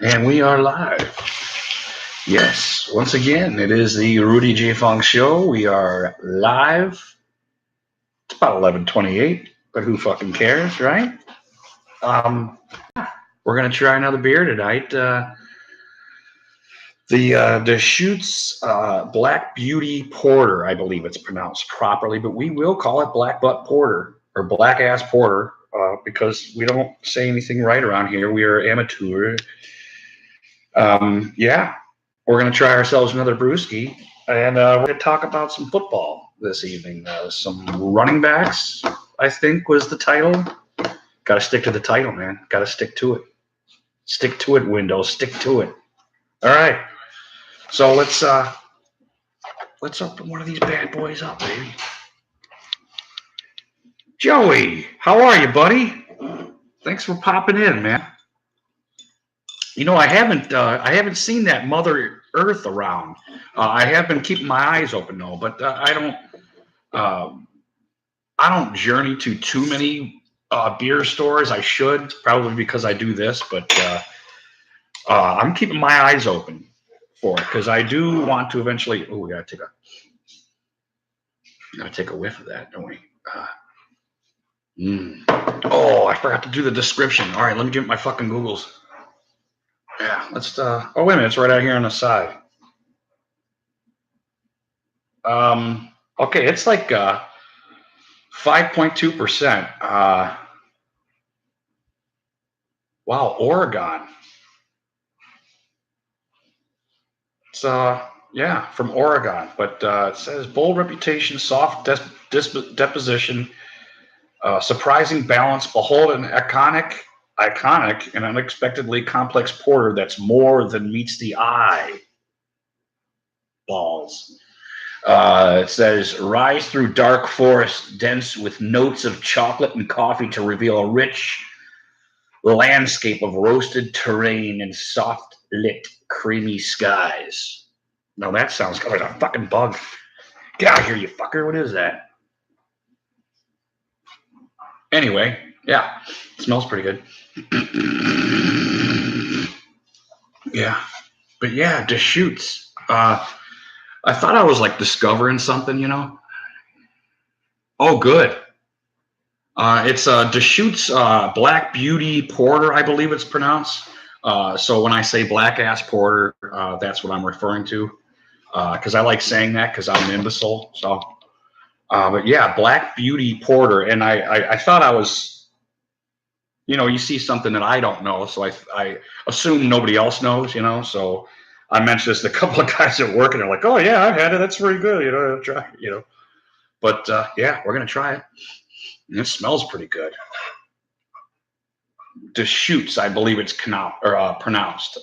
And we are live. Yes, once again, it is the Rudy J. Fong Show. We are live. It's about 11:28, but who fucking cares, right? Um, we're gonna try another beer tonight. The Deschutes Black Beauty Porter, I believe it's pronounced properly, but we will call it Black Butt Porter or Black Ass Porter because we don't say anything right around here. We are amateur. Yeah, we're going to try ourselves another brewski, and we're going to talk about some football this evening. Some running backs, I think, was the title. Got to stick to the title, man. Got to stick to it. Stick to it, Windows. Stick to it. All right. So let's open one of these bad boys up, baby. Joey, how are you, buddy? Thanks for popping in, man. I haven't seen that Mother Earth around. I have been keeping my eyes open though, but um, I don't journey to too many beer stores. I should probably because I do this, but I'm keeping my eyes open for it because I do want to eventually. Oh, we gotta take a whiff of that, don't we? Mm. Oh, I forgot to do the description. All right, let me get my fucking Googles. Yeah, let's. Oh, wait a minute, it's right out here on the side. Okay, it's like 5.2%. Wow, Oregon. It's yeah, from Oregon, but it says bold reputation, soft deposition, surprising balance, behold an iconic and unexpectedly complex porter that's more than meets the eye. Balls. It says rise through dark forest, dense with notes of chocolate and coffee to reveal a rich landscape of roasted terrain and soft lit, creamy skies. No, that sounds like a fucking bug. Get out of here, you fucker. What is that? Anyway, yeah, it smells pretty good. Yeah, but yeah, Deschutes. I thought I was like discovering something, you know. Oh, good. It's Deschutes Black Beauty Porter, I believe it's pronounced. So when I say black ass porter, that's what I'm referring to. Because I like saying that because I'm an imbecile. So, but yeah, Black Beauty Porter, and I thought I was, you see something that I don't know, so I assume nobody else knows, So I mentioned this to a couple of guys at work, and they're like, "Oh yeah, I've had it. That's very good, try, But yeah, we're gonna try it. And it smells pretty good. Deschutes, I believe it's pronounced.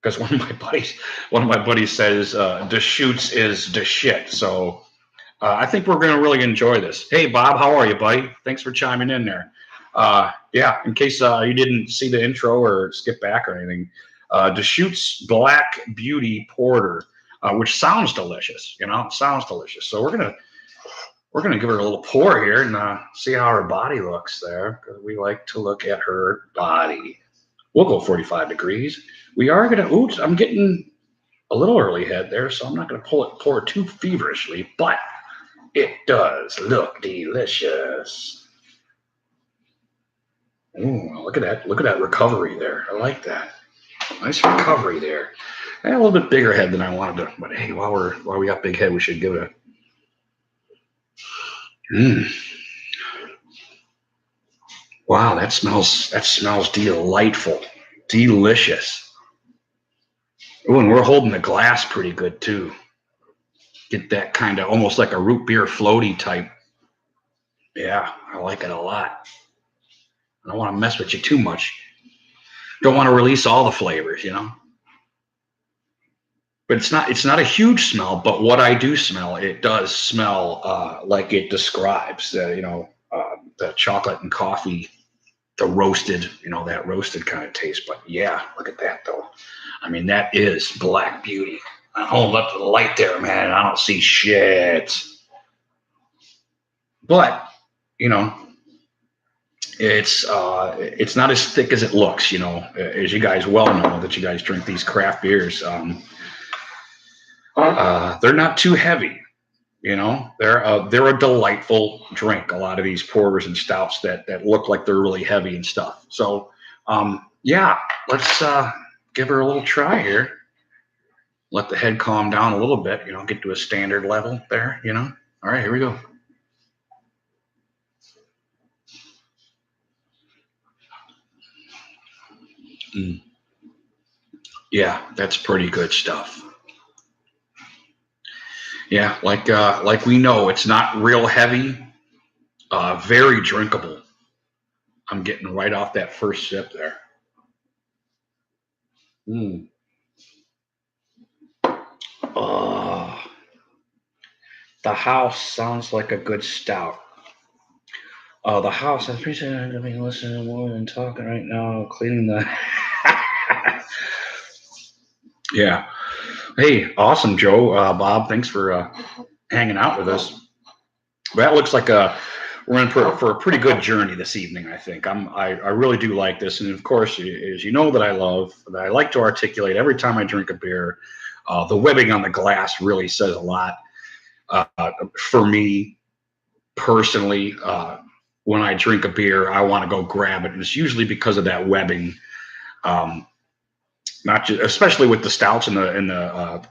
Because one of my buddies says Deschutes is the shit. So I think we're going to really enjoy this. Hey, Bob, how are you, buddy? Thanks for chiming in there. Yeah, in case you didn't see the intro or skip back or anything, Deschutes Black Beauty Porter, which sounds delicious. Sounds delicious. So we're gonna give her a little pour here and see how her body looks there because we like to look at her body. We'll go 45 degrees. We are gonna. Oops, I'm getting a little early head there, so I'm not gonna pour it too feverishly, but it does look delicious. Ooh, look at that! Look at that recovery there. I like that. Nice recovery there. A little bit bigger head than I wanted to, but hey, while we got big head, we should give it a. Mm. Wow, that smells delightful, delicious. Oh, and we're holding the glass pretty good too. Get that kind of almost like a root beer floaty type. Yeah, I like it a lot. I don't want to mess with you too much. Don't want to release all the flavors. But it's not a huge smell. But what I do smell, it does smell like it describes. The chocolate and coffee, the roasted, that roasted kind of taste. But yeah, look at that though. I mean, that is Black Beauty. I hold up to the light there, man. I don't see shit. But, you know, It's not as thick as it looks, as you guys well know that you guys drink these craft beers. They're not too heavy. They're a delightful drink. A lot of these porters and stouts that look like they're really heavy and stuff. So, yeah, let's give her a little try here. Let the head calm down a little bit. Get to a standard level there. All right, here we go. Mm. Yeah, that's pretty good stuff. Yeah, like we know, it's not real heavy. Very drinkable. I'm getting right off that first sip there. Mm. Uh, the house sounds like a good stout. The house. I appreciate it. I listening more than talking right now. Cleaning the. Yeah. Hey, awesome, Joe. Bob, thanks for hanging out with us. That looks like we're in for a pretty good journey this evening. I think I really do like this, and of course, as you know, that I like to articulate every time I drink a beer. The webbing on the glass really says a lot uh, for me personally. When I drink a beer, I want to go grab it, and it's usually because of that webbing. Um, Not just, especially with the stouts and the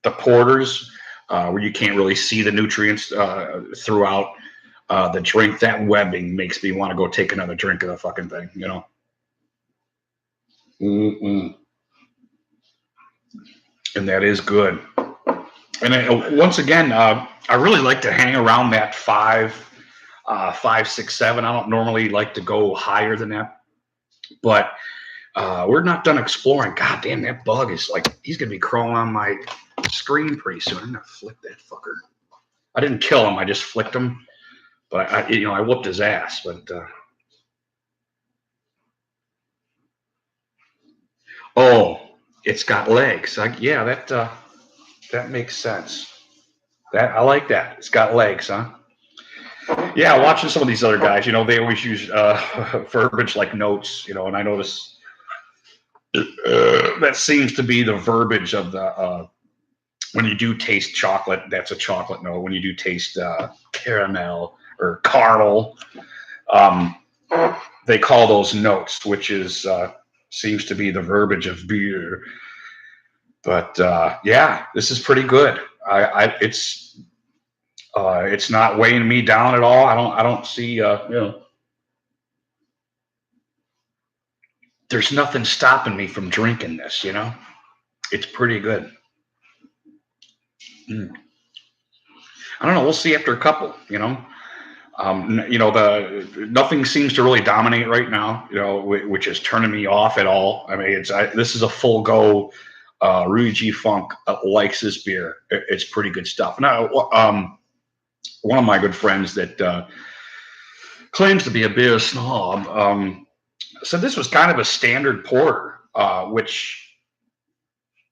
porters, where you can't really see the nutrients throughout the drink. That webbing makes me want to go take another drink of the fucking thing. Mm-mm. And that is good. And once again, I really like to hang around that 5, 6, 7. I don't normally like to go higher than that, but we're not done exploring. God damn, that bug is like, he's going to be crawling on my screen pretty soon. I'm going to flick that fucker. I didn't kill him. I just flicked him. But I whooped his ass. But oh, it's got legs. Yeah, that makes sense. That I like that. It's got legs, huh? Yeah, watching some of these other guys, they always use verbiage like notes, and I notice that seems to be the verbiage of the when you do taste chocolate, that's a chocolate note. When you do taste caramel or caramel, um, they call those notes, which is seems to be the verbiage of beer. But yeah, this is pretty good. It's not weighing me down at all. I don't see there's nothing stopping me from drinking this. It's pretty good. Mm. I don't know. We'll see after a couple. The nothing seems to really dominate right now. Which is turning me off at all. I mean, this is a full go. Rudy G Funk likes this beer. It's pretty good stuff. Now, one of my good friends that claims to be a beer snob said this was kind of a standard porter, which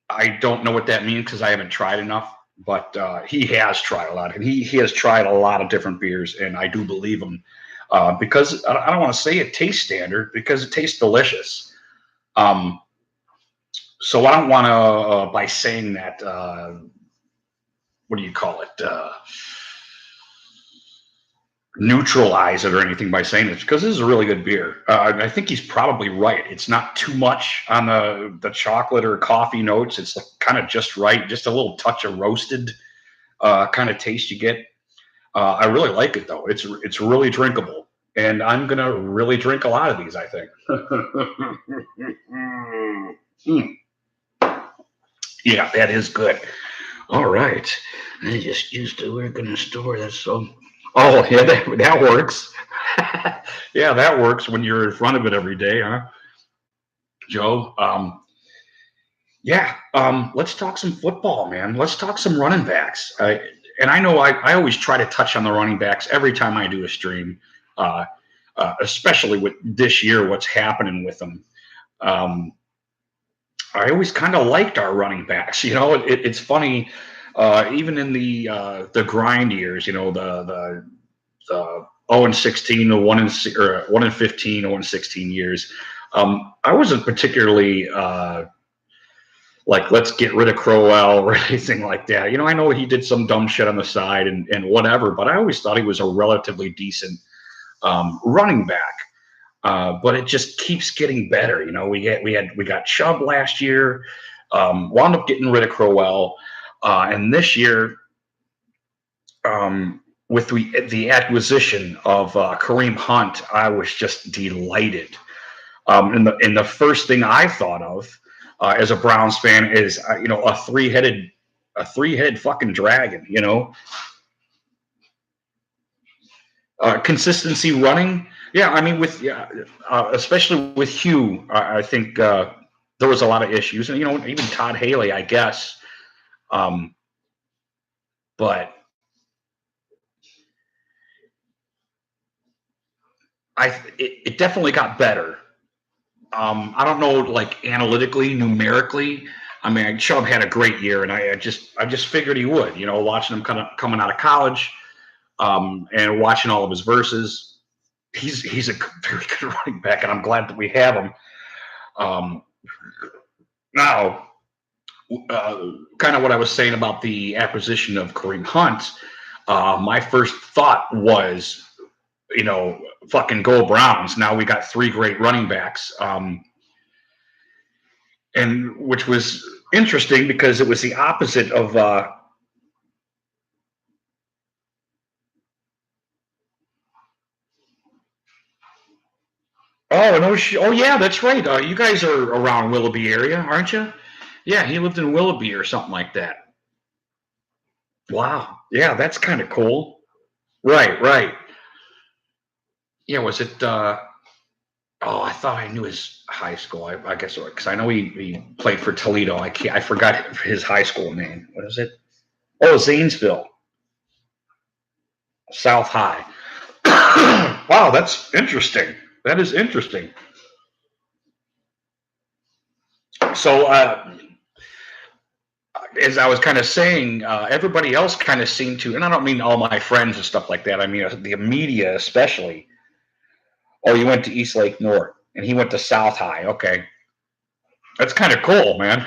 I don't know what that means because I haven't tried enough. But he has tried a lot, and he has tried a lot of different beers, and I do believe him because I don't want to say it tastes standard because it tastes delicious. Um, so I don't want to, by saying that, what do you call it? Neutralize it or anything by saying this because this is a really good beer. I think he's probably right. It's not too much on the chocolate or coffee notes. It's kind of just right, just a little touch of roasted kind of taste you get. I really like it though. It's really drinkable, and I'm gonna really drink a lot of these. I think. Mm. Yeah, that is good. All right. I just used to work in a store. That's so. Oh, yeah, that works. Yeah, that works when you're in front of it every day, huh, Joe? Yeah, let's talk some football, man. Let's talk some running backs. And I know I always try to touch on the running backs every time I do a stream, uh, especially with this year, what's happening with them. Um, I always kind of liked our running backs. It's funny, even in the grind years, the 0-16, 1-15, 0-16 years. I wasn't particularly like, let's get rid of Crowell or anything like that. I know he did some dumb shit on the side and whatever, but I always thought he was a relatively decent running back. But it just keeps getting better. We got Chubb last year, wound up getting rid of Crowell, and this year, with the acquisition of Kareem Hunt, I was just delighted. And the first thing I thought of as a Browns fan is a three-headed fucking dragon. Consistency running. Yeah, I mean, especially with Hugh, I think there was a lot of issues, and even Todd Haley, I guess. But it definitely got better. I don't know, like analytically, numerically. I mean, Chubb had a great year, and I just figured he would. Watching him coming out of college, and watching all of his verses, he's a very good running back, and I'm glad that we have him. Now, kind of what I was saying about the acquisition of Kareem Hunt. My first thought was, fucking go Browns. Now we got three great running backs. And which was interesting because it was the opposite of oh yeah, that's right. You guys are around Willoughby area, aren't you? Yeah, he lived in Willoughby or something like that. Wow. Yeah, that's kind of cool. Right. Yeah, was it oh, I thought I knew his high school. I guess because I know he played for Toledo. I forgot his high school name. What is it? Oh, Zanesville, South High. Wow, that's interesting. That is interesting. So, as I was kind of saying, everybody else kind of seemed to, and I don't mean all my friends and stuff like that. I mean the media, especially. Oh, you went to East Lake North, and he went to South High. Okay, that's kind of cool, man.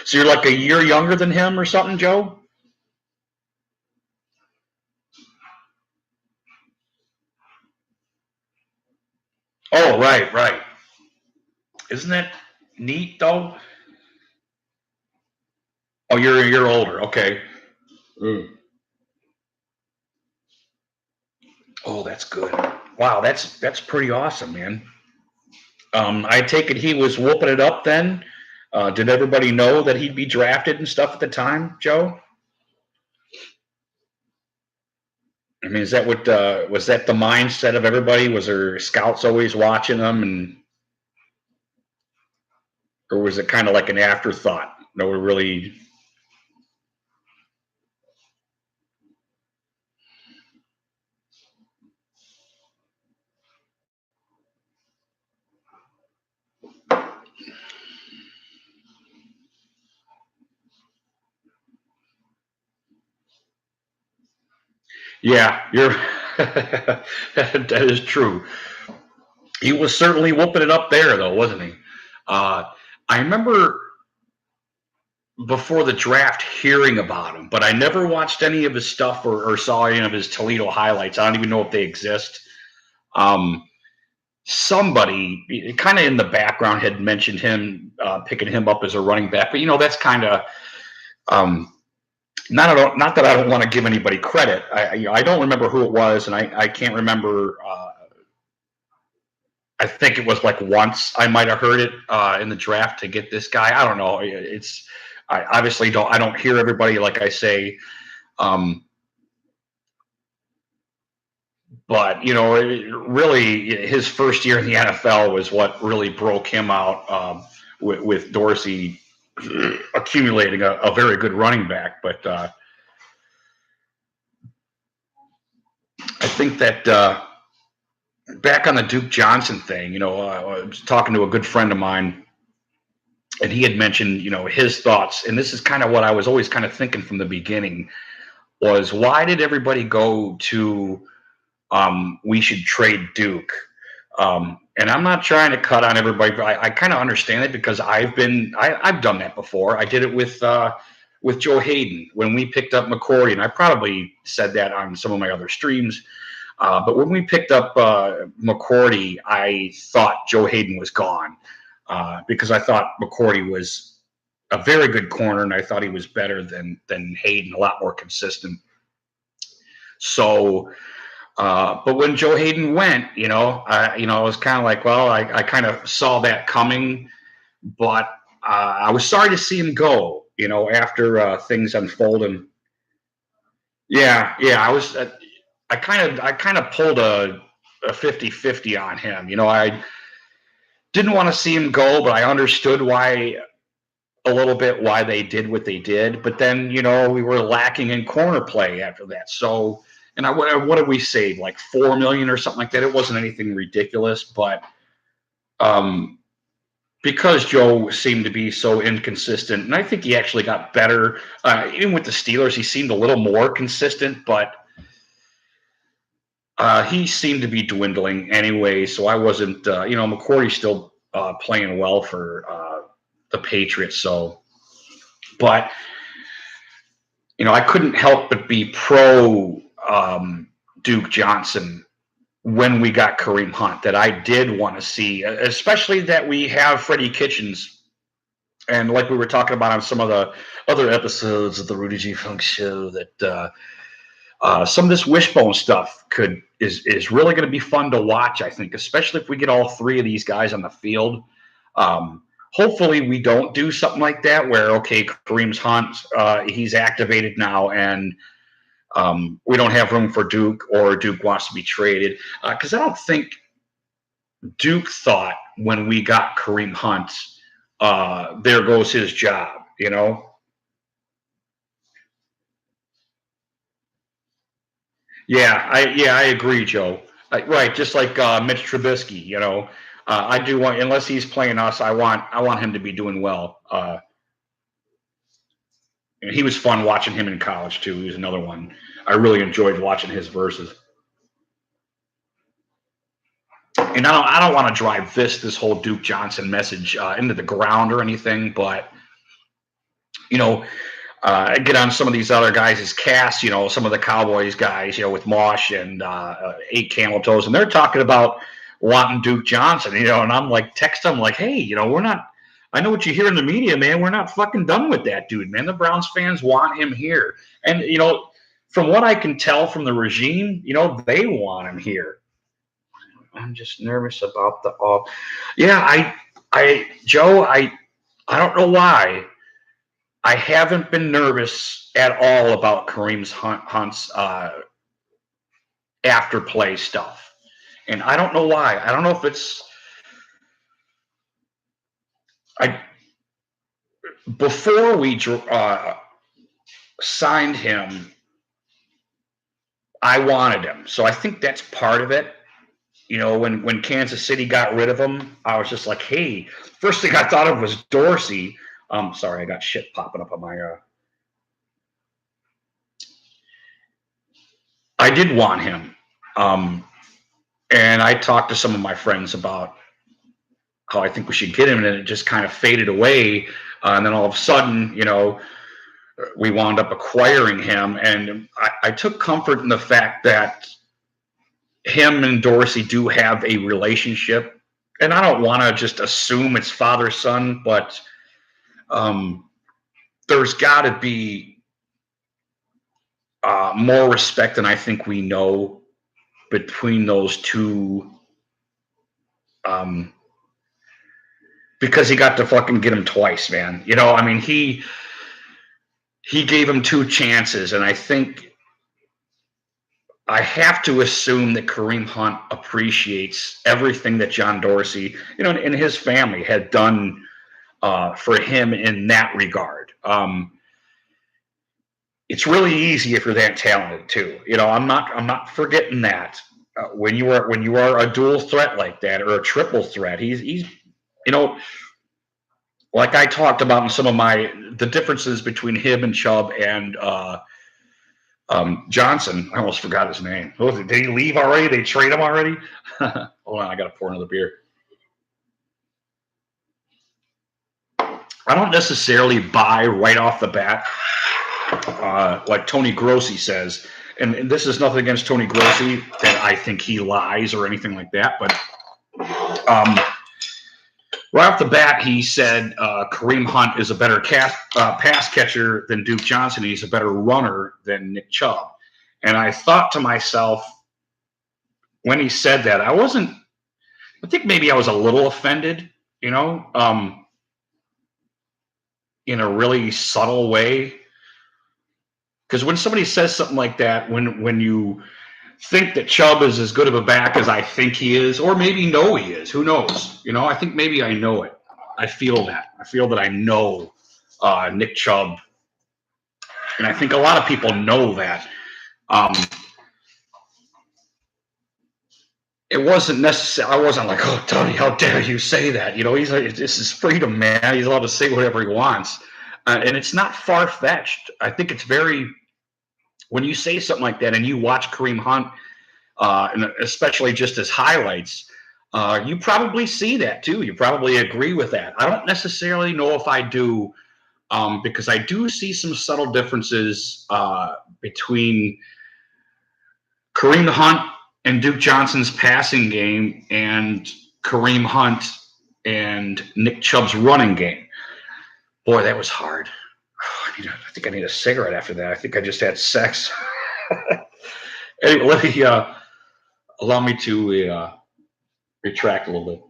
So you're like a year younger than him or something, Joe? Oh, right. Isn't that neat though? Oh, you're a year older. Okay. Mm. Oh, that's good. Wow, that's pretty awesome, man. I take it he was whooping it up then. Did everybody know that he'd be drafted and stuff at the time, Joe? I mean, is that what was that the mindset of everybody? Was there scouts always watching them, or was it kind of like an afterthought? No, we're really. Yeah, you're. That is true. He was certainly whooping it up there, though, wasn't he? I remember before the draft hearing about him, but I never watched any of his stuff or saw any of his Toledo highlights. I don't even know if they exist. Um, Somebody kind of in the background had mentioned him, picking him up as a running back, but that's kind of um, not that I don't want to give anybody credit. I don't remember who it was, and I can't remember. I think it was like once I might have heard it in the draft to get this guy. I don't know. I obviously don't. I don't hear everybody like I say. Um, but really, his first year in the NFL was what really broke him out, with Dorsey accumulating a very good running back. But I think that back on the Duke Johnson thing, I was talking to a good friend of mine, and he had mentioned, his thoughts, and this is kind of what I was always kind of thinking from the beginning, was why did everybody go to we should trade Duke. And I'm not trying to cut on everybody, but I kind of understand it because I've done that before. I did it with Joe Hayden when we picked up McCourty, and I probably said that on some of my other streams. But when we picked up McCourty, I thought Joe Hayden was gone because I thought McCourty was a very good corner, and I thought he was better than Hayden, a lot more consistent. So, but when Joe Hayden went, it was kind of like, well, I kind of saw that coming, but I was sorry to see him go. After things unfolded. Yeah, I was. I kind of pulled a 50-50 on him. I didn't want to see him go, but I understood why a little bit why they did what they did. But then, we were lacking in corner play after that. So, and what did we save? Like $4 million or something like that. It wasn't anything ridiculous, but because Joe seemed to be so inconsistent, and I think he actually got better. Even with the Steelers, he seemed a little more consistent, but he seemed to be dwindling anyway. So I wasn't, McCourty's still playing well for the Patriots. So, but I couldn't help but be pro Duke Johnson when we got Kareem Hunt. That I did want to see, especially that we have Freddie Kitchens, and like we were talking about on some of the other episodes of the Rudy G. Funk Show, that some of this wishbone stuff is really going to be fun to watch. I think, especially if we get all three of these guys on the field. Hopefully we don't do something like that where, okay, Kareem's Hunt, he's activated now, and we don't have room for Duke, or Duke wants to be traded. Because I don't think Duke thought when we got Kareem Hunt, there goes his job, Yeah, I agree, Joe. Right, just like Mitch Trubisky, I do want, unless he's playing us, I want him to be doing well. And he was fun watching him in college too. He was another one I really enjoyed watching his verses. And I don't want to drive this whole Duke Johnson message into the ground or anything, but I get on some of these other guys' casts, some of the Cowboys guys, with Mosh and 8 Camel Toes, and they're talking about wanting Duke Johnson, and I'm like, text them like, hey, we're not. I know what you hear in the media, man. We're not fucking done with that dude, man. The Browns fans want him here, and from what I can tell from the regime, they want him here. I'm just nervous about the all. Yeah, Joe, I don't know why. I haven't been nervous at all about Kareem's Hunt's after play stuff, and I don't know why. I don't know if it's before we signed him, I wanted him, so I think that's part of it. When Kansas City got rid of him, I was just like, hey, first thing I thought of was Dorsey. Sorry, I got shit popping up on my. I did want him, and I talked to some of my friends about how I think we should get him, and it just kind of faded away. And then all of a sudden, we wound up acquiring him, and I took comfort in the fact that him and Dorsey do have a relationship, and I don't want to just assume it's father-son, but there's got to be more respect than I think we know between those two, because he got to fucking get him twice, man. I mean, he gave him 2 chances, and I think I have to assume that Kareem Hunt appreciates everything that John Dorsey, and his family had done for him in that regard. It's really easy if you're that talented too. I'm not forgetting that. When you are a dual threat like that, or a triple threat, he's like I talked about in some of the differences between him and Chubb and Johnson. I almost forgot his name. Did he leave already? They trade him already? Hold on, I got to pour another beer. I don't necessarily buy right off the bat, like Tony Grossi says, and this is nothing against Tony Grossi, that I think he lies or anything like that, but right off the bat, he said Kareem Hunt is a better pass catcher than Duke Johnson. He's a better runner than Nick Chubb. And I thought to myself, when he said that, I think maybe I was a little offended, you know, in a really subtle way. Because when somebody says something like that, when you think that Chubb is as good of a back as I think he is, or maybe know he is, who knows? You know, I think maybe I know it. I feel that. I feel that I know Nick Chubb. And I think a lot of people know that. It wasn't necessary. I wasn't like, oh, Tony, how dare you say that? You know, he's like, this is freedom, man. He's allowed to say whatever he wants. And it's not far-fetched. I think it's very, when you say something like that and you watch Kareem Hunt, and especially just his highlights, you probably see that too. You probably agree with that. I don't necessarily know if I do, because I do see some subtle differences between Kareem Hunt and Duke Johnson's passing game and Kareem Hunt and Nick Chubb's running game. Boy, that was hard. I think I need a cigarette after that. I think I just had sex. Anyway, let me allow me to retract a little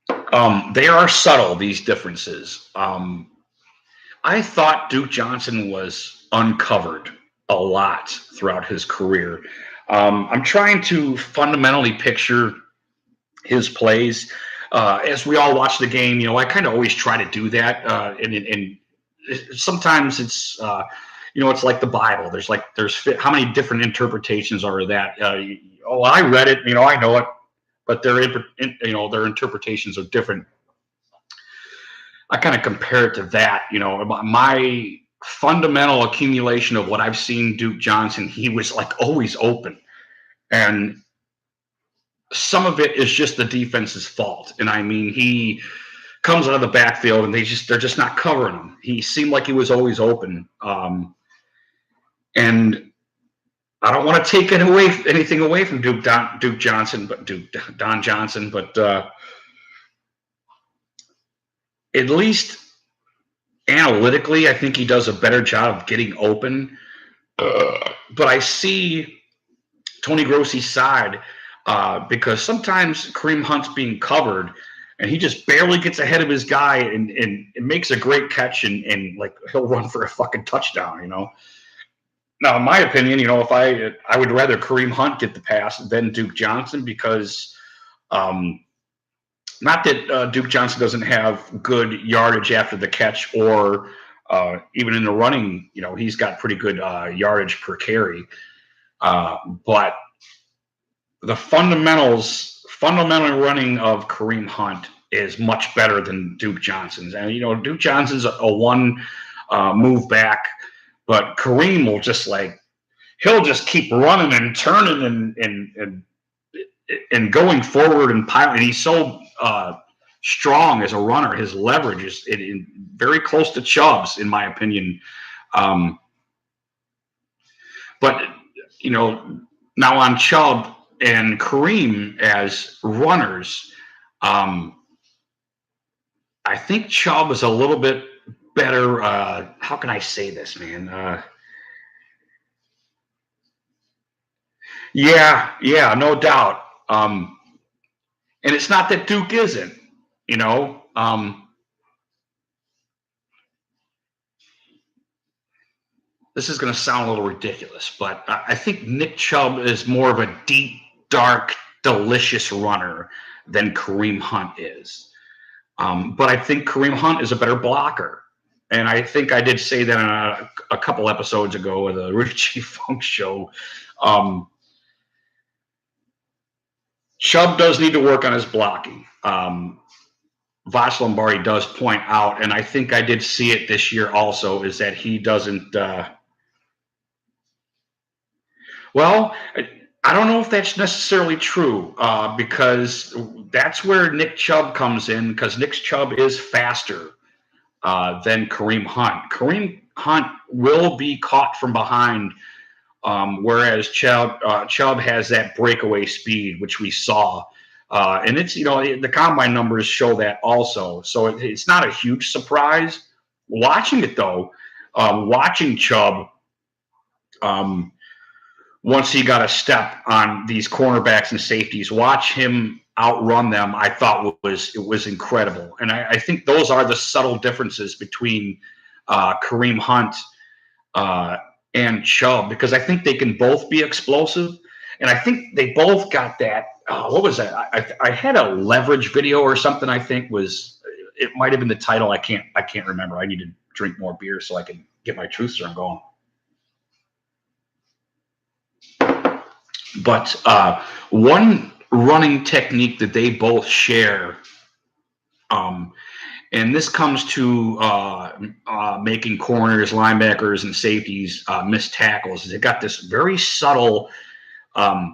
bit. They are subtle, these differences. I thought Duke Johnson was uncovered a lot throughout his career. I'm trying to fundamentally picture his plays. As we all watch the game, you know, I kind of always try to do that. And sometimes it's, you know, it's like the Bible. There's how many different interpretations are that? Oh, I read it, you know, I know it, but their interpretations are different. I kind of compare it to that, you know, my fundamental accumulation of what I've seen Duke Johnson, he was like always open. And some of it is just the defense's fault. And I mean, he comes out of the backfield and they're just not covering him. He seemed like he was always open. And I don't want to take anything away from Don Johnson, but at least analytically, I think he does a better job of getting open. But I see Tony Grossi's side, because sometimes Kareem Hunt's being covered and he just barely gets ahead of his guy and it makes a great catch and like he'll run for a fucking touchdown, you know. Now, in my opinion, you know, if I would rather Kareem Hunt get the pass than Duke Johnson, because not that Duke Johnson doesn't have good yardage after the catch, or even in the running, you know, he's got pretty good yardage per carry. But the fundamental running of Kareem Hunt is much better than Duke Johnson's. And, you know, Duke Johnson's a one move back, but Kareem will he'll just keep running and turning and going forward and piling. He's so strong as a runner. His leverage is very close to Chubb's, in my opinion. But, you know, now on Chubb and Kareem as runners, I think Chubb is a little bit better. How can I say this, man? Yeah, no doubt. And it's not that Duke isn't, you know. This is going to sound a little ridiculous, but I think Nick Chubb is more of a deep, dark, delicious runner than Kareem Hunt is. But I think Kareem Hunt is a better blocker. And I think I did say that a couple episodes ago with the Richie Funk show. Chubb does need to work on his blocking. Voss Lombardi does point out, and I think I did see it this year also, is that he doesn't. Well, I don't know if that's necessarily true because that's where Nick Chubb comes in because Nick Chubb is faster than Kareem Hunt. Kareem Hunt will be caught from behind, whereas Chubb has that breakaway speed, which we saw. And it's, the combine numbers show that also. So it's not a huge surprise. Watching it, though, watching Chubb, once he got a step on these cornerbacks and safeties, watch him outrun them, I thought it was incredible. And I think those are the subtle differences between Kareem Hunt and Chubb, because I think they can both be explosive. And I think they both got that. What was that? I had a leverage video or something. I think it might have been the title. I can't remember. I need to drink more beer so I can get my truth serum going. But one running technique that they both share, and this comes to making corners, linebackers, and safeties miss tackles, is they got this very subtle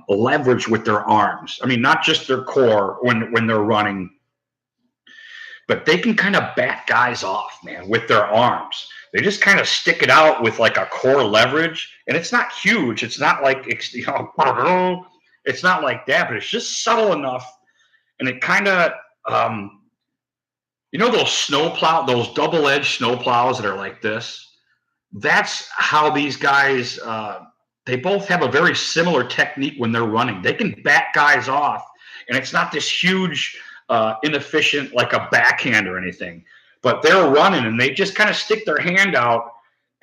leverage with their arms. I mean, not just their core when they're running, but they can kind of bat guys off, man, with their arms. They just kind of stick it out with like a core leverage, and it's not huge. It's not like it's not like that, but it's just subtle enough, and it kind of those double-edged snow plows that are like this. That's how these guys. They both have a very similar technique when they're running. They can bat guys off, and it's not this huge, inefficient like a backhand or anything. But they're running, and they just kind of stick their hand out,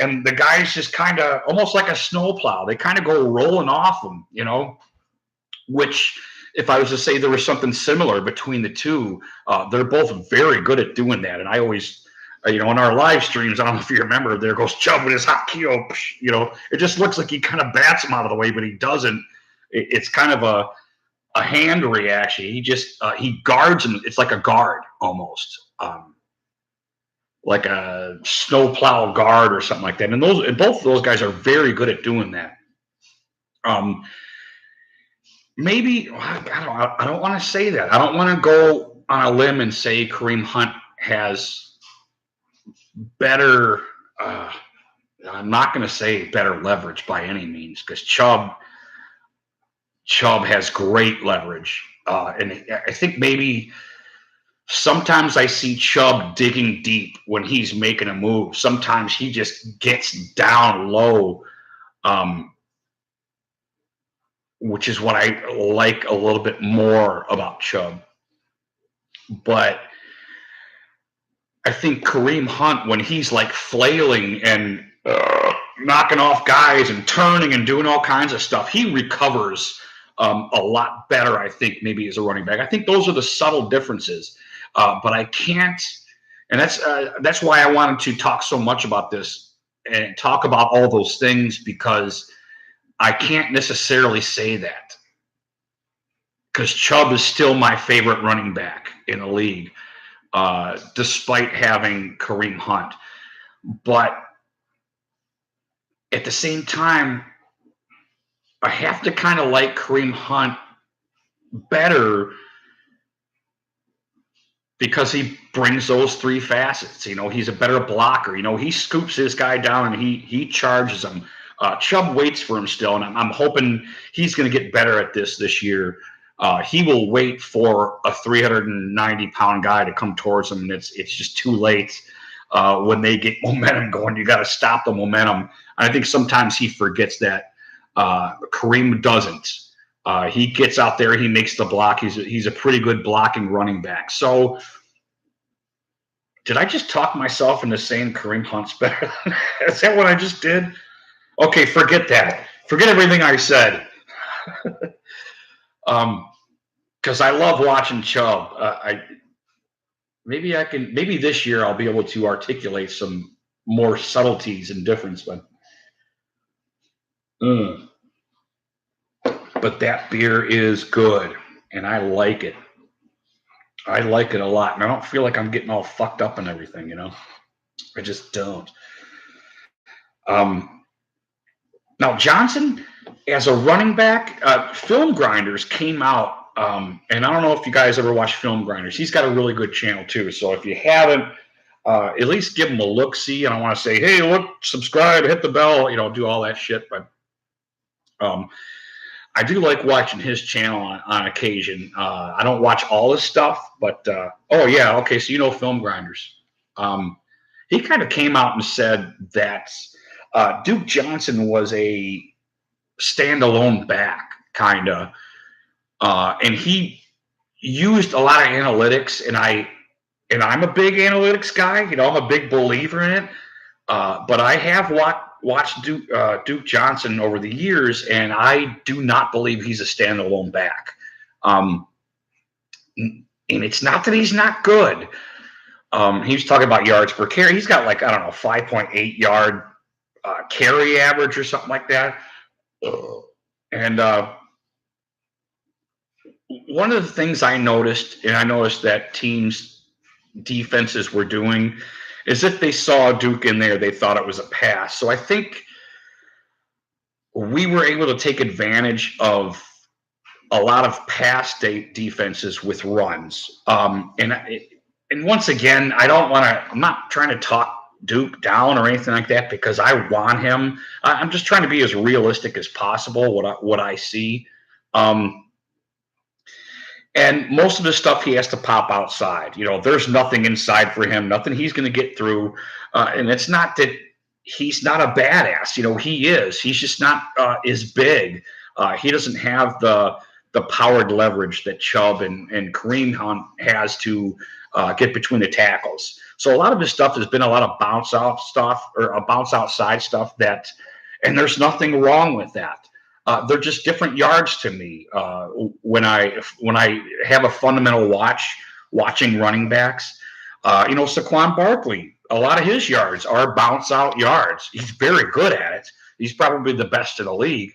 and the guys just kind of almost like a snowplow. They kind of go rolling off them, which if I was to say there was something similar between the two, they're both very good at doing that. And I always, in our live streams, I don't know if you remember, there goes Chubb with his hot keel. It just looks like he kind of bats him out of the way, but he doesn't. It's kind of a hand reaction. He just he guards him. It's like a guard almost. Like a snowplow guard or something like that. And both of those guys are very good at doing that. Maybe I don't want to say that. I don't want to go on a limb and say Kareem Hunt has better. I'm not going to say better leverage by any means, because Chubb has great leverage, and I think maybe. Sometimes I see Chubb digging deep when he's making a move. Sometimes he just gets down low, which is what I like a little bit more about Chubb. But I think Kareem Hunt, when he's like flailing and knocking off guys and turning and doing all kinds of stuff, he recovers a lot better, I think, maybe as a running back. I think those are the subtle differences. But I can't, and that's why I wanted to talk so much about this and talk about all those things, because I can't necessarily say that, because Chubb is still my favorite running back in the league, despite having Kareem Hunt. But at the same time, I have to kind of like Kareem Hunt better, because he brings those three facets. He's a better blocker. He scoops his guy down and he charges him. Chubb waits for him still, and I'm hoping he's going to get better at this year. He will wait for a 390-pound guy to come towards him, and it's just too late. When they get momentum going, you got to stop the momentum. And I think sometimes he forgets that. Kareem doesn't. He gets out there, he makes the block. He's a pretty good blocking running back. So, did I just talk myself into saying Kareem Hunt's better? Is that what I just did? Okay, forget that. Forget everything I said. Because I love watching Chubb. Maybe this year I'll be able to articulate some more subtleties and difference, but. But that beer is good, and I like it. I like it a lot, and I don't feel like I'm getting all fucked up and everything. I just don't. Um, Now Johnson, as a running back, Film Grinders came out, and I don't know if you guys ever watch Film Grinders. He's got a really good channel too. So if you haven't, at least give him a look. See, I don't want to say, hey, look, subscribe, hit the bell, do all that shit, but um, I do like watching his channel on occasion. I don't watch all his stuff, but oh yeah, okay, so Film Grinders. Um, he kind of came out and said that Duke Johnson was a standalone back, kind of, and he used a lot of analytics, and I'm a big analytics guy. I'm a big believer in it. But I have watched Duke Johnson over the years, and I do not believe he's a standalone back. Um, and it's not that he's not good. He was talking about yards per carry. He's got, like, I don't know, 5.8 yard carry average or something like that. And one of the things I noticed, and I noticed that teams' defenses were doing, is if they saw Duke in there, they thought it was a pass. So I think we were able to take advantage of a lot of pass defenses with runs. And once again, I'm not trying to talk Duke down or anything like that, because I want him. I'm just trying to be as realistic as possible, what I see. And most of the stuff he has to pop outside. There's nothing inside for him, nothing he's going to get through. And it's not that he's not a badass. He is. He's just not as big. He doesn't have the powered leverage that Chubb and Kareem Hunt has to get between the tackles. So a lot of his stuff has been a lot of bounce out stuff, or a bounce outside stuff, and there's nothing wrong with that. They're just different yards to me. When I have a fundamental watching running backs, Saquon Barkley, a lot of his yards are bounce out yards. He's very good at it. He's probably the best in the league.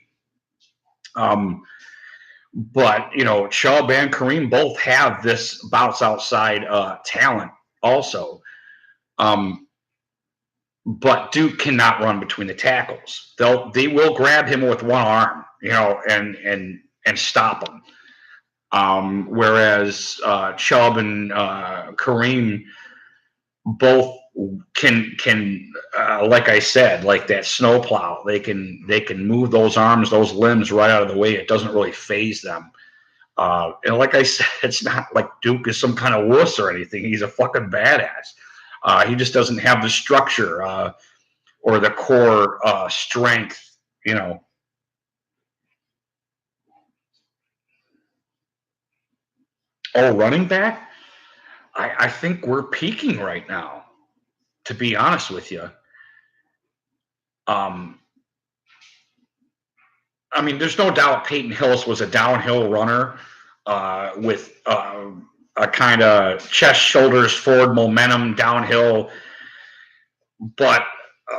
But Chubb and Kareem both have this bounce outside talent also. But Duke cannot run between the tackles. They will grab him with one arm, and stop him. Whereas Chubb and Kareem both can like I said, like that snowplow, they can move those arms, those limbs right out of the way. It doesn't really phase them. And like I said, it's not like Duke is some kind of wuss or anything. He's a fucking badass. He just doesn't have the structure or the core strength, Oh, running back? I think we're peaking right now, to be honest with you. Um, I mean, there's no doubt Peyton Hillis was a downhill runner with a kind of chest, shoulders, forward momentum downhill. But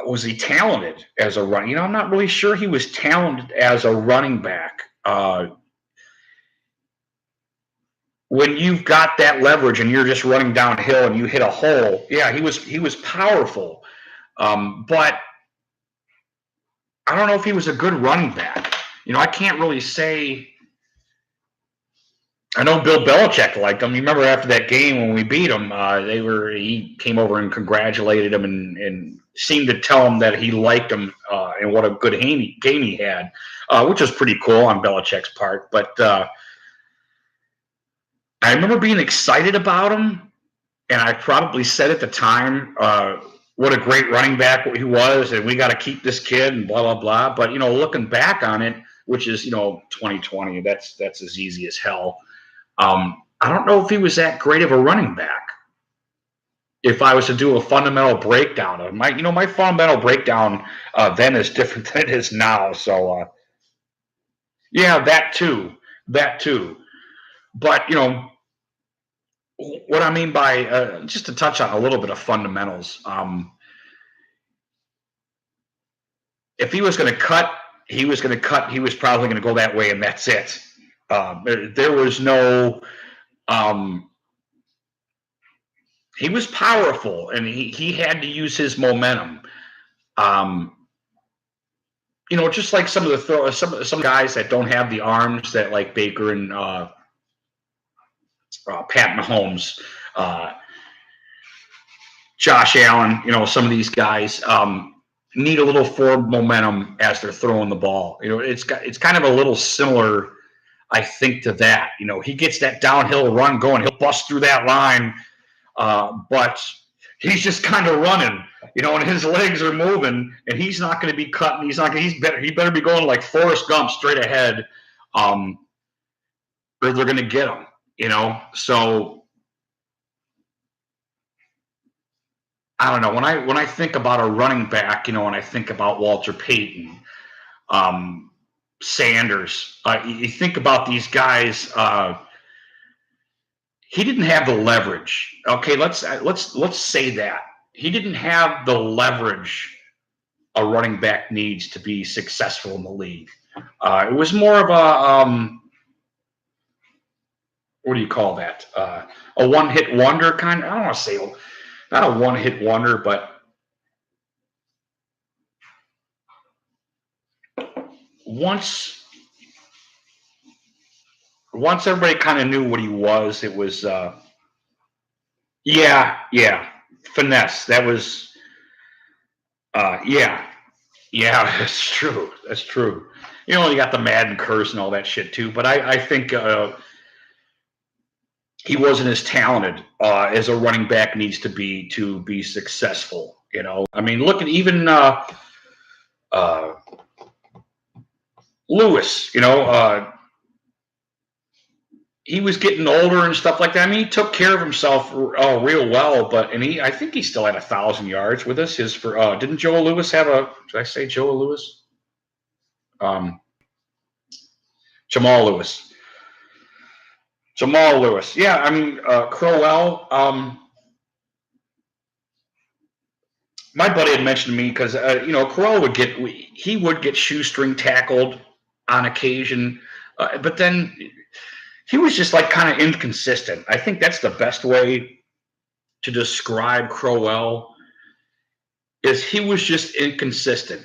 was he talented as a run? I'm not really sure he was talented as a running back. When you've got that leverage and you're just running downhill and you hit a hole, yeah, he was powerful. But I don't know if he was a good running back. I can't really say. I know Bill Belichick liked him. You remember after that game when we beat him, he came over and congratulated him and seemed to tell him that he liked him and what a good game he had, which was pretty cool on Belichick's part. But I remember being excited about him, and I probably said at the time what a great running back he was, and we got to keep this kid and blah, blah, blah. But, looking back on it, which is, 2020, that's as easy as hell. I don't know if he was that great of a running back. If I was to do a fundamental breakdown of my fundamental breakdown then is different than it is now. So, yeah, that too. But, what I mean by just to touch on a little bit of fundamentals. If he was going to cut, he was probably going to go that way, and that's it. There was no he was powerful, and he had to use his momentum. Um, just like some of the some guys that don't have the arms that like Baker and Pat Mahomes, uh, Josh Allen, some of these guys need a little forward momentum as they're throwing the ball. It's kind of a little similar, I think, to that. He gets that downhill run going, he'll bust through that line, but he's just kind of running, and his legs are moving, and he's not going to be cutting. He better be going like Forrest Gump straight ahead, or they're going to get him. So I don't know. When I think about a running back, when I think about Walter Payton, Sanders, you think about these guys. He didn't have the leverage. Okay, let's say that he didn't have the leverage a running back needs to be successful in the league. It was more of a what do you call that? A one-hit wonder kind of. I don't want to say not a one-hit wonder, but once everybody kind of knew what he was, it was yeah, finesse. That was yeah, that's true. That's true. You got the Madden curse and all that shit too. But I think he wasn't as talented as a running back needs to be successful. I mean, look at even Lewis. He was getting older and stuff like that. I mean, he took care of himself real well, I think he still had 1,000 yards with us. Didn't Joe Lewis have did I say Joe Lewis? Jamal Lewis. Yeah, I mean, Crowell. My buddy had mentioned to me because Crowell would get shoestring tackled on occasion, but then he was just like kind of inconsistent. I think that's the best way to describe Crowell, is he was just inconsistent.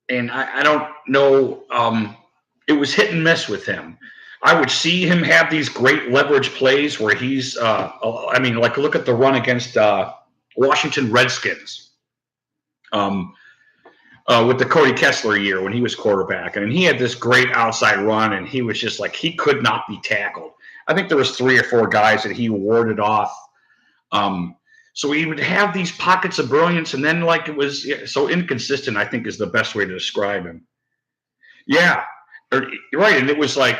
And I don't know, it was hit and miss with him. I would see him have these great leverage plays where he's, like look at the run against Washington Redskins with the Cody Kessler year when he was quarterback. And he had this great outside run, and he was just like, he could not be tackled. I think there was 3 or 4 guys that he warded off. So he would have these pockets of brilliance, and then like it was so inconsistent, I think is the best way to describe him. Yeah, right. And it was a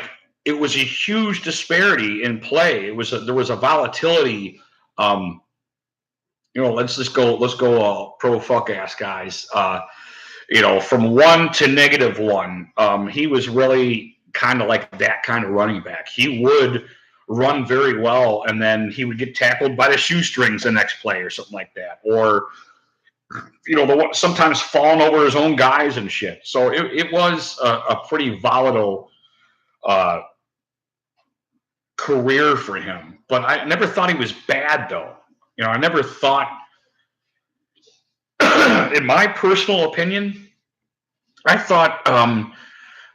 huge disparity in play. There was a volatility. Let's go pro fuck ass guys. From 1 to -1. He was really kind of like that kind of running back. He would run very well, and then he would get tackled by the shoestrings the next play or something like that, or sometimes falling over his own guys and shit. So it was a pretty volatile career for him. But I never thought he was bad, though. I never thought, in my personal opinion, I thought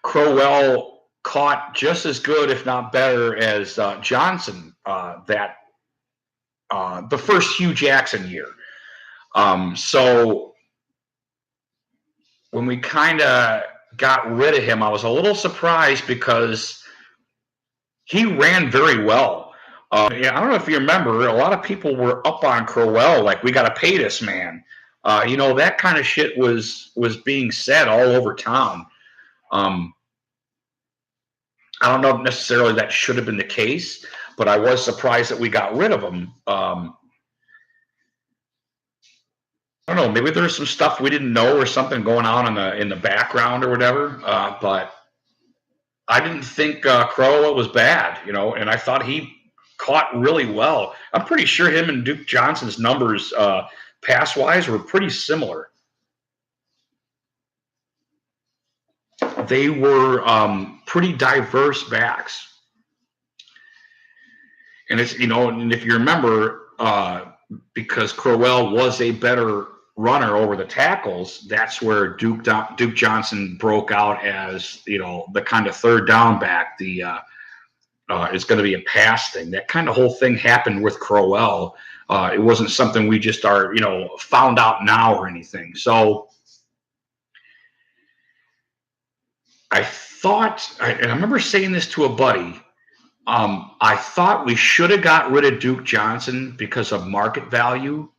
Crowell caught just as good, if not better, as Johnson the first Hugh Jackson year. So when we kind of got rid of him, I was a little surprised because he ran very well. I don't know if you remember, a lot of people were up on Crowell, like, we got to pay this man. That kind of shit was being said all over town. I don't know if necessarily that should have been the case, but I was surprised that we got rid of him. I don't know, maybe there's some stuff we didn't know or something going on in the background or whatever. But I didn't think Crowell was bad, and I thought he caught really well. I'm pretty sure him and Duke Johnson's numbers pass-wise were pretty similar. They were pretty diverse backs. And it's, and if you remember, because Crowell was a better runner over the tackles. That's where Duke Johnson broke out as, you know, the kind of third down back. It's going to be a pass thing. That kind of whole thing happened with Crowell. It wasn't something we just found out now or anything. So I thought, and I remember saying this to a buddy, I thought we should have got rid of Duke Johnson because of market value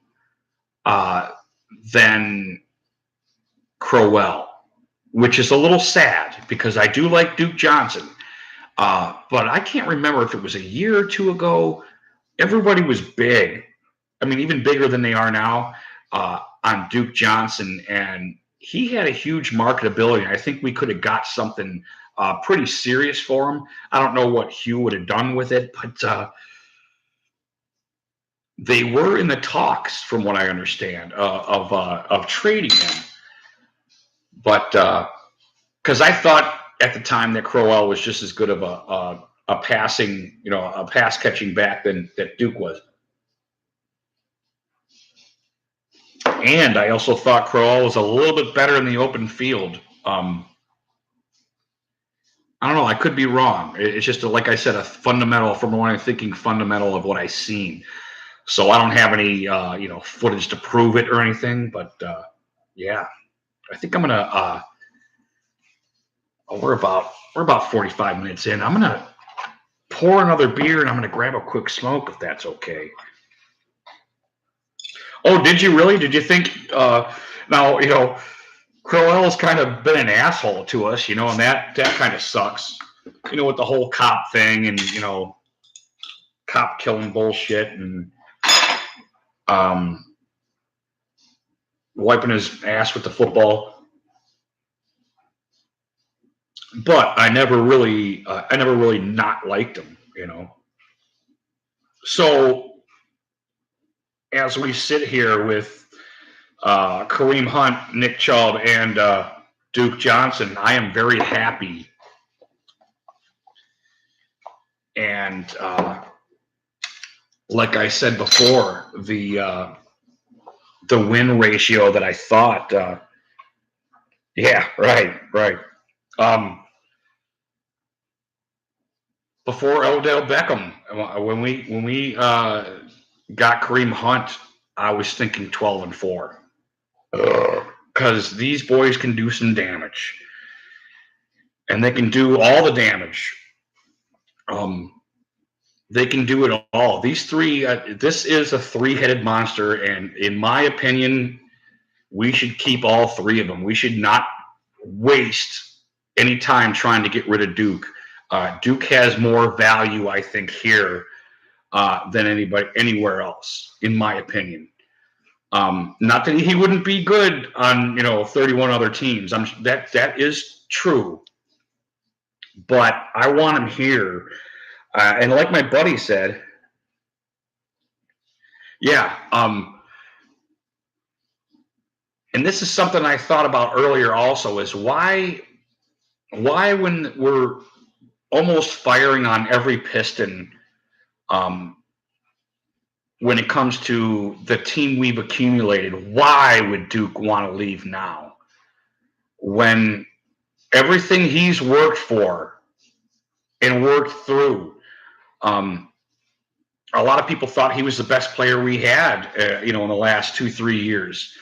than Crowell, which is a little sad because I do like Duke Johnson. But I can't remember if it was a year or two ago. Everybody was big. I mean, even bigger than they are now on Duke Johnson. And he had a huge marketability. I think we could have got something pretty serious for him. I don't know what Hugh would have done with it, but they were in the talks, from what I understand, of trading him. But because I thought at the time that Crowell was just as good of a passing, a pass catching back than that Duke was. And I also thought Crowell was a little bit better in the open field. I don't know. I could be wrong. It's just, like I said, a fundamental, from what I'm thinking, fundamental of what I've seen. So I don't have any, footage to prove it or anything. But, yeah, I think I'm going to we're about 45 minutes in. I'm going to pour another beer and I'm going to grab a quick smoke if that's okay. Oh, did you really? Did you think now, Crowell's kind of been an asshole to us, and that kind of sucks, with the whole cop thing and, cop killing bullshit and wiping his ass with the football. But I never really not liked him, So as we sit here with Kareem Hunt, Nick Chubb, and Duke Johnson, I am very happy. And like I said before, the win ratio that I thought, yeah, right. Before Odell Beckham, when we got Kareem Hunt, I was thinking 12-4. Because these boys can do some damage. And they can do all the damage. They can do it all. These three, this is a three-headed monster, and in my opinion, we should keep all three of them. We should not waste any time trying to get rid of Duke. Duke has more value, I think, here than anywhere else, in my opinion. Not that he wouldn't be good on 31 other teams. That is true, but I want him here. And like my buddy said, yeah. And this is something I thought about earlier. Also, is why when we're almost firing on every piston, when it comes to the team we've accumulated, why would Duke want to leave now? When everything he's worked for and worked through, a lot of people thought he was the best player we had, in the last 2-3 years.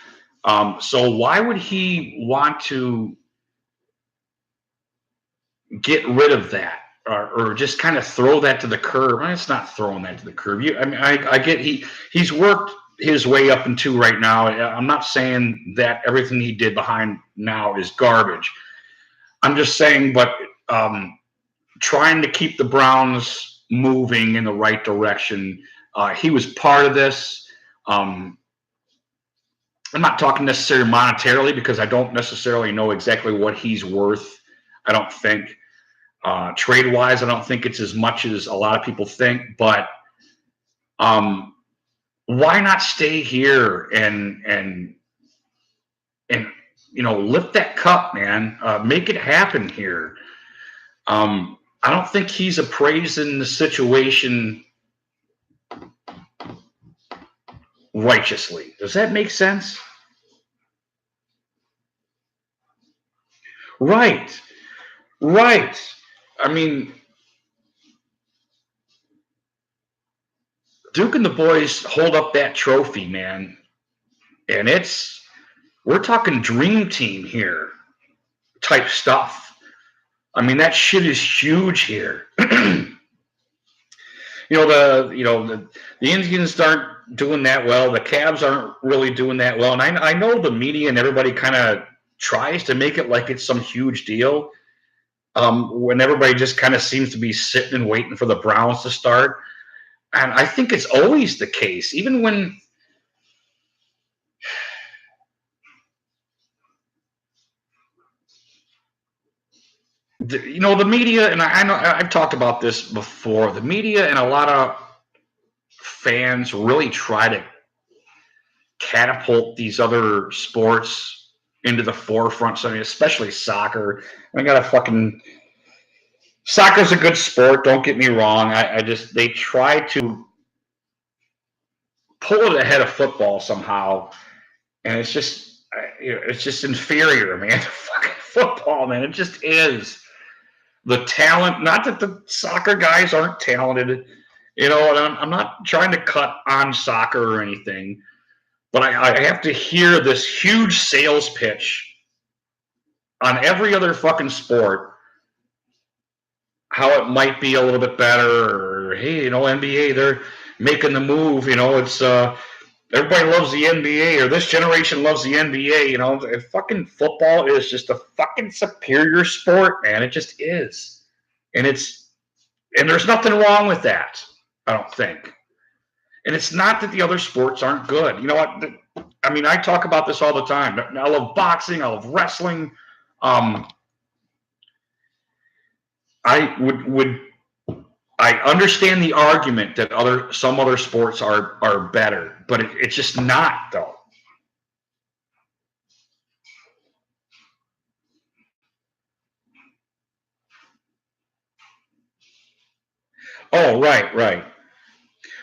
So why would he want to get rid of that? Or just kind of throw that to the curb? It's not throwing that to the curb. I get he's worked his way up into right now. I'm not saying that everything he did behind now is garbage. I'm just saying, but trying to keep the Browns moving in the right direction. He was part of this. I'm not talking necessarily monetarily because I don't necessarily know exactly what he's worth. I don't think. Trade-wise, I don't think it's as much as a lot of people think, but why not stay here and lift that cup, man? Make it happen here. I don't think he's appraising the situation righteously. Does that make sense? Right. Right. I mean, Duke and the boys hold up that trophy, man. And we're talking dream team here type stuff. I mean, that shit is huge here. The Indians aren't doing that well. The Cavs aren't really doing that well. And I know the media and everybody kind of tries to make it like it's some huge deal. When everybody just kind of seems to be sitting and waiting for the Browns to start. And I think it's always the case, even when the media, and I know I've talked about this before. The media and a lot of fans really try to catapult these other sports into the forefront. So, I mean, especially soccer. I got a fucking soccer's a good sport. Don't get me wrong. I just they try to pull it ahead of football somehow, and it's just inferior, man. Fucking football, man. It just is. The talent, not that the soccer guys aren't talented, and I'm not trying to cut on soccer or anything, but I have to hear this huge sales pitch on every other fucking sport, how it might be a little bit better, or hey, NBA, they're making the move, it's everybody loves the NBA, or this generation loves the NBA, fucking football is just a fucking superior sport, man. It just is. And there's nothing wrong with that, I don't think. And it's not that the other sports aren't good. You know what? I mean, I talk about this all the time. I love boxing. I love wrestling. I understand the argument that some other sports are better, but it's just not, though. Oh, right.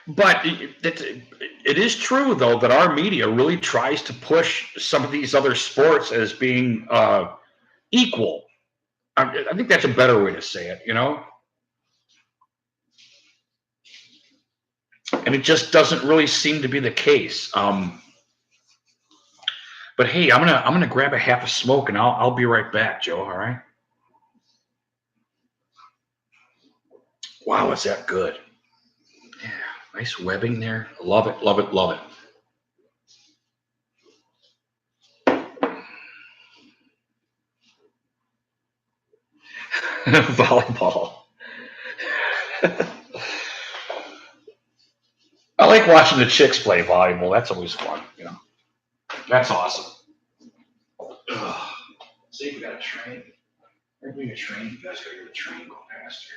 But it is true, though, that our media really tries to push some of these other sports as being equal. I think that's a better way to say it, and it just doesn't really seem to be the case. But hey, I'm gonna grab a half a smoke and I'll be right back, Joe. All right. Wow, is that good? Yeah, nice webbing there. Love it, love it, love it. Volleyball. I like watching the chicks play volleyball. That's always fun. That's awesome. Ugh. See, we got a train. We're doing a train. You guys gotta hear the train go past here.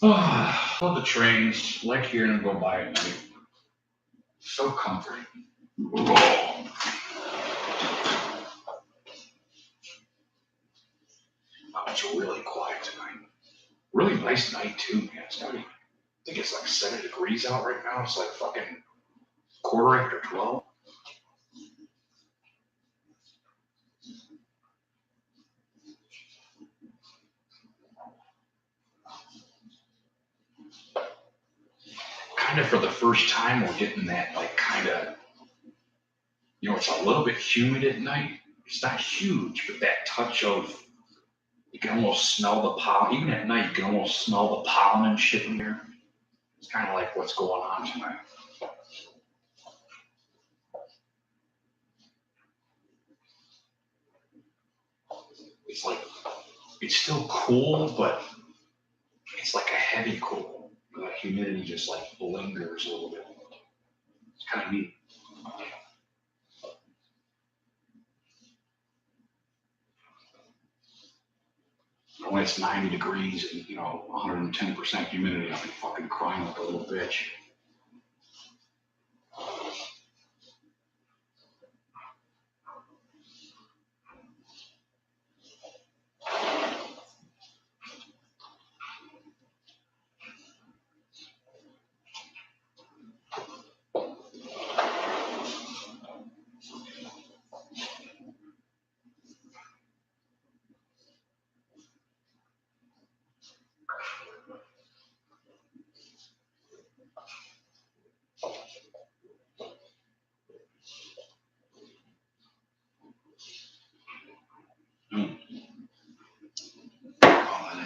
Oh, love the trains. Like hearing them go by at night. So comforting. Oh, it's really quiet tonight. Really nice night too, man. I think it's like 7 degrees out right now. It's like fucking 12:15. Kind of for the first time, we're getting that like kind of, it's a little bit humid at night. It's not huge, but that touch of, you can almost smell the pollen. Even at night, you can almost smell the pollen and shit in here. It's kind of like what's going on tonight. It's like, it's still cool, but it's like a heavy cool. The humidity just like lingers a little bit. It's kind of neat. When it's 90 degrees and 110% humidity, I'll be fucking crying like a little bitch.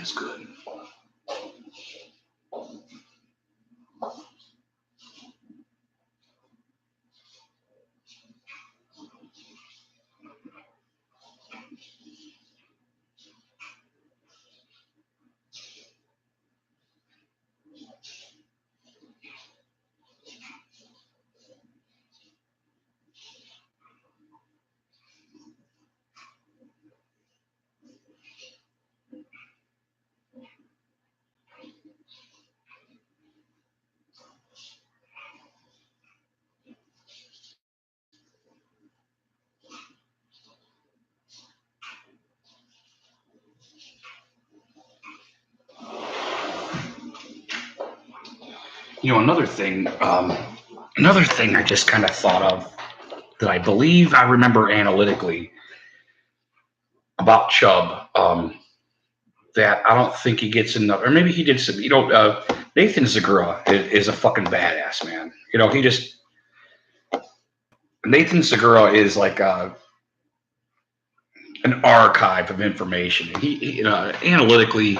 That's good. You know, another thing I just kind of thought of that I believe I remember analytically about Chubb, that I don't think he gets enough, or maybe he did some, Nathan Zagura is a fucking badass, man. You know, Nathan Zagura is like an archive of information. He analytically,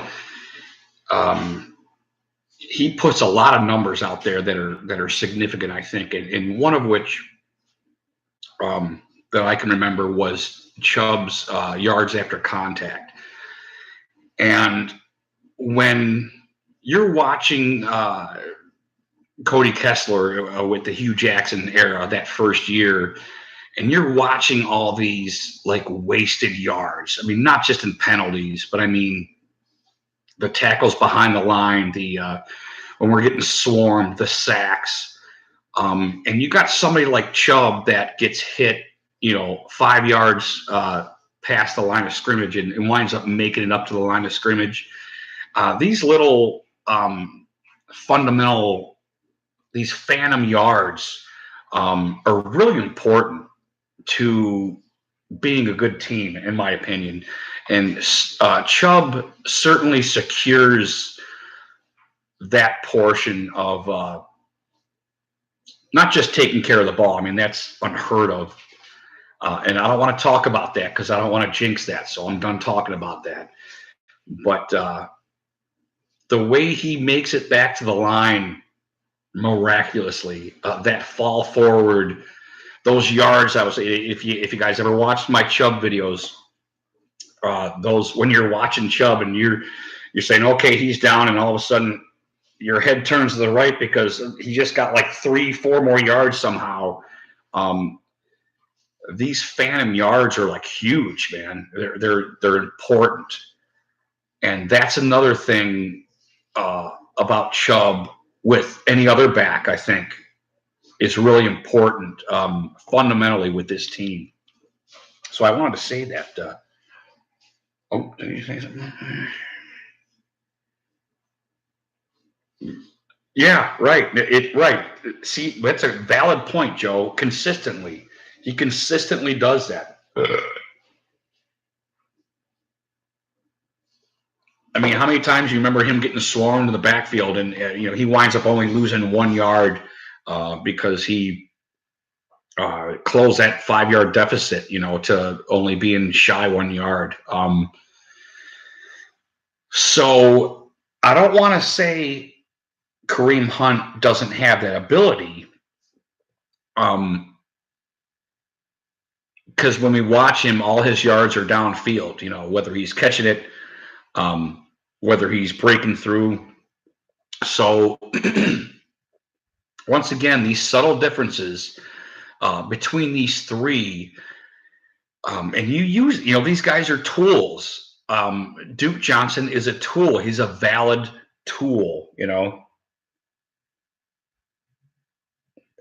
he puts a lot of numbers out there that are significant, I think, and one of which that I can remember was Chubb's yards after contact. And when you're watching Cody Kessler with the Hugh Jackson era, that first year, and you're watching all these like wasted yards. I mean, not just in penalties, but I mean the tackles behind the line, the when we're getting swarmed, the sacks, and you got somebody like Chubb that gets hit, 5 yards past the line of scrimmage and winds up making it up to the line of scrimmage. These little fundamental, these phantom yards are really important to being a good team, in my opinion. And Chubb certainly secures that portion of not just taking care of the ball. I mean, that's unheard of. And I don't want to talk about that because I don't want to jinx that. So I'm done talking about that. But the way he makes it back to the line miraculously, that fall forward, those yards, if you guys ever watched my Chubb videos, those when you're watching Chubb and you're saying, okay, he's down, and all of a sudden your head turns to the right because he just got like 3-4 more yards somehow. These phantom yards are like huge, man. They're important, and that's another thing about Chubb with any other back, I think, is really important fundamentally with this team. So I wanted to say that. Did you say something? Yeah, right. Right. See, that's a valid point, Joe. Consistently. He consistently does that. I mean, how many times do you remember him getting swarmed in the backfield and, he winds up only losing 1 yard because he closed that 5-yard deficit, to only being shy 1 yard. So I don't want to say Kareem Hunt doesn't have that ability. Because when we watch him, all his yards are downfield, whether he's catching it, whether he's breaking through. So once again, these subtle differences between these three, and you use, these guys are tools. Duke Johnson is a tool. He's a valid tool, You're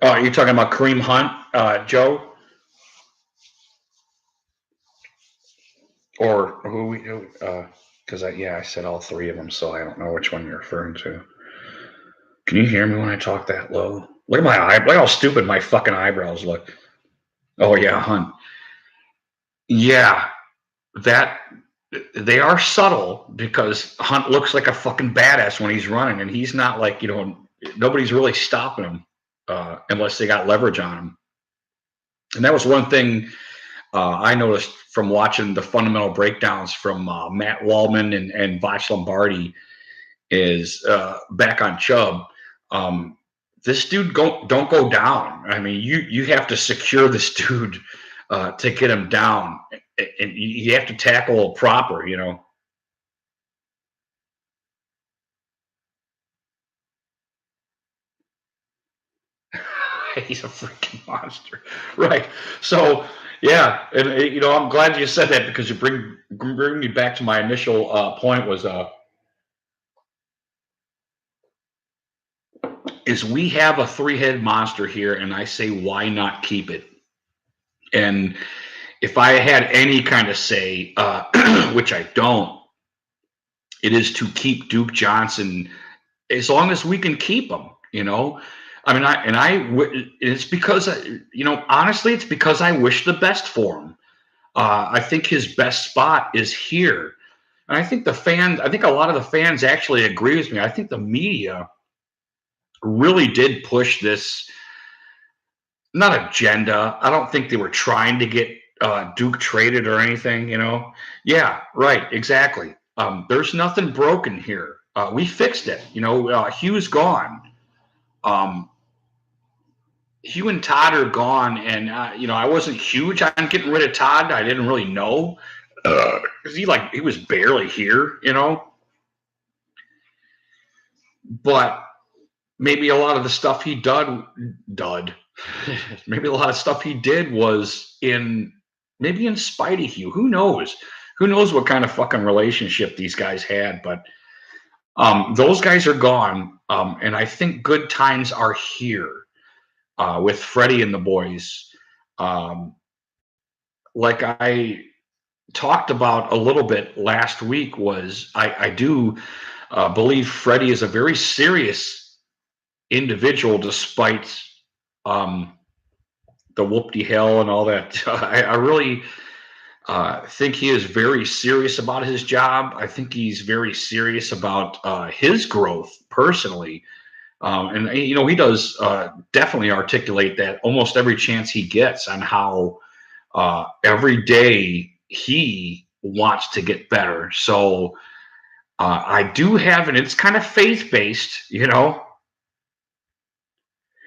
talking about Kareem Hunt, Joe? Or who? Because I said all three of them, so I don't know which one you're referring to. Can you hear me when I talk that low? Look at my eye. Look how stupid my fucking eyebrows look. Oh yeah, Hunt. Yeah, they are subtle because Hunt looks like a fucking badass when he's running, and he's not like, nobody's really stopping him unless they got leverage on him. And that was one thing I noticed from watching the fundamental breakdowns from Matt Wallman and Voch Lombardi is back on Chubb. Um, this dude don't go down. I mean, you have to secure this dude to get him down, and you have to tackle proper. You know, he's a freaking monster, right? So yeah, and I'm glad you said that because you bring me back to my initial point was is we have a three-headed monster here, and I say why not keep it? And if I had any kind of say, which I don't, it is to keep Duke Johnson as long as we can keep him. I mean, it's because honestly, it's because I wish the best for him. I think his best spot is here, and I think I think a lot of the fans actually agree with me. I think the media really did push this not agenda. I don't think they were trying to get Duke traded or anything. Yeah, right, exactly. There's nothing broken here. We fixed it. Hugh's gone. Um, Hugh and Todd are gone, and I wasn't huge on getting rid of Todd. I didn't really know because he was barely here. But maybe a lot of the stuff he dud. Maybe a lot of stuff he did was maybe in spite of Hugh. Who knows? Who knows what kind of fucking relationship these guys had? But those guys are gone, and I think good times are here with Freddie and the boys. Um, like I talked about a little bit last week, was I do believe Freddie is a very serious individual, despite um, the whoop-de hell and all that. I really think he is very serious about his job. I think he's very serious about his growth personally. And he does definitely articulate that almost every chance he gets on how every day he wants to get better. So I do have, and it's kind of faith-based.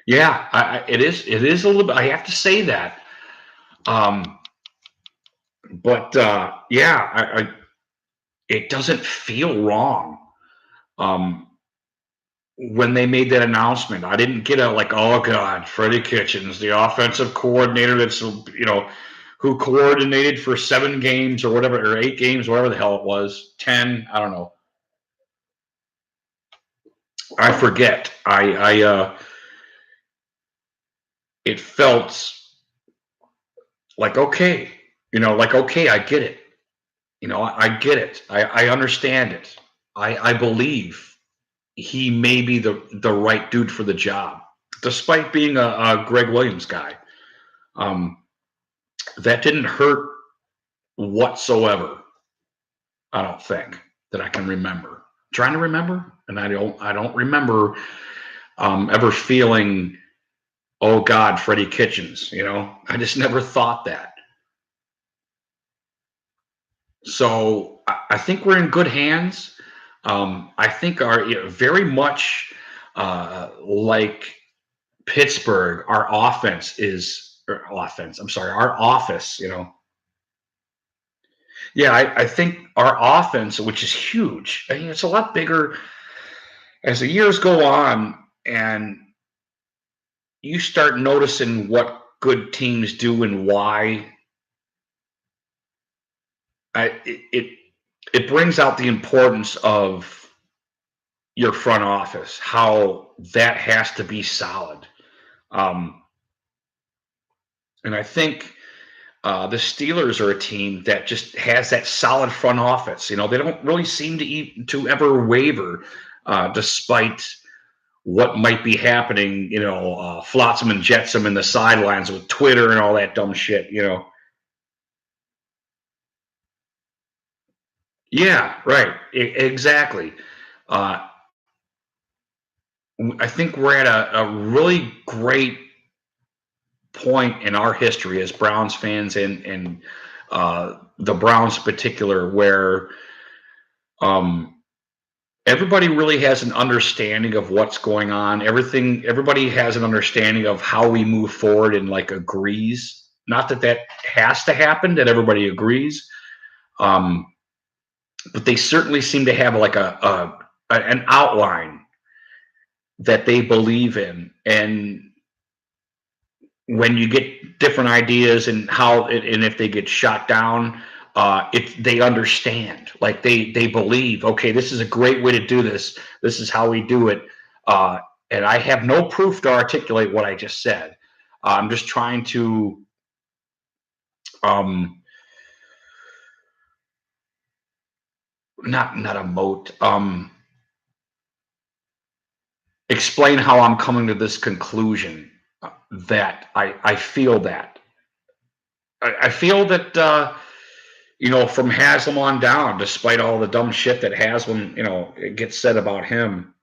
Yeah, it is. It is a little bit. I have to say that. Um, but yeah, it doesn't feel wrong. Um, when they made that announcement, I didn't get a like, oh God, Freddie Kitchens, the offensive coordinator who coordinated for 7 games or whatever, or 8 games, whatever the hell it was, 10, I don't know. I forget. It felt like okay, I get it. I get it. I understand it. I believe he may be the right dude for the job, despite being a Greg Williams guy. Um, that didn't hurt whatsoever. I don't think that I can remember. Trying to remember, and I don't remember ever feeling, oh God, Freddie Kitchens. I just never thought that. So I think we're in good hands. I think our very much like Pittsburgh, our offense is or offense. I'm sorry, our office. Yeah, I think our offense, which is huge. I mean, it's a lot bigger as the years go on, and you start noticing what good teams do and why. It brings out the importance of your front office, how that has to be solid. Um, and I think the Steelers are a team that just has that solid front office. They don't really seem to ever waver, despite what might be happening. Flotsam and jetsam in the sidelines with Twitter and all that dumb shit. Yeah, right, exactly. Uh, I think we're at a really great point in our history as Browns fans and the Browns in particular where um, everybody really has an understanding of what's going on. Everybody has an understanding of how we move forward and like agrees. Not that that has to happen, that everybody agrees, um, but they certainly seem to have like an outline that they believe in. And when you get different ideas and how and if they get shot down, it they understand, like they believe, okay, this is a great way to do this, this is how we do it. uh, and I have no proof to articulate what I just said. I'm just trying to um not emote, explain how I'm coming to this conclusion, that I feel that I feel that from Haslam on down, despite all the dumb shit that Haslam, it gets said about him.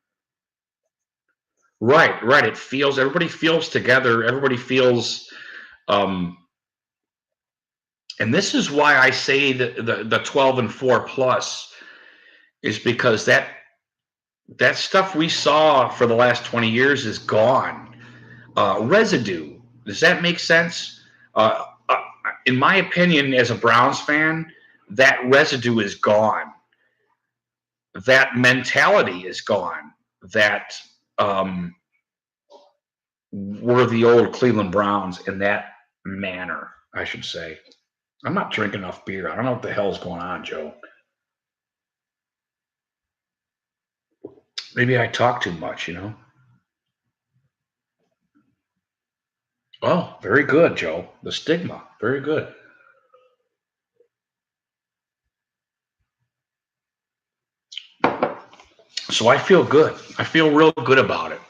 Right, right. Everybody feels together. Everybody feels, um, and this is why I say that the 12 and 4 plus is because that stuff we saw for the last 20 years is gone. Residue. Does that make sense? Uh, uh, in my opinion, as a Browns fan, that residue is gone. That mentality is gone. That um, were the old Cleveland Browns in that manner, I should say. I'm not drinking enough beer. I don't know what the hell's going on, Joe. Maybe I talk too much. Oh, very good, Joe. The stigma. Very good. So I feel good. I feel real good about it.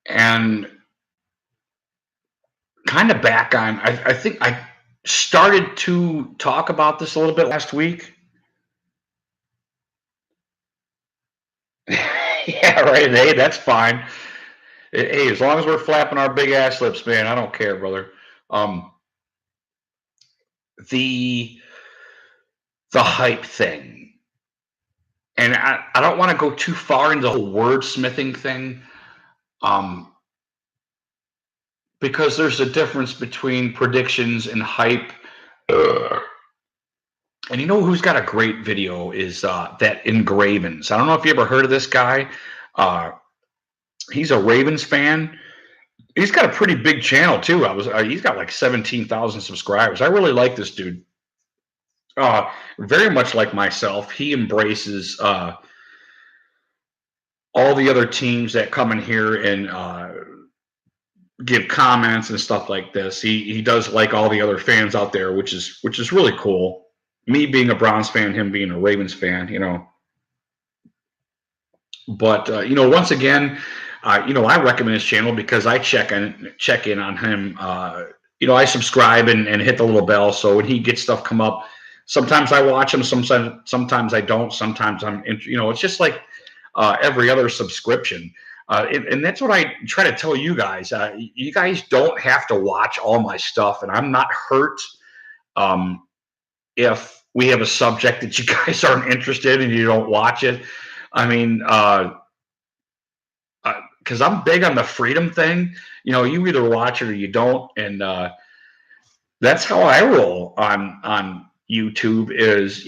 And kind of back on, I think I started to talk about this a little bit last week. Yeah, right. Hey, that's fine. Hey, as long as we're flapping our big ass lips, man, I don't care, brother. Um, the the hype thing, and I don't want to go too far into the whole wordsmithing thing, um, because there's a difference between predictions and hype. Ugh. And you know who's got a great video is that Engravens. I don't know if you ever heard of this guy. Uh, he's a Ravens fan. He's got a pretty big channel too. He's got like 17,000 subscribers. I really like this dude. Very much like myself, he embraces all the other teams that come in here and give comments and stuff like this. He does like all the other fans out there, which is really cool. Me being a Browns fan, him being a Ravens fan. But once again, I recommend his channel because I check in on him. I subscribe and hit the little bell, so when he gets stuff come up, sometimes I watch him, sometimes I don't. Sometimes it's just like every other subscription. And that's what I try to tell you guys. You guys don't have to watch all my stuff, and I'm not hurt if we have a subject that you guys aren't interested in and you don't watch it. I mean, because I'm big on the freedom thing. You either watch it or you don't, and that's how I roll on YouTube. Is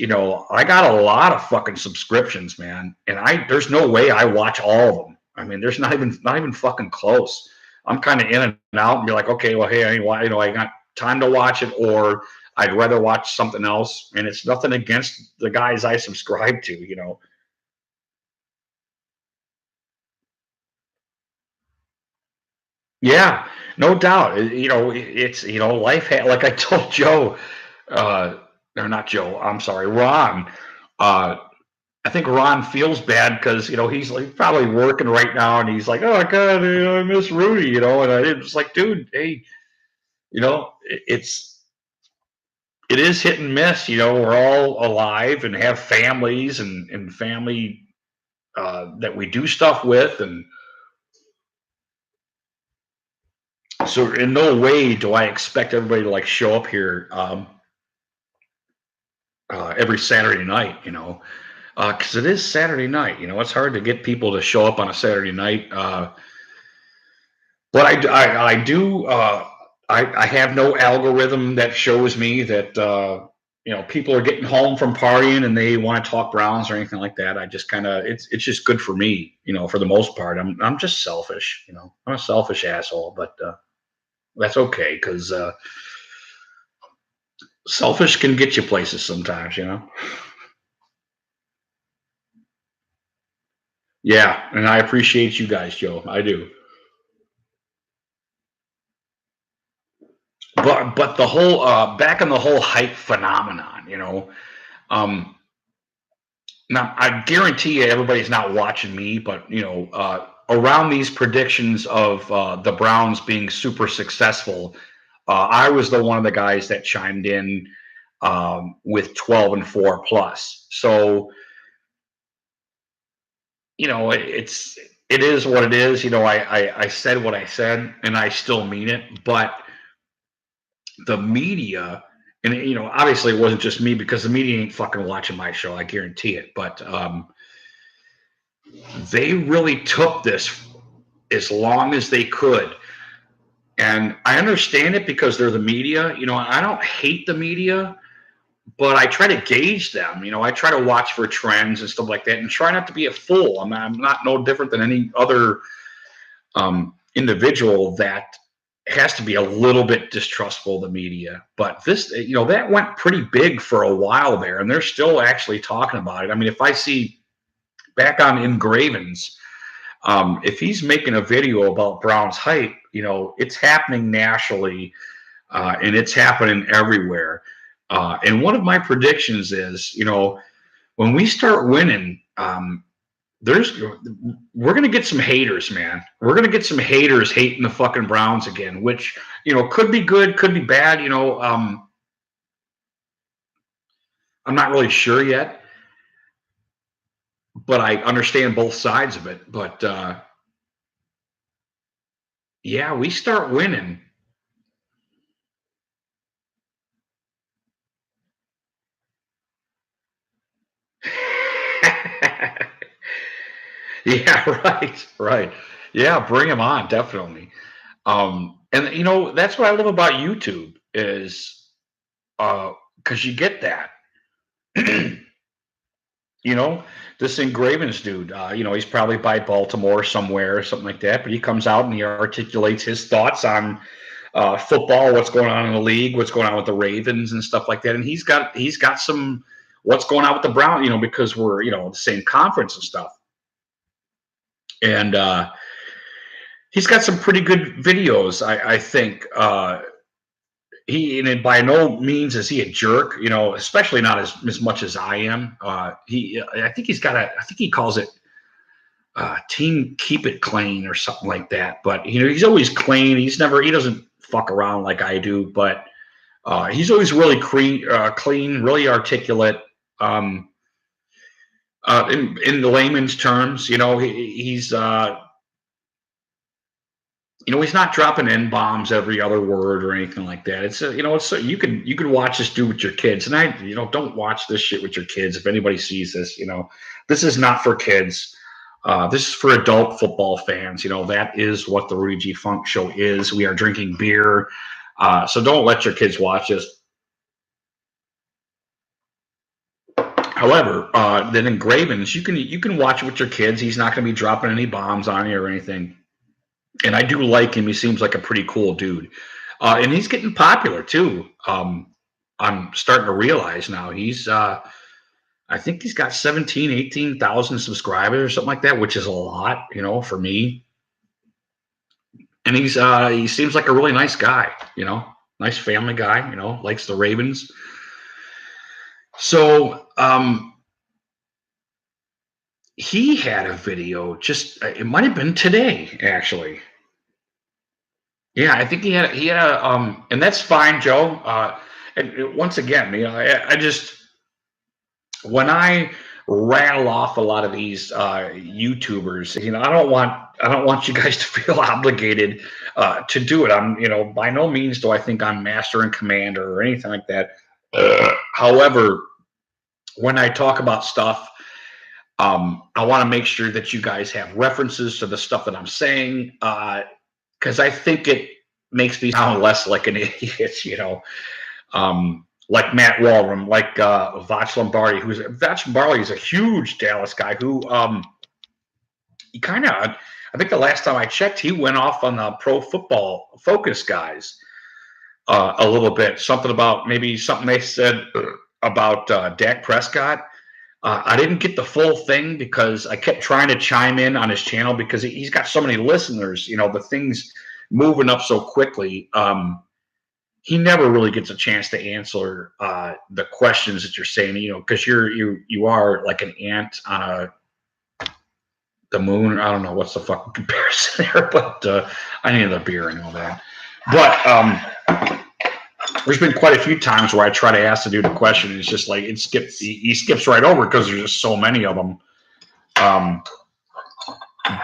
I got a lot of fucking subscriptions, man, and there's no way I watch all of them. I mean, there's not even fucking close. I'm kind of in and out and be like, okay, well, hey, I got time to watch it, or I'd rather watch something else. And it's nothing against the guys I subscribe to. Yeah, no doubt. It's life. Like I told Joe, uh, or not Joe. I'm sorry, Ron. Uh, I think Ron feels bad because he's like probably working right now, and he's like, "Oh God, I miss Rudy," And I was like, "Dude, hey, it is hit and miss. We're all alive and have families and family that we do stuff with, and So in no way do I expect everybody to like show up here every Saturday night, because it is Saturday night. It's hard to get people to show up on a Saturday night. But I do. I have no algorithm that shows me that people are getting home from partying and they want to talk Browns or anything like that. I just kind of it's just good for me, for the most part. I'm just selfish, I'm a selfish asshole, but that's okay because selfish can get you places sometimes. Yeah, and I appreciate you guys, Joe. I do. But the whole back on the whole hype phenomenon, um, now I guarantee you everybody's not watching me, but around these predictions of the Browns being super successful, I was one of the guys that chimed in with 12-4 plus. So it is what it is. I said what I said, and I still mean it. But the media, and obviously it wasn't just me because the media ain't fucking watching my show. I guarantee it. But they really took this as long as they could. And I understand it because they're the media. I don't hate the media, but I try to gauge them. I try to watch for trends and stuff like that and try not to be a fool. I'm not no different than any other individual that has to be a little bit distrustful of the media. But this, that went pretty big for a while there, and they're still actually talking about it. I mean, if I see back on Engravens, if he's making a video about Brown's hype, it's happening nationally, and it's happening everywhere. And one of my predictions is, when we start winning, we're gonna get some haters, man. We're gonna get some haters hating the fucking Browns again, which could be good, could be bad. I'm not really sure yet, but I understand both sides of it. But yeah, we start winning. Yeah, right. Yeah, bring him on, definitely. And that's what I love about YouTube is because you get that. you know, this Engravens dude, he's probably by Baltimore somewhere or something like that, but he comes out and he articulates his thoughts on football, what's going on in the league, what's going on with the Ravens and stuff like that. And he's got some what's going on with the Browns, because we're the same conference and stuff. And he's got some pretty good videos, I think. And by no means is he a jerk, especially not as much as I am. I think he calls it Team Keep It Clean or something like that. But he's always clean. He doesn't fuck around like I do. But he's always really clean, really articulate. In the layman's terms, he's he's not dropping N bombs every other word or anything like that. It's you can watch this dude with your kids, and don't watch this shit with your kids. If anybody sees this, this is not for kids. This is for adult football fans. That is what the Rudy G. Funk Show is. We are drinking beer, so don't let your kids watch this. However, then Engravens, you can watch it with your kids. He's not going to be dropping any bombs on you or anything. And I do like him. He seems like a pretty cool dude. And he's getting popular too. I'm starting to realize now I think he's got 18,000 subscribers or something like that, which is a lot, for me. And he seems like a really nice guy, nice family guy, likes the Ravens. So he had a video it might have been today, actually. Yeah, I think he had and that's fine, Joe. And once again, I just when I rattle off a lot of these YouTubers, I don't want I don't want you guys to feel obligated to do it. By no means do I think I'm master and commander or anything like that. However, when I talk about stuff, I want to make sure that you guys have references to the stuff that I'm saying, because I think it makes me sound less like an idiot. Like Matt Walram, like Vach Lombardi, Vach Lombardi is a huge Dallas guy who he kind of, I think the last time I checked, he went off on the Pro Football Focus guys a little bit. Maybe something they said about Dak Prescott. I didn't get the full thing because I kept trying to chime in on his channel because he's got so many listeners. The thing's moving up so quickly. He never really gets a chance to answer the questions that you're saying. Because you are like an ant on the moon. I don't know what's the fucking comparison there, but I need another beer and all that. But there's been quite a few times where I try to ask the dude a question, and it's just like he skips right over because there's just so many of them.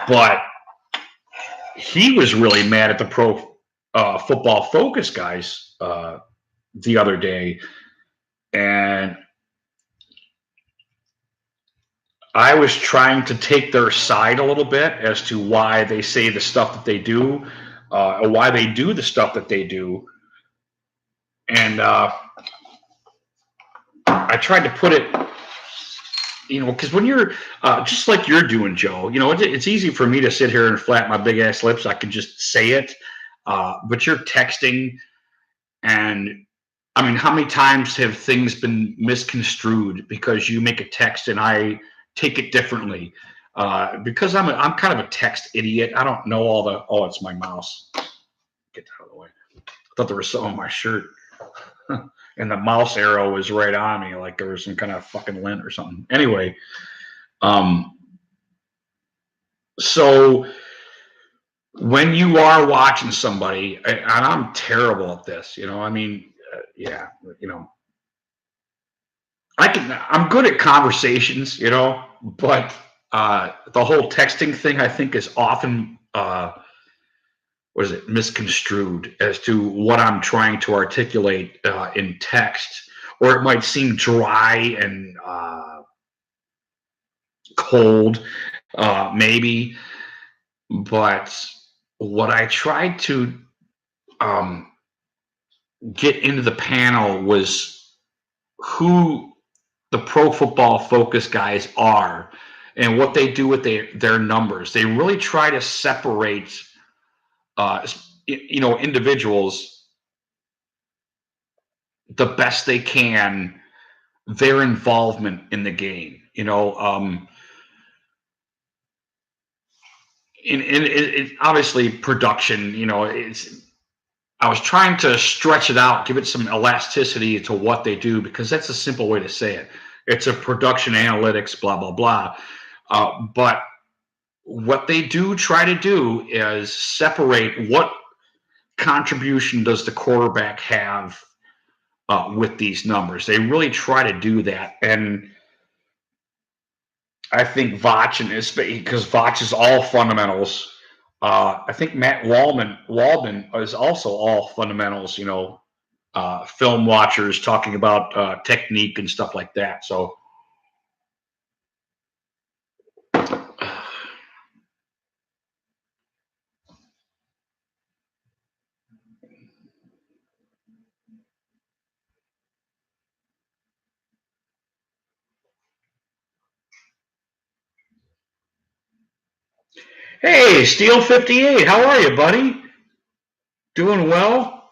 But he was really mad at the Pro Football Focus guys the other day, and I was trying to take their side a little bit as to why they say the stuff that they do, or why they do the stuff that they do. And I tried to put it, because when you're just like you're doing, Joe, it's easy for me to sit here and flap my big ass lips. I can just say it, but you're texting, and I mean, how many times have things been misconstrued because you make a text and I take it differently? Because I'm kind of a text idiot. I don't know all the. Oh, it's my mouse. Get that out of the way. I thought there was something on my shirt. And the mouse arrow was right on me, like there was some kind of fucking lint or something. Anyway, so when you are watching somebody, and I'm terrible at this, I mean, yeah, I'm good at conversations, but the whole texting thing, I think, is often misconstrued as to what I'm trying to articulate in text, or it might seem dry and cold, maybe. But what I tried to get into the panel was who the Pro Football Focus guys are and what they do with their numbers. They really try to separate individuals the best they can, their involvement in the game, in obviously production, I was trying to stretch it out, give it some elasticity to what they do, because that's a simple way to say it. It's a production analytics, blah, blah, blah. But what they do try to do is separate what contribution does the quarterback have with these numbers. They really try to do that. And I think Vach, because Vach is all fundamentals. I think Matt Waldman is also all fundamentals, film watchers talking about technique and stuff like that. So hey, Steel 58, how are you, buddy? Doing well?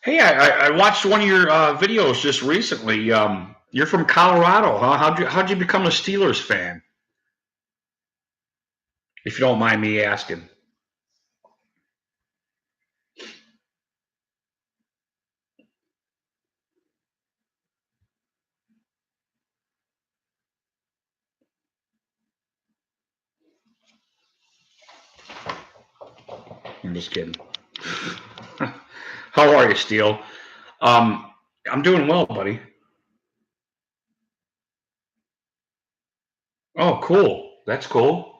Hey, I watched one of your videos just recently. You're from Colorado, huh? How'd you become a Steelers fan? If you don't mind me asking. I'm just kidding. How are you, Steel? I'm doing well, buddy. Oh, cool. That's cool.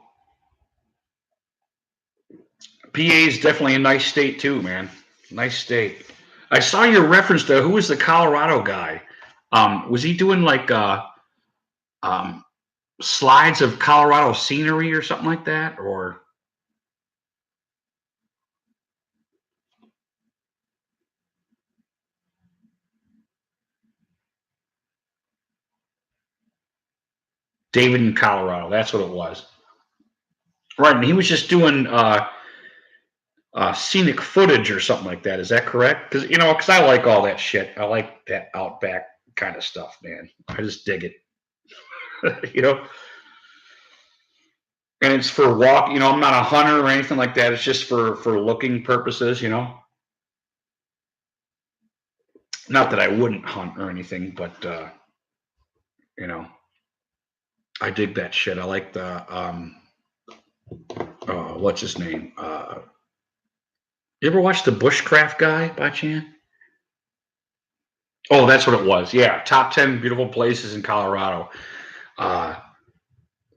PA is definitely a nice state too, man. Nice state. I saw your reference to who was the Colorado guy. Was he doing like um, slides of Colorado scenery or something like that? Or David in Colorado? That's what it was. Right, and he was just doing scenic footage or something like that. Is that correct? Because because I like all that shit. I like that outback kind of stuff, man. I just dig it. you know, and it's for walk. I'm not a hunter or anything like that. It's just for looking purposes. Not that I wouldn't hunt or anything, but you know, I dig that shit. I like the what's his name? You ever watch the Bushcraft guy by chance? Oh, that's what it was. Yeah, top 10 beautiful places in Colorado. Uh,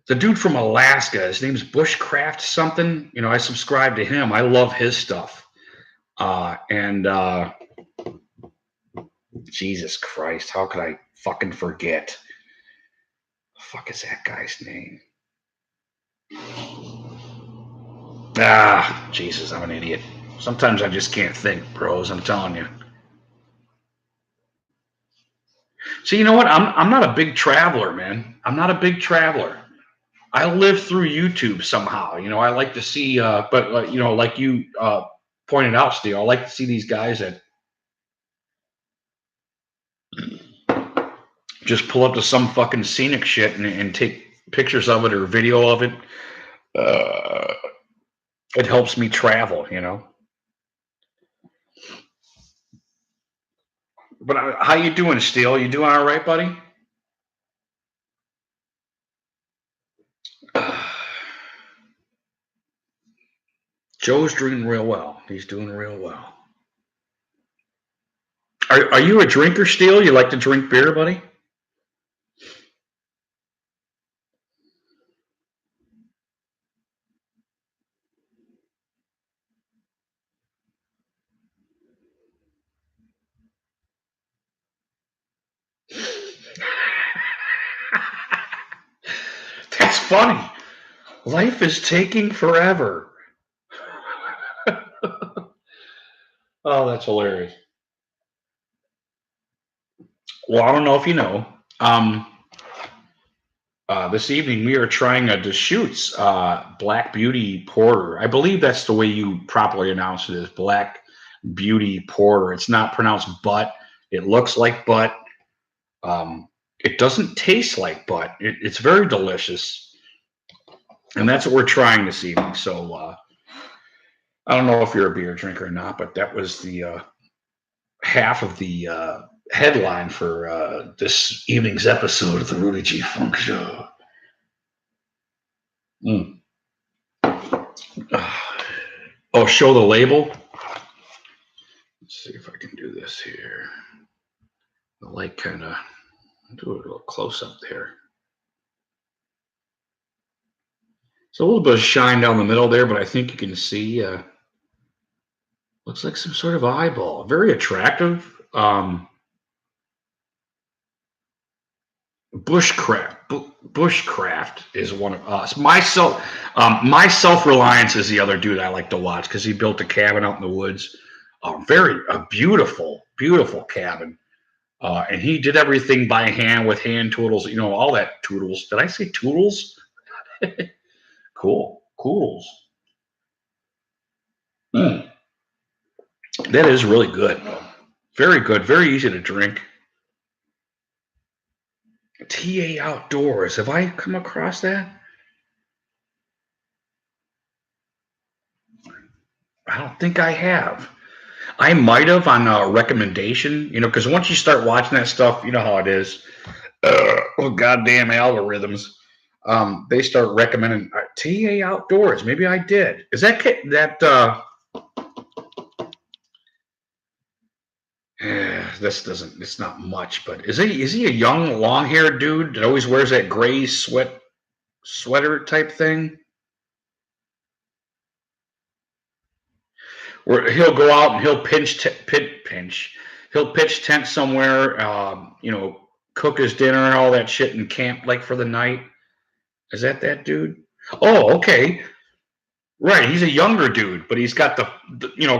the dude from Alaska, his name's Bushcraft something. I subscribe to him. I love his stuff. And Jesus Christ, how could I fucking forget? The fuck is that guy's name? Jesus, I'm an idiot. Sometimes I just can't think, bros. I'm telling you. So you know what? I'm not a big traveler, man. I'm not a big traveler. I live through YouTube somehow. I like to see, but like you pointed out, Steve, I like to see these guys that just pull up to some fucking scenic shit and take pictures of it or video of it. It helps me travel. But how you doing, Steele? You doing all right, buddy? Joe's doing real well. He's doing real well. Are you a drinker, Steele? You like to drink beer, buddy? That's funny. Life is taking forever. Oh, that's hilarious. Well, I don't know if you know. This evening we are trying a Deschutes Black Beauty Porter. I believe that's the way you properly announce it, is Black Beauty Porter. It's not pronounced butt. It looks like butt. It doesn't taste like butt. It's very delicious, and that's what we're trying this evening. So I don't know if you're a beer drinker or not, but that was the half of the headline for this evening's episode of the Rudy G. Funk Show. Mm. Oh, show the label. Let's see if I can do this here. The light kind of do a little close up there. So a little bit of shine down the middle there, but I think you can see. Looks like some sort of eyeball. Very attractive. Bushcraft is one of us. My self-reliance is the other dude I like to watch because he built a cabin out in the woods. A beautiful, beautiful cabin. And he did everything by hand with hand tools, all that toodles. Did I say toodles? Cool. Coodles. Mm. That is really good. Very good. Very easy to drink. TA Outdoors. Have I come across that? I don't think I have. I might have on a recommendation, because once you start watching that stuff, you know how it is. Goddamn algorithms. They start recommending TA Outdoors. Maybe I did. Is that this doesn't? It's not much, but is he a young, long-haired dude that always wears that gray sweater type thing? where he'll go out and he'll he'll pitch tent somewhere, cook his dinner and all that shit and camp like for the night. Is that dude? Oh, okay. Right, he's a younger dude, but he's got the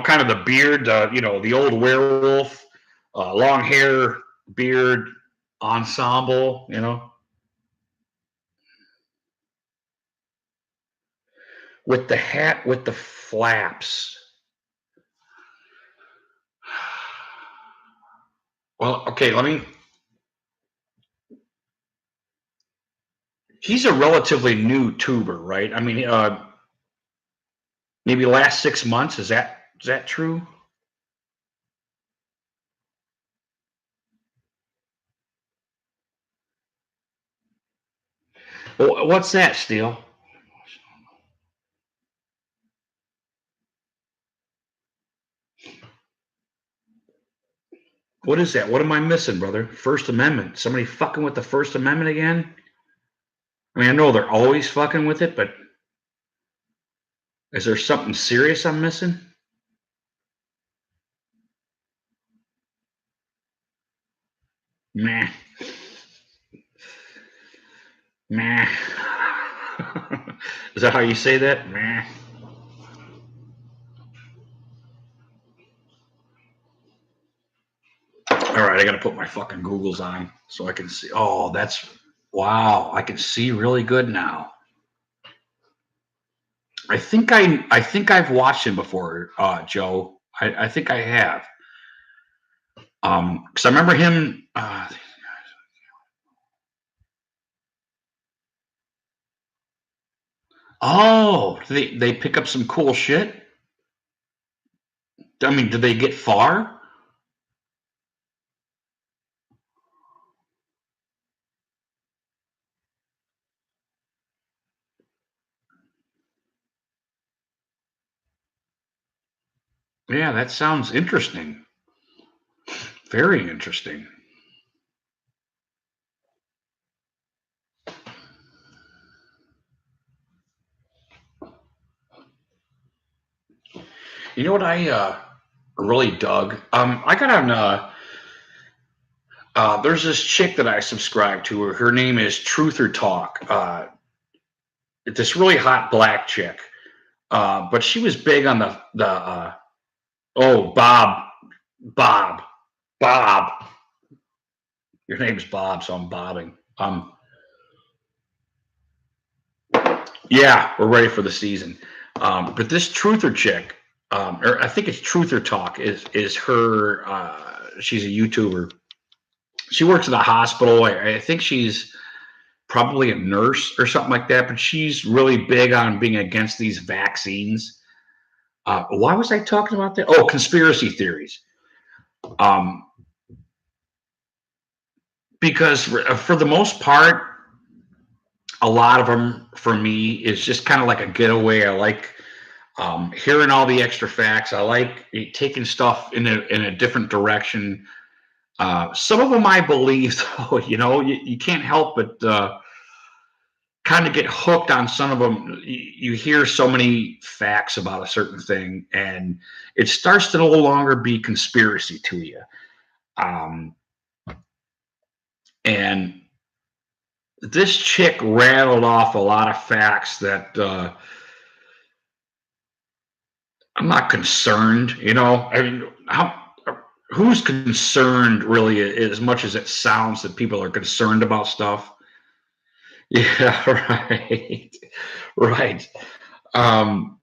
kind of the beard, the old werewolf, long hair, beard ensemble, with the hat with the flaps. Well, okay, he's a relatively new tuber, right? I mean, maybe last 6 months. Is that true? Well, what's that, Steele? What is that? What am I missing, brother? First Amendment. Somebody fucking with the First Amendment again? I mean, I know they're always fucking with it, but is there something serious I'm missing? Meh. Meh. Is that how you say that? Meh. All right, I got to put my fucking Googles on so I can see. Oh, wow. I can see really good now. I think I've watched him before, Joe. I think I have. Because I remember him. Oh, they pick up some cool shit. I mean, did they get far? Yeah, that sounds interesting. Very interesting. You know what I really dug? I got on. There's this chick that I subscribe to. Her name is Truth or Talk. This really hot black chick. But she was big on the. Oh, Bob, Bob. Your name's Bob, so I'm bobbing. Yeah, we're ready for the season. But this Truther chick, or I think it's Truth or Talk, is her. She's a YouTuber. She works at a hospital. I think she's probably a nurse or something like that. But she's really big on being against these vaccines. Why was I talking about that? Oh, conspiracy theories. Um, because for the most part, a lot of them for me is just kind of like a getaway. I like hearing all the extra facts. I like taking stuff in a different direction. Some of them I believe, though, you can't help but kind of get hooked on some of them. You hear so many facts about a certain thing, and it starts to no longer be conspiracy to you. Um, and this chick rattled off a lot of facts that I'm not concerned. I mean, who's concerned really as much as it sounds that people are concerned about stuff? Yeah, right, right. Um,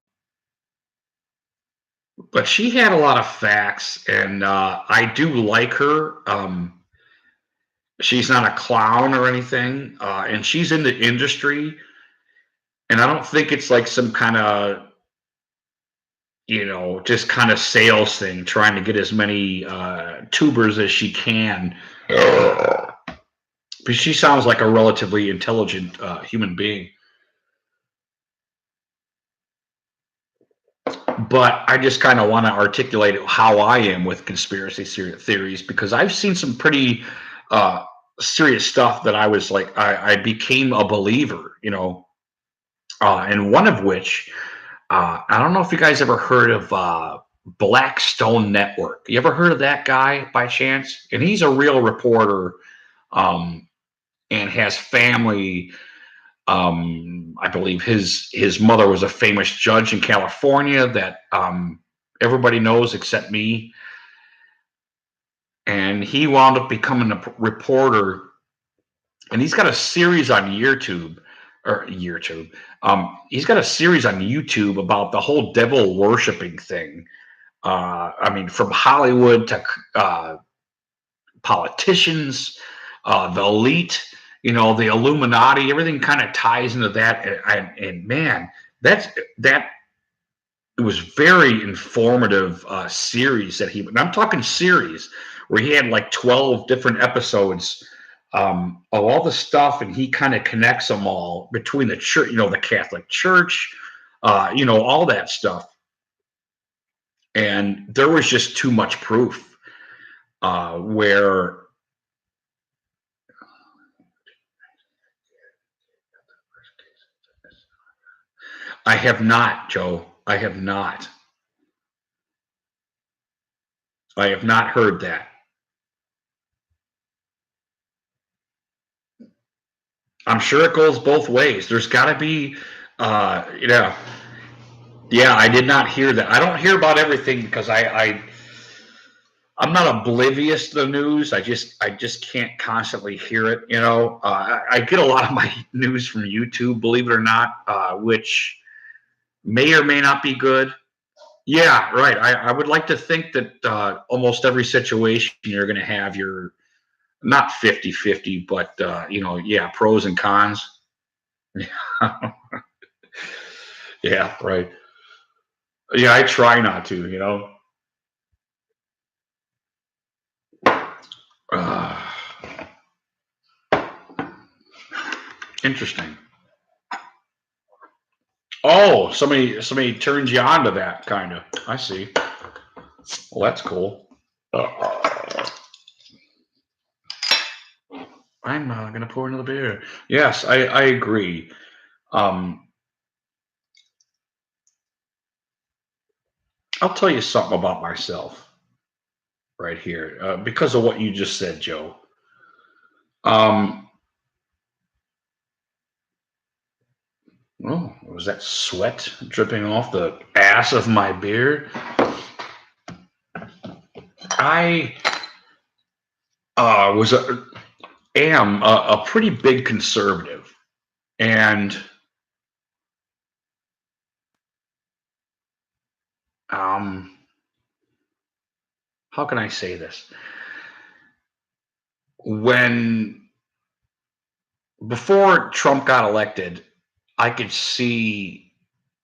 but she had a lot of facts, and I do like her. She's not a clown or anything, and she's in the industry, and I don't think it's like some kind of just kind of sales thing, trying to get as many tubers as she can. But she sounds like a relatively intelligent human being. But I just kind of want to articulate how I am with conspiracy theories, because I've seen some pretty uh, serious stuff that I was like, I became a believer, and one of which, I don't know if you guys ever heard of Blackstone Network. You ever heard of that guy by chance? And he's a real reporter, um, and has family. I believe his mother was a famous judge in California that everybody knows except me. And he wound up becoming a reporter, and he's got a series on YouTube or YouTube. He's got a series on YouTube about the whole devil worshiping thing. I mean, from Hollywood to politicians, the elite, the Illuminati, everything kind of ties into that. And man, that it was very informative series that and I'm talking series where he had like 12 different episodes of all the stuff, and he kind of connects them all between the church, the Catholic Church, all that stuff. And there was just too much proof where I have not, Joe. I have not. I have not heard that. I'm sure it goes both ways. There's got to be, yeah. Yeah, I did not hear that. I don't hear about everything because I'm not oblivious to the news. I just can't constantly hear it. I get a lot of my news from YouTube, believe it or not, which may or may not be good. Yeah, right. I would like to think that almost every situation you're going to have your not 50-50, but yeah, pros and cons. Yeah, right. Yeah, I try not to. Uh, Interesting. Oh, somebody turns you on to that kind of. I see. Well, that's cool. I'm gonna pour another beer. Yes, I agree. Um, I'll tell you something about myself right here because of what you just said, Joe. Um, oh, was that sweat dripping off the ass of my beard? I was am a pretty big conservative, and um, how can I say this? When before Trump got elected, I could see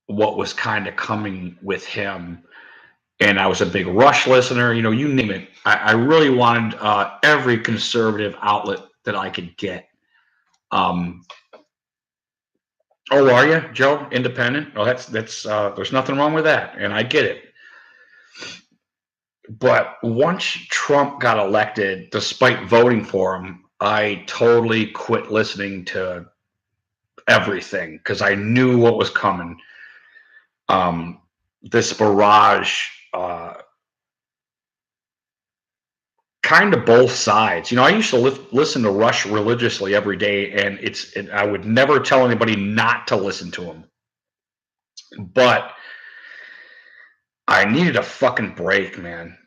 what was kind of coming with him. And I was a big Rush listener, you name it. I really wanted every conservative outlet that I could get. Um, oh, are you, Joe? Independent? Oh, that's there's nothing wrong with that, and I get it. But once Trump got elected, despite voting for him, I totally quit listening to everything because I knew what was coming. This barrage, kind of both sides. I used to listen to Rush religiously every day, and I would never tell anybody not to listen to him. But I needed a fucking break, man.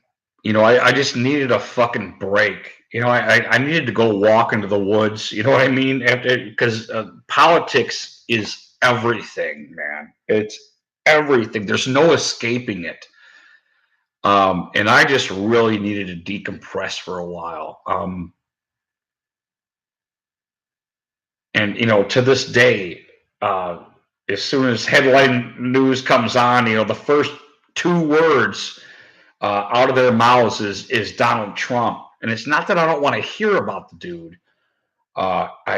I just needed a fucking break. I needed to go walk into the woods. You know what I mean? Because politics is everything, man. It's everything. There's no escaping it. And I just really needed to decompress for a while. And to this day, as soon as headline news comes on, the first two words out of their mouths is Donald Trump. And it's not that I don't want to hear about the dude. I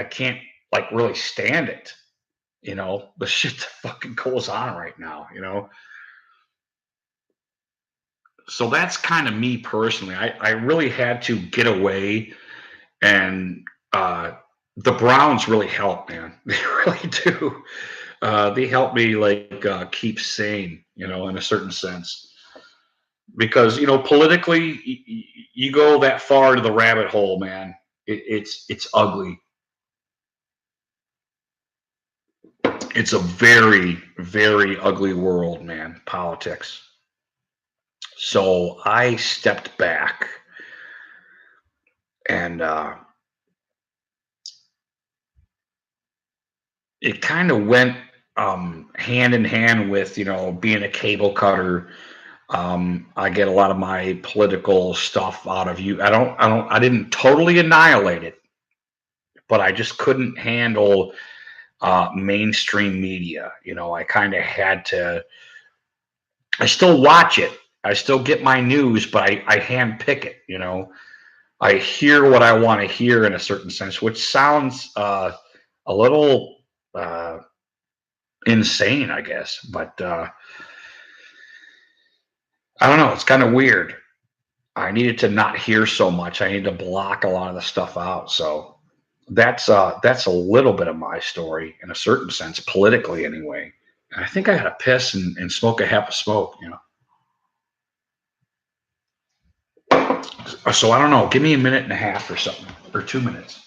can't like really stand it. The shit that fucking goes on right now. So that's kind of me personally. I really had to get away, and the Browns really help, man. They really do. They help me like keep sane, in a certain sense, because politically, you go that far to the rabbit hole, man. It's ugly. It's a very very ugly world, man. Politics. So I stepped back and it kind of went hand in hand with being a cable cutter. I get a lot of my political stuff out of you. I didn't totally annihilate it, but I just couldn't handle mainstream media. I kind of had to. I still watch it. I still get my news, but I hand pick it. I hear what I want to hear in a certain sense, which sounds a little uh, insane, I guess. But I don't know. It's kind of weird. I needed to not hear so much. I needed to block a lot of the stuff out. So that's a little bit of my story in a certain sense, politically anyway. And I think I got to piss and smoke a half a smoke. So I don't know. Give me a minute and a half or something, or 2 minutes.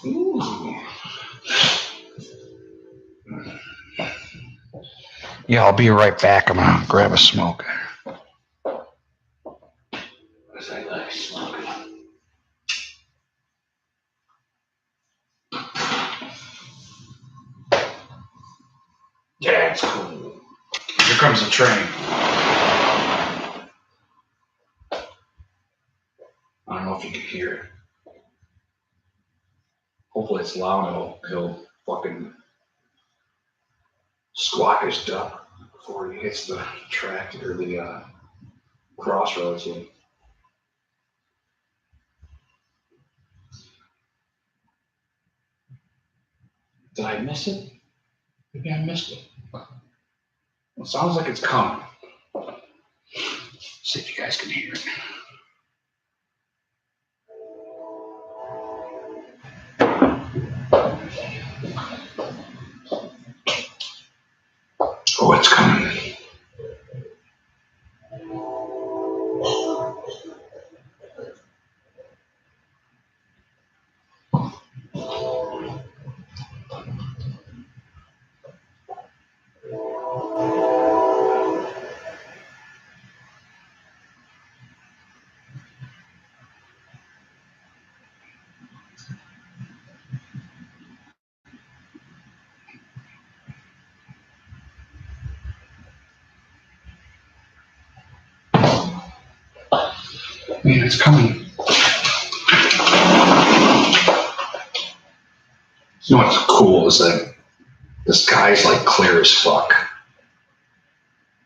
Ooh. Yeah, I'll be right back. I'm gonna grab a smoke. Because I like smoking. Yeah, it's cool. Here comes the train. I don't know if you can hear it. Hopefully it's loud and he'll fucking squawk his duck before he hits the track or the crossroads. Did I miss it? Maybe I missed it. It sounds like it's coming. See if you guys can hear it. Oh, it's coming. Man, it's coming. You know what's cool is that the sky's like clear as fuck.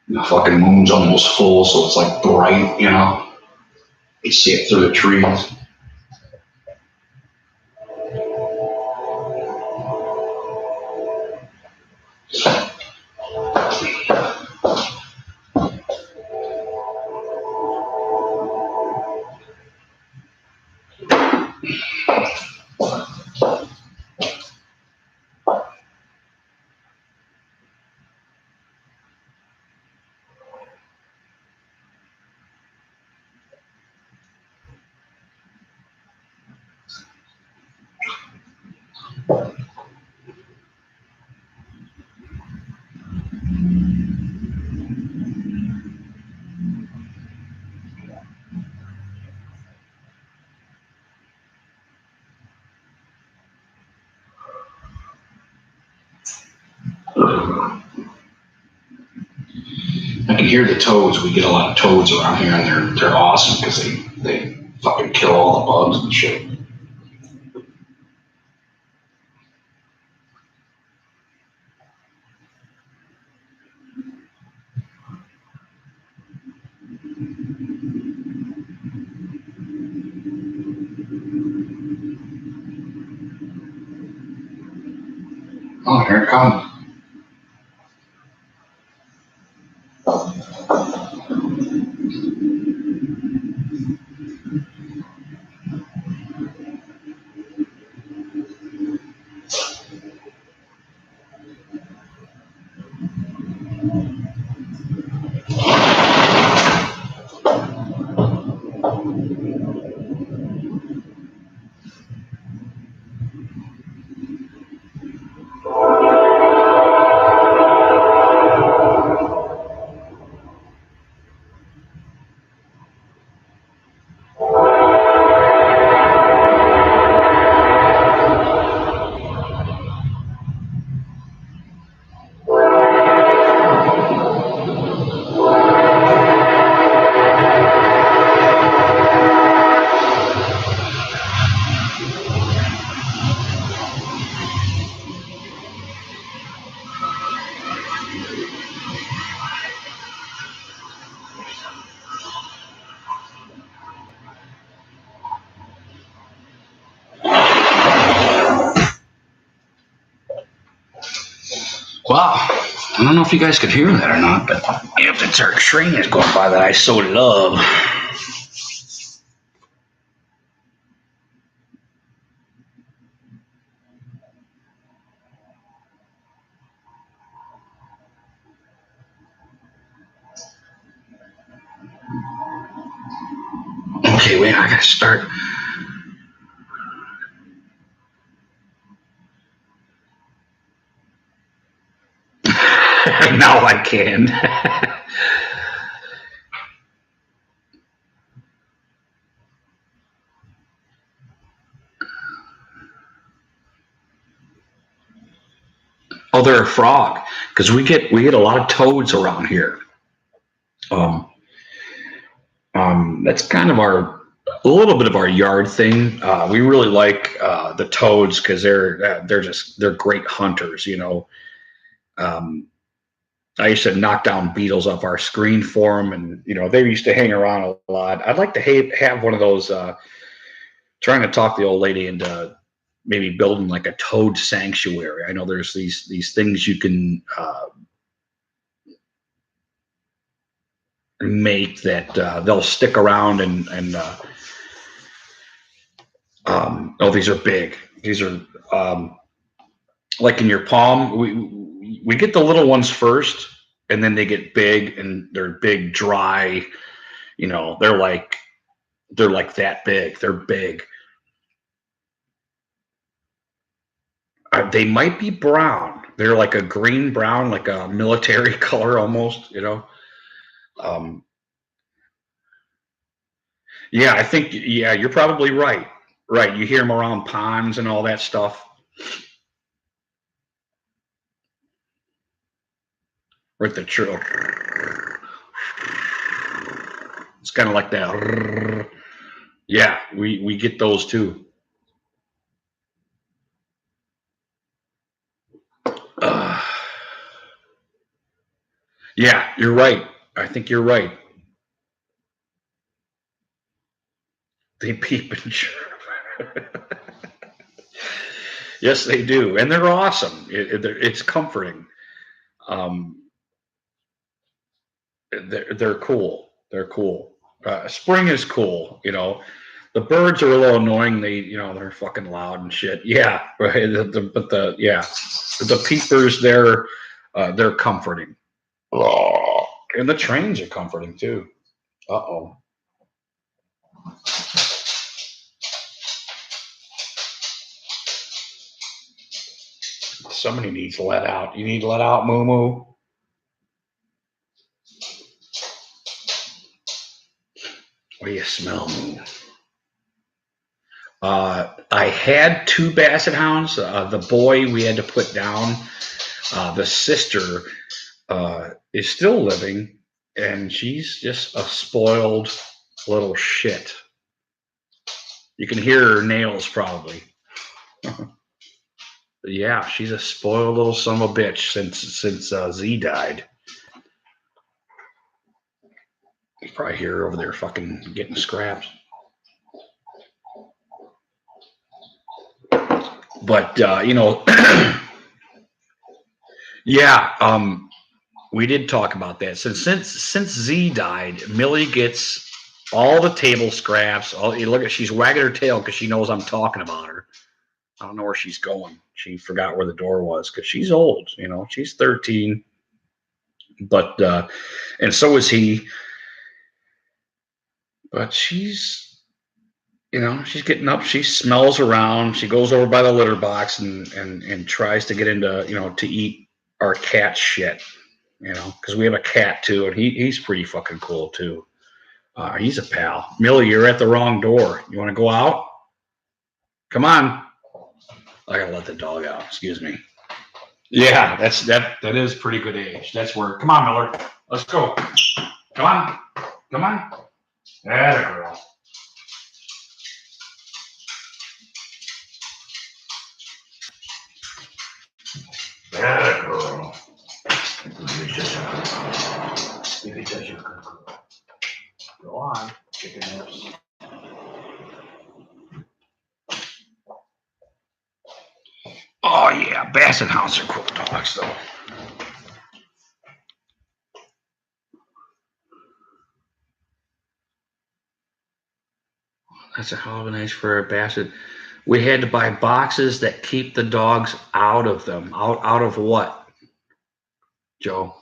The fucking moon's almost full, so it's like bright. You see it through the trees. I can hear the toads. We get a lot of toads around here, and they're awesome because they fucking kill all the bugs and shit. Oh, here it comes. Wow. I don't know if you guys could hear that or not, but if the Turk train is going by that I so love. Okay, wait, I gotta start. Now I can. Oh, they're a frog because we get a lot of toads around here. Um, that's kind of a little bit of our yard thing. We really like the toads because they're great hunters. Um, I used to knock down beetles off our screen for them, and they used to hang around a lot. I'd like to have one of those. Trying to talk the old lady into maybe building like a toad sanctuary. I know there's these things you can make that they'll stick around and oh, these are big. These are like in your palm. We get the little ones first, and then they get big, and they're big, dry. They're like that big. They're big. They might be brown. They're like a green brown, like a military color almost. Um, yeah, I think yeah, you're probably right. Right, you hear them around ponds and all that stuff. Right, the trill. It's kind of like that. Yeah, we get those too. Uh, yeah, you're right. I think you're right. They peep and chirp. Yes, they do, and they're awesome. It's comforting. Um, they're cool. They're cool. Spring is cool. The birds are a little annoying. They're fucking loud and shit. Yeah, right. The peepers they're comforting. Oh, and the trains are comforting too. Uh oh. Somebody needs let out. You need let out, Moo Moo. What do you smell, Moo? I had 2 basset hounds. The boy we had to put down. The sister is still living, and she's just a spoiled little shit. You can hear her nails probably. Yeah, she's a spoiled little son of a bitch since Z died. You probably hear her over there fucking getting scraps. But yeah, we did talk about that. So since Z died, Millie gets all the table scraps. You look at, she's wagging her tail because she knows I'm talking about her. I don't know where she's going. She forgot where the door was because she's old. She's 13, but and so is he. But she's getting up. She smells around. She goes over by the litter box and tries to get into to eat our cat shit. Because we have a cat too, and he's pretty fucking cool too. He's a pal. Millie, you're at the wrong door. You want to go out? Come on. I gotta let the dog out. Excuse me. Yeah, that is pretty good age. That's where. Come on, Miller. Let's go. Come on. Come on. Atta girl. Atta girl. Go on. Chicken nips. Oh yeah, basset hounds are cool dogs though. That's a hell of an age for a basset. We had to buy boxes that keep the dogs out of them. Out of what, Joe?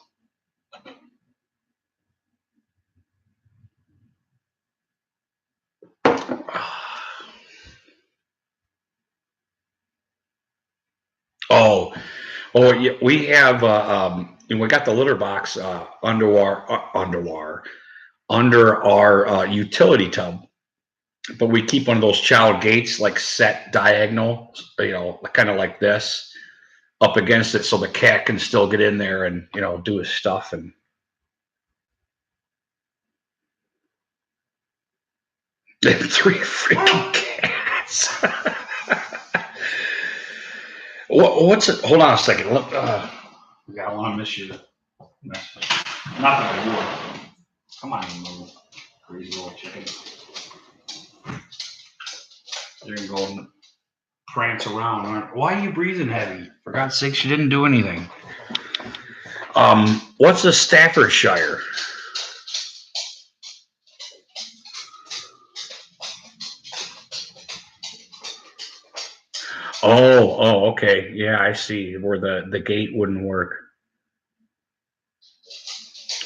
Oh, yeah, we have. We got the litter box under our utility tub, but we keep one of those child gates like set diagonal, kind of like this, up against it, so the cat can still get in there and do his stuff. And 3 freaking cats. What's it? Hold on a second. I don't want to miss you. Not that I would. Come on, you little crazy little chicken. You're gonna go and prance around. Why are you breathing heavy? For God's sake, she didn't do anything. What's a Staffordshire? Oh, okay. Yeah, I see where the gate wouldn't work.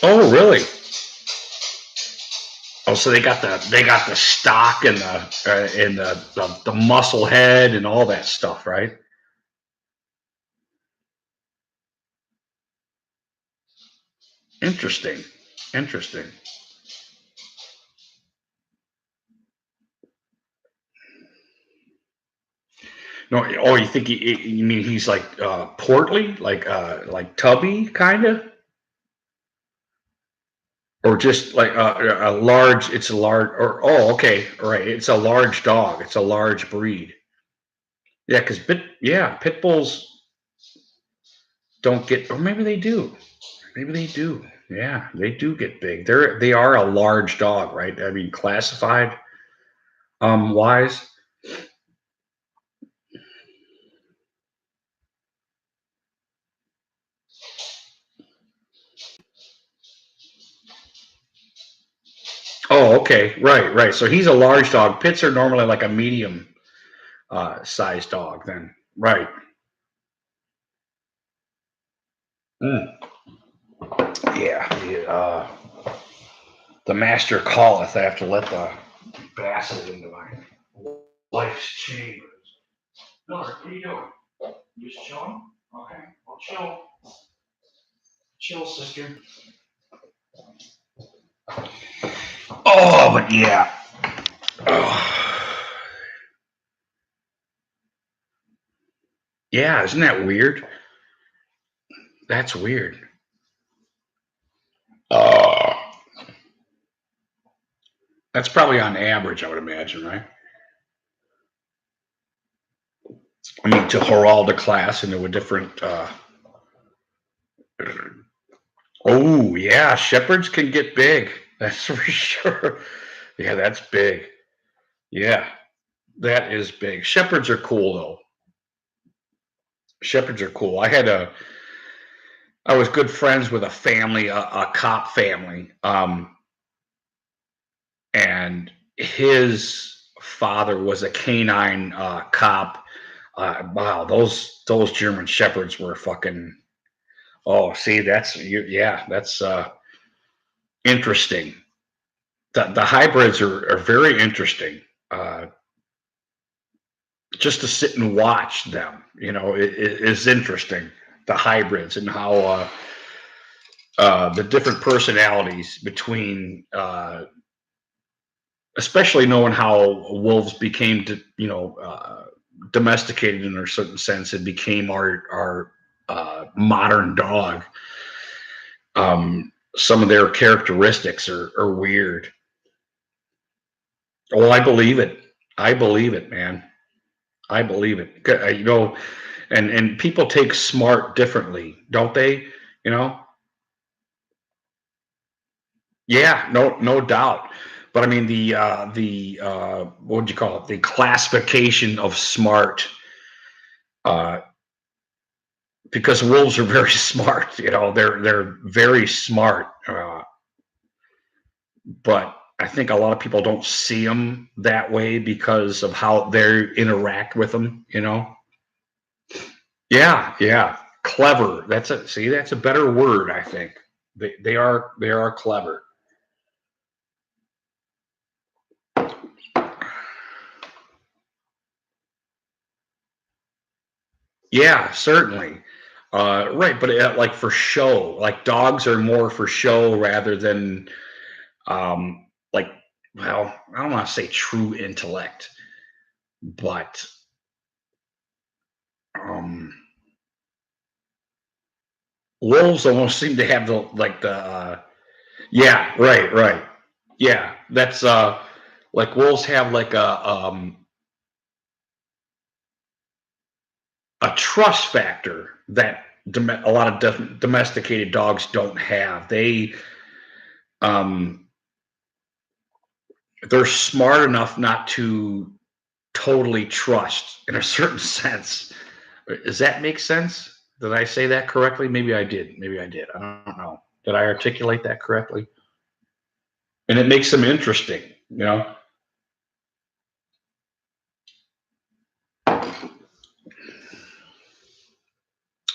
Oh, really? Oh, so they got the stock and the muscle head and all that stuff, right? Interesting. No, oh, you think you mean he's like portly, like tubby kind of, or just like a large? It's a large, or oh, okay, all right. It's a large dog. It's a large breed. Yeah, because pit bulls don't get, or maybe they do. Maybe they do. Yeah, they do get big. They are a large dog, right? I mean, classified wise. Oh, okay, right. So he's a large dog. Pits are normally like a medium sized dog. Then, right. Mm. Yeah. The master calleth. I have to let the basset into my life's chambers. Miller, what are you doing? You just chilling? Okay, well, chill. Chill, sister. Oh, but yeah. Oh. Yeah, isn't that weird? That's weird. Oh. That's probably on average, I would imagine, right? I mean, to herald a class into a different. Oh, yeah, shepherds can get big. That's for sure. Yeah, that's big. Yeah, that is big. Shepherds are cool, though. Shepherds are cool. I was good friends with a family, a cop family, and his father was a canine cop. Wow, those German shepherds were fucking. Oh, see, yeah, that's interesting. The hybrids are very interesting. Uh, just to sit and watch them, it is interesting. The hybrids and how the different personalities between, especially knowing how wolves became, domesticated in a certain sense and became our modern dog. Some of their characteristics are weird. Well, I believe it. I believe it, man. I believe it. And people take smart differently, don't they? You know, yeah, no doubt. But I mean the what would you call it? The classification of smart, uh, because wolves are very smart. They're very smart. But I think a lot of people don't see them that way because of how they interact with them. Yeah, yeah, clever. That's a better word. I think they are clever. Yeah, certainly. Right, but like for show, like dogs are more for show rather than like, well, I don't want to say true intellect, but um, wolves almost seem to have the yeah, right, yeah, that's like wolves have like a trust factor that a lot of domesticated dogs don't have. Um, they're smart enough not to totally trust in a certain sense. Does that make sense? Did I say that correctly? Maybe I did. Maybe I did. I don't know. Did I articulate that correctly? And it makes them interesting, you know?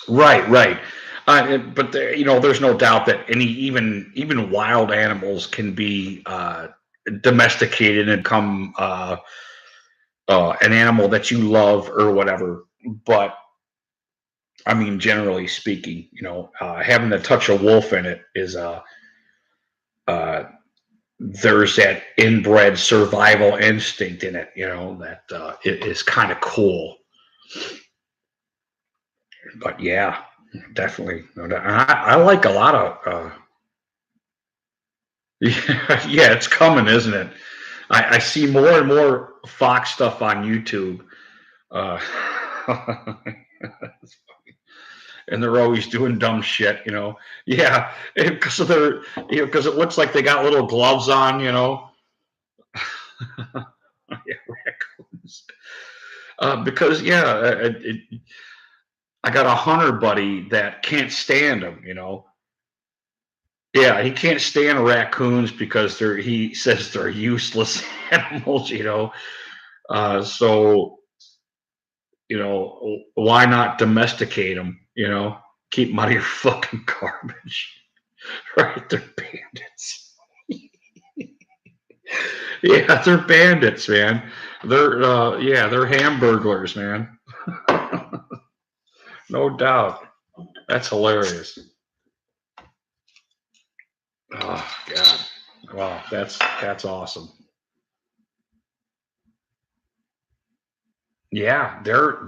Right, right. But there's no doubt that any even wild animals can be domesticated and become an animal that you love or whatever. But I mean, generally speaking, having to touch a wolf in it is uh, there's that inbred survival instinct in it, that it is kind of cool. But yeah, definitely. No doubt. I like a lot of. Yeah, yeah, it's coming, isn't it? I see more and more Fox stuff on YouTube. Uh, and they're always doing dumb shit. Yeah, because they're because it looks like they got little gloves on. Yeah, raccoons. Because yeah, I got a hunter buddy that can't stand them. Yeah, he can't stand raccoons because he says they're useless animals. So why not domesticate them? Keep them out of your fucking garbage. Right? They're bandits. Yeah, they're bandits, man. They're hamburglers, man. No doubt. That's hilarious. Oh God. Wow, that's awesome. Yeah, they're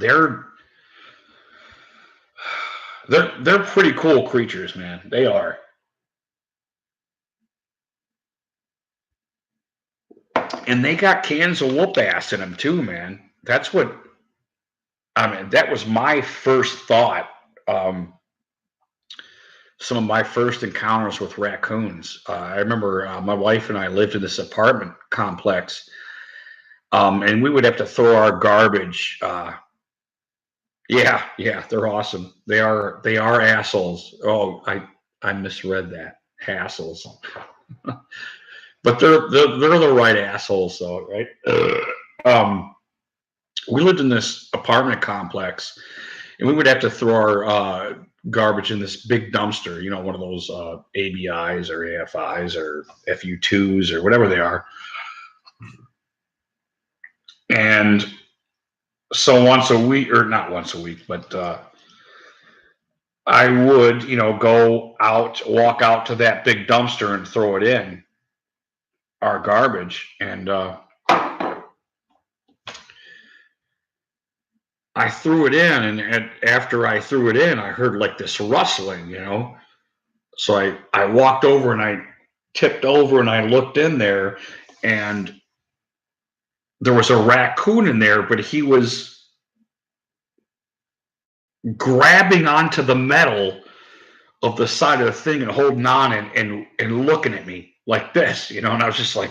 pretty cool creatures, man. They are. And they got cans of whoop ass in them too, man. That's what I mean. That was my first thought. Um, some of my first encounters with raccoons. I remember my wife and I lived in this apartment complex, and we would have to throw our garbage. Yeah, yeah, they're awesome. They are assholes. Oh, I misread that. Hassles. But they're the right assholes, though, right? Um, we lived in this apartment complex, and we would have to throw our garbage in this big dumpster. One of those ABIs or AFIs or FU2s or whatever they are. And so once a week, or not once a week, but I would, go out, walk out to that big dumpster and throw it in our garbage. And I threw it in, and after I threw it in, I heard like this rustling. So I walked over and I tipped over and I looked in there, and there was a raccoon in there, but he was grabbing onto the metal of the side of the thing and holding on and looking at me like this. And I was just like,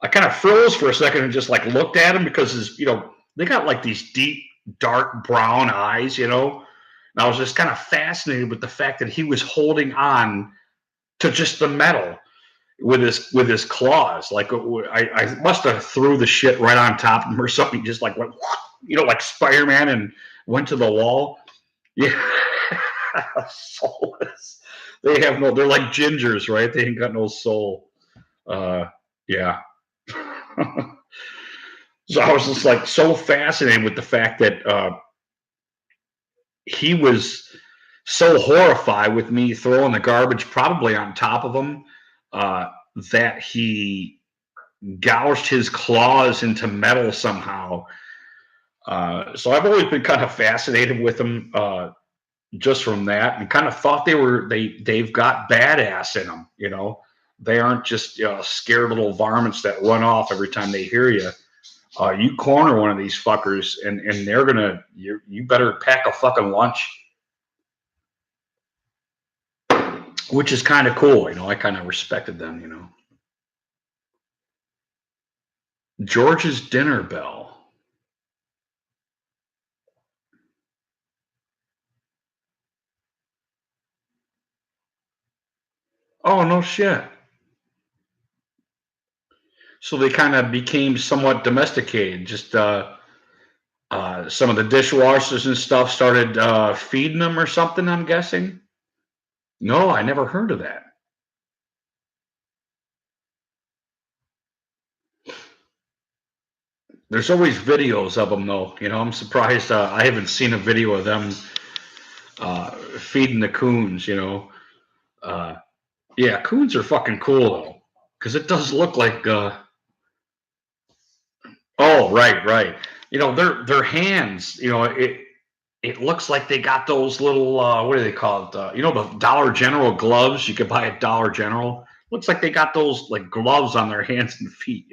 I kind of froze for a second and just like looked at him because they got like these deep, dark brown eyes. And I was just kind of fascinated with the fact that he was holding on to just the metal with his claws. Like I must have threw the shit right on top of him or something. Just like went, like Spider-Man and went to the wall. Yeah, soulless. They have no. They're like gingers, right? They ain't got no soul. Yeah. So I was just like so fascinated with the fact that he was so horrified with me throwing the garbage probably on top of him uh, that he gouged his claws into metal somehow. So I've always been kind of fascinated with him just from that, and kind of thought they've got badass in them. They aren't just scared little varmints that run off every time they hear you. You corner one of these fuckers, and they're gonna you better pack a fucking lunch, which is kind of cool. I kind of respected them. George's Dinner Bell. Oh no shit. So they kind of became somewhat domesticated. Just some of the dishwashers and stuff started feeding them or something. I'm guessing. No, I never heard of that. There's always videos of them though. I'm surprised I haven't seen a video of them feeding the coons. Uh, yeah, coons are fucking cool though, because it does look like. Oh, right, right. Their hands. It looks like they got those little what do they call it? The Dollar General gloves you could buy at Dollar General. Looks like they got those like gloves on their hands and feet.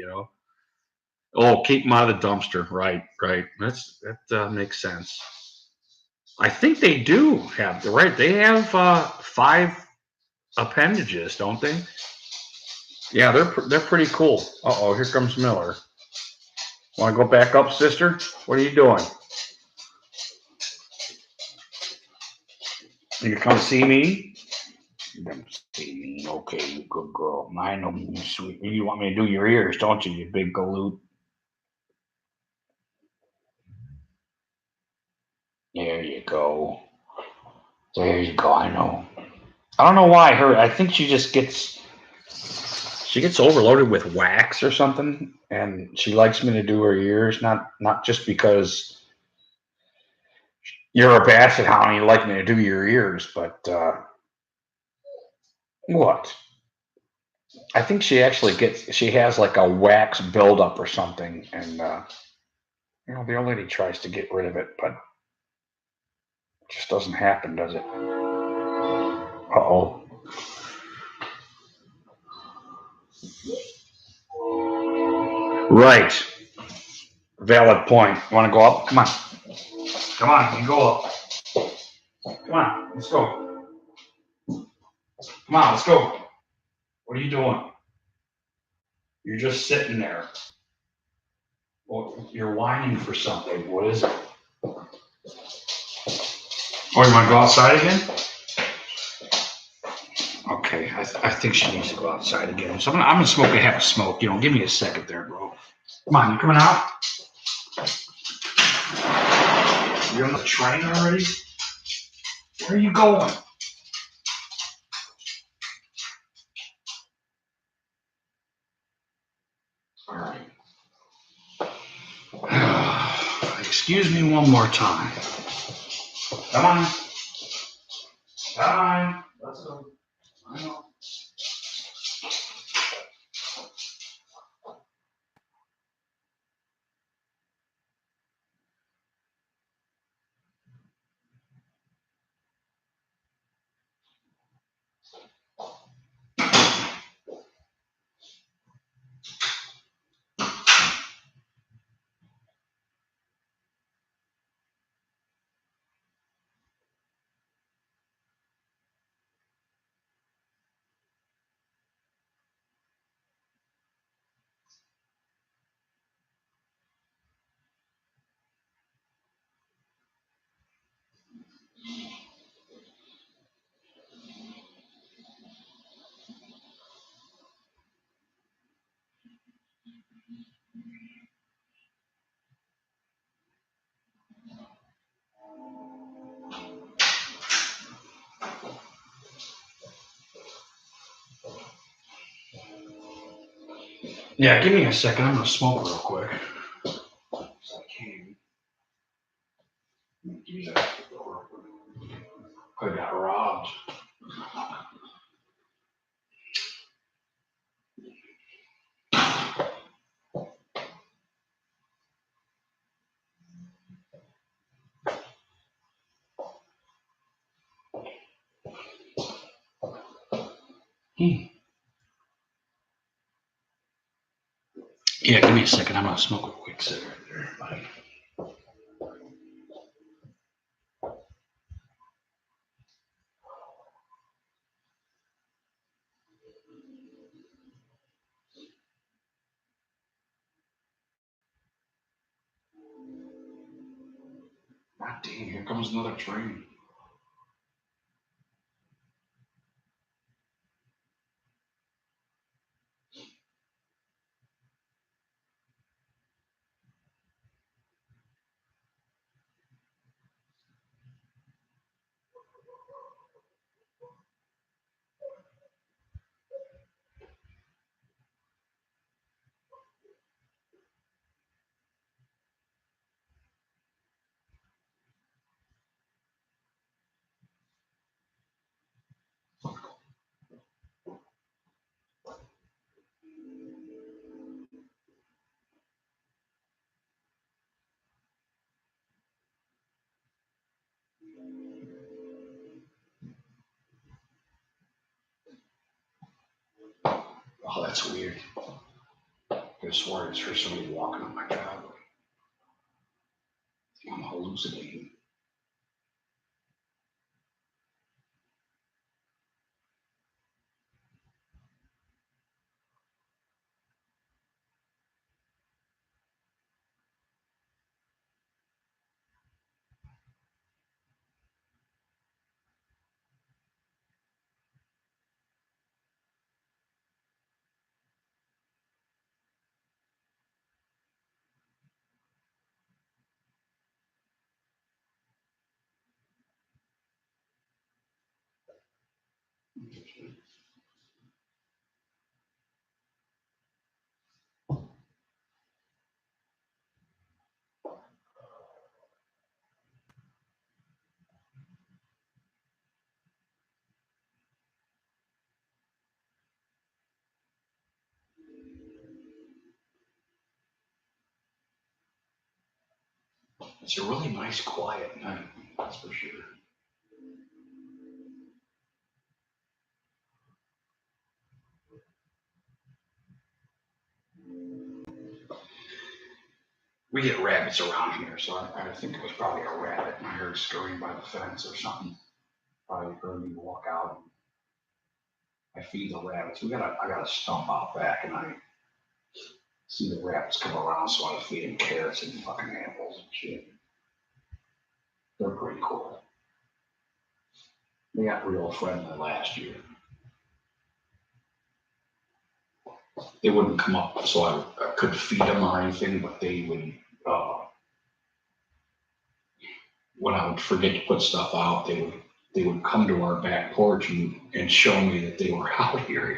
Oh, keep them out of the dumpster. Right, right. That makes sense. I think they do have the right. They have five appendages, don't they? Yeah, they're pretty cool. Oh, here comes Miller. Want to go back up, sister? What are you doing? You come see me? You come see me? Okay, you good girl. I know you sweet. You want me to do your ears, don't you? You big galoot. There you go. There you go. I know. I don't know why her. I think she gets overloaded with wax or something, and she likes me to do her ears. Not just because You're a basset hound. You like me to do your ears, but what? I think she actually gets. She has like a wax buildup or something, and the old lady tries to get rid of it, but it just doesn't happen, does it? Uh-oh. Right. Valid point. You want to go up? Come on. Come on. You go up. Come on. Let's go. Come on. Let's go. What are you doing? You're just sitting there. Well, you're whining for something. What is it? Oh, you want to go outside again? Okay. I think she needs to go outside again. So I'm gonna smoke a half a smoke. Give me a second there, bro. Come on. You coming out? You're on the train already? Where are you going? All right. Excuse me one more time. Come on. Come on. Let's go. I know. Yeah, give me a second. I'm gonna smoke real quick. Give me that. I got robbed. Yeah, give me a second. I'm gonna smoke a quick cigarette there, buddy. God damn, here comes another train. Oh, that's weird. I could swear it's for somebody walking on my driveway. I'm hallucinating. It's a really nice, quiet night. That's for sure. We get rabbits around here, so I think it was probably a rabbit. I heard scurrying by the fence or something. Probably heard me walk out. I feed the rabbits. I got a stump out back, and I see the rabbits come around, so I feed them carrots and fucking apples and shit. They're pretty cool. They got real friendly last year. They wouldn't come up, so I couldn't feed them or anything, but they would. When I would forget to put stuff out, they would come to our back porch and show me that they were out here.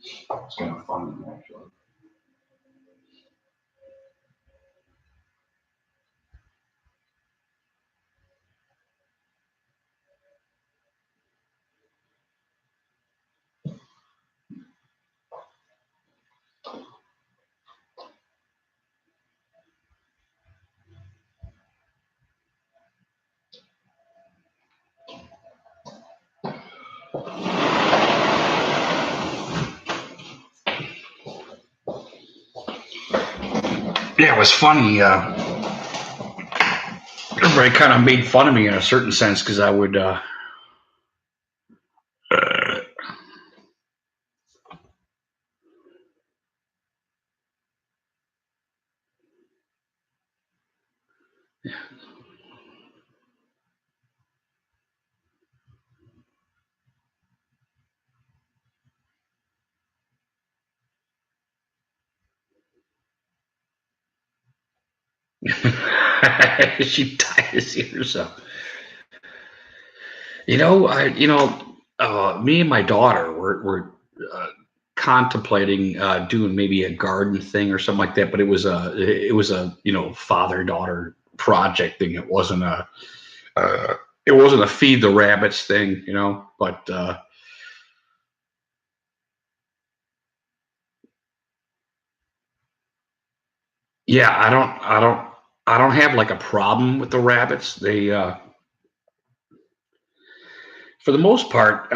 It's kind of funny actually. Yeah, it was funny. Everybody kind of made fun of me in a certain sense because I would. She tied his ears up. Me and my daughter were contemplating doing maybe a garden thing or something like that, but it was a father daughter project thing. Uh, it wasn't a feed the rabbits thing, But yeah, I don't have like a problem with the rabbits. They for the most part,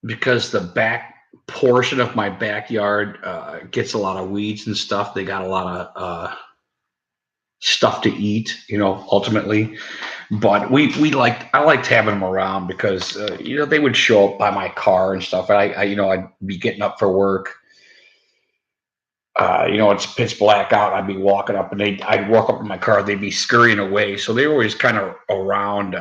because the back portion of my backyard gets a lot of weeds and stuff. They got a lot of stuff to eat, ultimately. But I liked having them around because they would show up by my car and stuff. And I'd be getting up for work. It's pitch black out. I'd be walking up, and I'd walk up in my car. They'd be scurrying away, so they were always kind of around.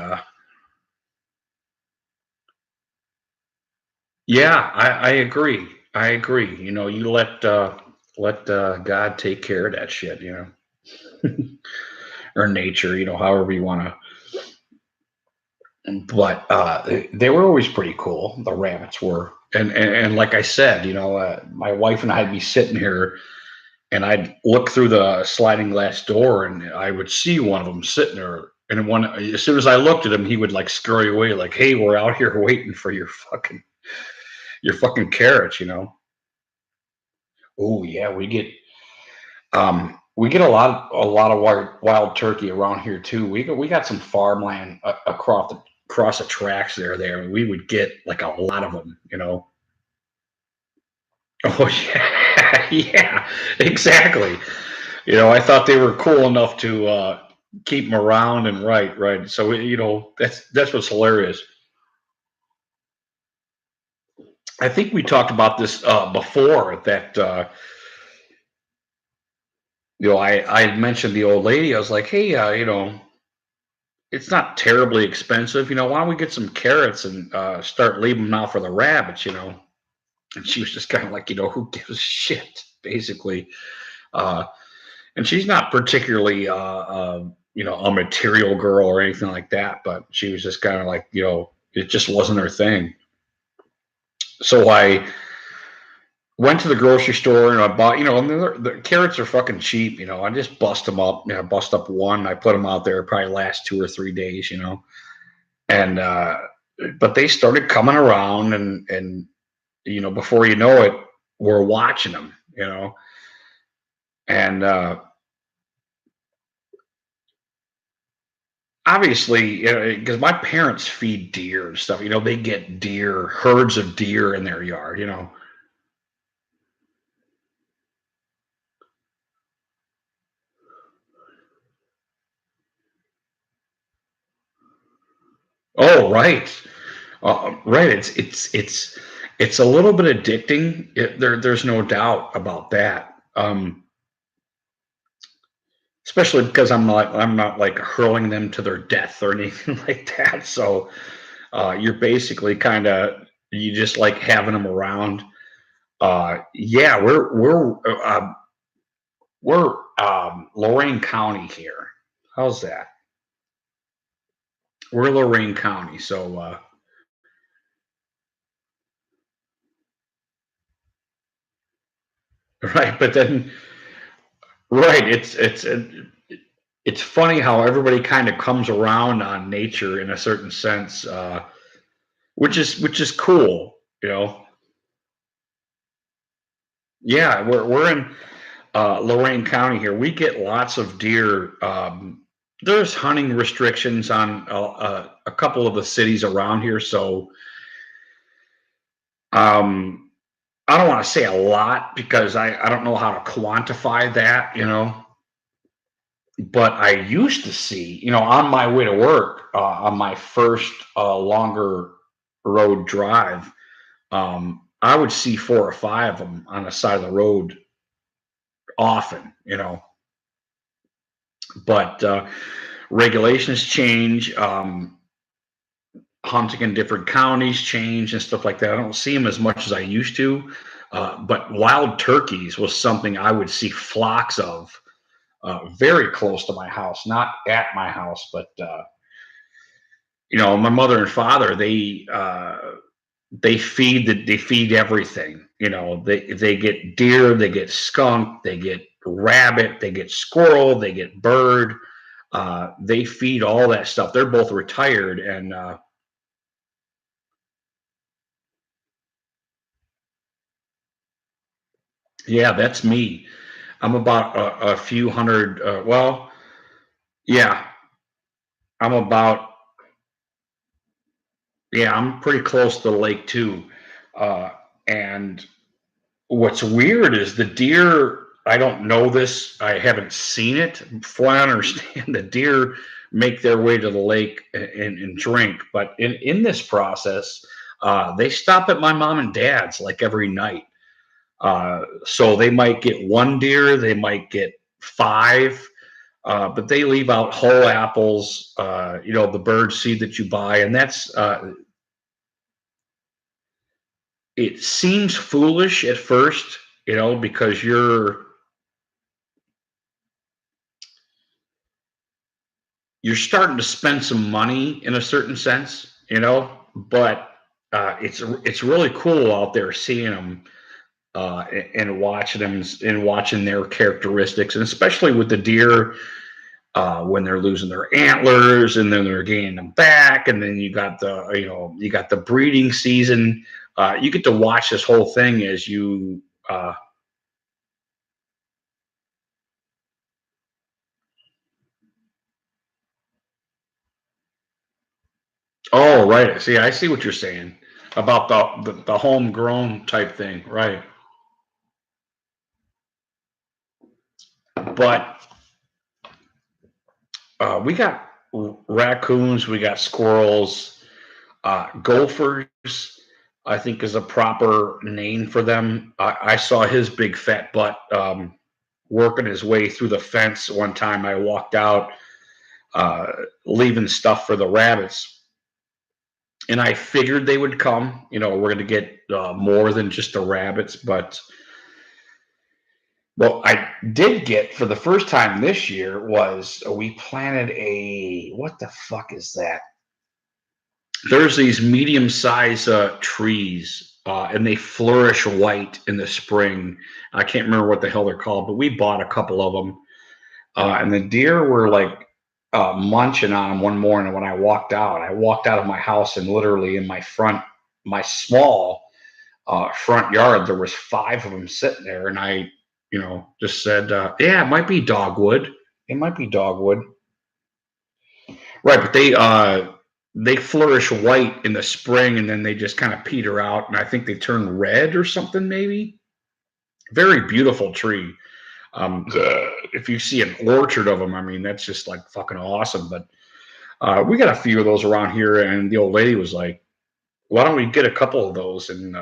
Yeah, I agree. I agree. You let God take care of that shit. Or nature. However you want to. But they were always pretty cool. The rabbits were, and like I said, my wife and I'd be sitting here, and I'd look through the sliding glass door, and I would see one of them sitting there. And as soon as I looked at him, he would like scurry away, like, "Hey, we're out here waiting for your fucking carrots." Oh yeah, we get a lot of wild turkey around here too. We got some farmland across the tracks there. We would get like a lot of them. Oh yeah, yeah, exactly. I thought they were cool enough to keep them around and right. So that's what's hilarious. I think we talked about this before that I had mentioned the old lady. I was like, hey, it's not terribly expensive. Why don't we get some carrots and start leaving them out for the rabbits. And she was just kind of like, who gives a shit, basically. Uh, and she's not particularly, a material girl or anything like that, but she was just kind of like, it just wasn't her thing. So I went to the grocery store and I bought, and the carrots are fucking cheap. I just bust them up. Bust up one. I put them out there. Probably last 2 or 3 days. And but they started coming around, and before you know it, we're watching them. And obviously, because my parents feed deer and stuff. They get deer, herds of deer in their yard. Oh, right. Right. It's a little bit addicting. There's no doubt about that. Especially because I'm not like hurling them to their death or anything like that. So you're basically you just like having them around. Yeah, we're Lorain County here. How's that? We're Lorain County, so right. But then right, it's funny how everybody kind of comes around on nature in a certain sense, which is cool. You know, yeah, we're in Lorain County here. We get lots of deer. There's hunting restrictions on a couple of the cities around here, so um, I don't want to say a lot because I don't know how to quantify that. But I used to see, on my way to work, on my first longer road drive, I would see four or five of them on the side of the road often. But regulations change, hunting in different counties change and stuff like that. I don't see them as much as I used to. But wild turkeys was something I would see flocks of very close to my house, not at my house, but my mother and father they feed everything. They get deer, they get skunk, they get rabbit, they get squirrel, they get bird. They feed all that stuff. They're both retired, and yeah, that's me. I'm about a few hundred. Well, yeah, I'm about yeah, I'm pretty close to the lake too. Uh, and what's weird is the deer. I don't know this. I haven't seen it. From what I understand, the deer make their way to the lake and drink. But in this process, they stop at my mom and dad's like every night. So they might get one deer, they might get five, but they leave out whole apples. The bird seed that you buy, and that's it seems foolish at first, because you're starting to spend some money in a certain sense, but it's really cool out there seeing them and watching them and watching their characteristics, and especially with the deer when they're losing their antlers and then they're gaining them back, and then you got the breeding season. You get to watch this whole thing as you. Oh, right. See, I see what you're saying about the homegrown type thing, right? But we got raccoons, we got squirrels, gophers. I think is a proper name for them. I saw his big fat butt working his way through the fence one time. I walked out, uh, leaving stuff for the rabbits, and I figured they would come. We're going to get more than just the rabbits, but what I did get for the first time this year was we planted what the fuck is that? There's these medium-sized trees, and they flourish white in the spring. I can't remember what the hell they're called, but we bought a couple of them, and the deer were like munching on them one morning when I walked out. I walked out of my house, and literally in my small front yard, there was five of them sitting there, and I, just said, "Yeah, it might be dogwood. It might be dogwood." Right, but they flourish white in the spring and then they just kind of peter out and I think they turn red or something maybe. Very beautiful tree. If you see an orchard of them, I mean that's just like fucking awesome. But we got a few of those around here, and the old lady was like, "Why don't we get a couple of those and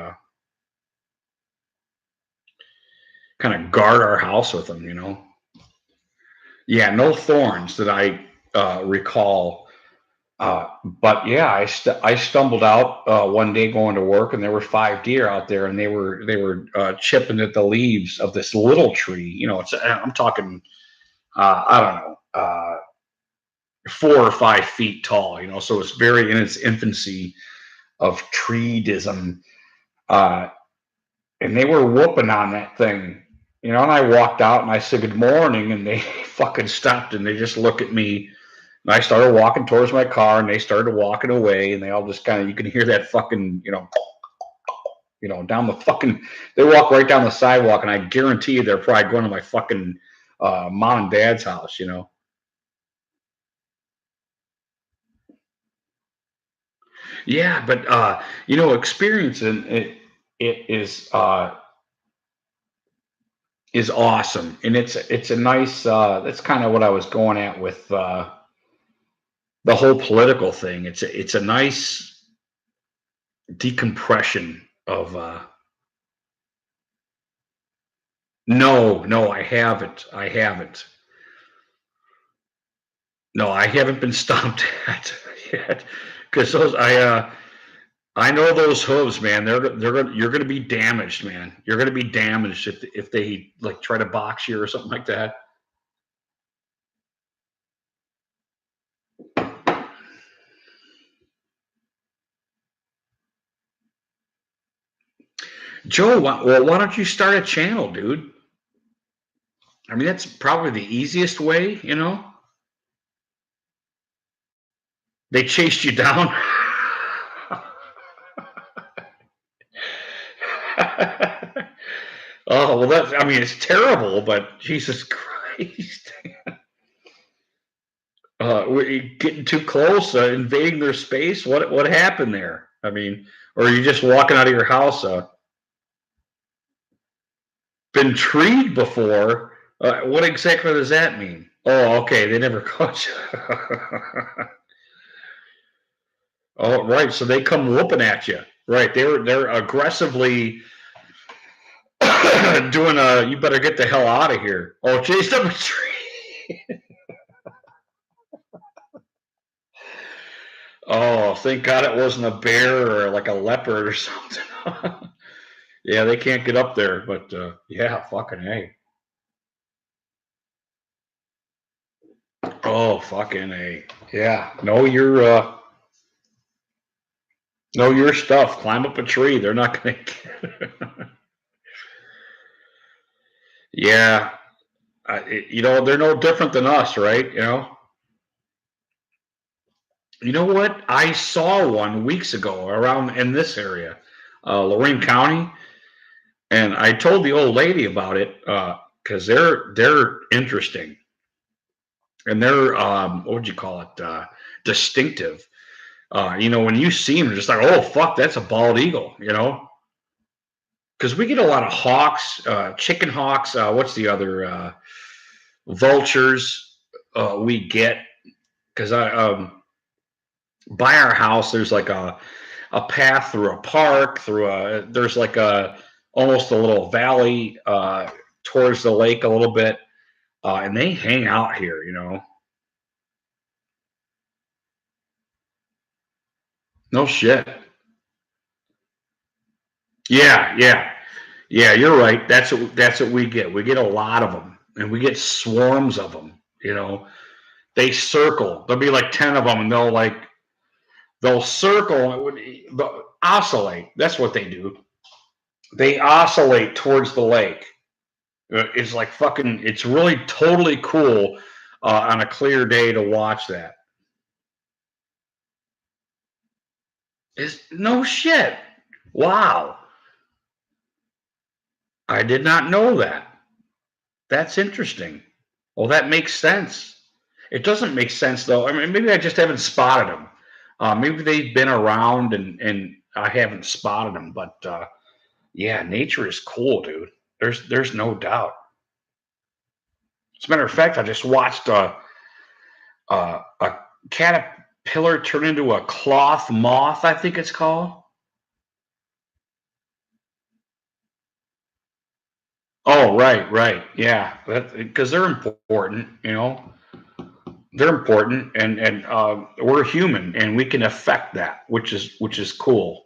kind of guard our house with them?" Yeah, no thorns that I recall. But yeah, I stumbled out one day going to work, and there were 5 deer out there, and they were chipping at the leaves of this little tree. I'm talking I don't know 4 or 5 feet tall. So it's very in its infancy of treedism, uh, and they were whooping on that thing. And I walked out and I said good morning, and they fucking stopped and they just looked at me. And I started walking towards my car, and they started walking away, and they all just kind of, you can hear that fucking, down the fucking, they walk right down the sidewalk, and I guarantee you they're probably going to my fucking mom and dad's house. Yeah, but experiencing it is awesome, and it's a nice. That's kind of what I was going at with the whole political thing. It's a nice decompression of. No, no, I haven't. I haven't. No, I haven't been stomped at yet because those I know those hooves, man. You're gonna be damaged, man. You're gonna be damaged if they like try to box you or something like that. Joe, well, why don't you start a channel, dude? I mean, that's probably the easiest way. They chased you down. Oh well, I mean, it's terrible, but Jesus Christ. Getting too close, invading their space. What happened there? I mean, or are you just walking out of your house? Been treed before. What exactly does that mean? Oh, okay. They never caught you. Oh, right. So they come whooping at you. Right. They're aggressively doing a. You better get the hell out of here. Oh, chased up a tree. Oh, thank God it wasn't a bear or like a leopard or something. Yeah, they can't get up there, but yeah, fucking a. Oh, fucking a. Yeah, know your stuff. Climb up a tree. They're not gonna. Yeah, they're no different than us, right? You know what? I saw one weeks ago around in this area, Lorain County, and I told the old lady about it because they're interesting and they're what would you call it? Distinctive. When you see them, just like, oh fuck, that's a bald eagle. Because we get a lot of hawks, chicken hawks. What's the other vultures? We get because I by our house there's like a path through a park there's like a almost a little valley towards the lake a little bit, and they hang out here. No shit. Yeah, you're right. That's what we get. We get a lot of them, and we get swarms of them. They circle. There'll be like 10 of them, and they'll circle and oscillate. That's what they do. They oscillate towards the lake. It's like fucking. It's really totally cool on a clear day to watch that. It's no shit. Wow, I did not know that. That's interesting. Well, that makes sense. It doesn't make sense though. I mean, maybe I just haven't spotted them. Maybe they've been around and I haven't spotted them. But yeah, nature is cool, dude. There's no doubt. As a matter of fact, I just watched a caterpillar turn into a cloth moth. I think it's called. Oh, right, right, yeah. That because they're important, you know. They're important, and we're human, and we can affect that, which is cool,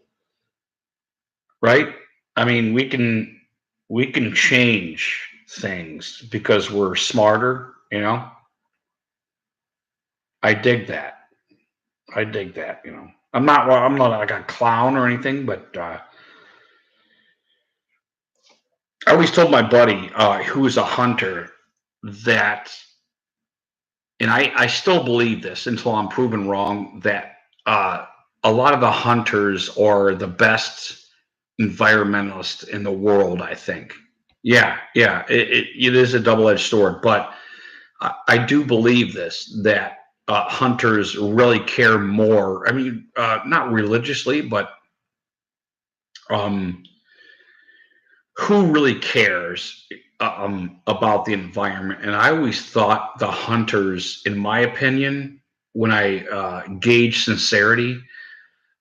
right? I mean, we can change things because we're smarter, you know. I dig that. I dig that. You know, I'm not like a clown or anything, but I always told my buddy who is a hunter that, and I still believe this until I'm proven wrong, that a lot of the hunters are the best environmentalists in the world. I think. Yeah, yeah, it is a double-edged sword, but I do believe this that hunters really care more. I mean, not religiously, but um, who really cares about the environment? And I always thought the hunters, in my opinion, when I gauge sincerity,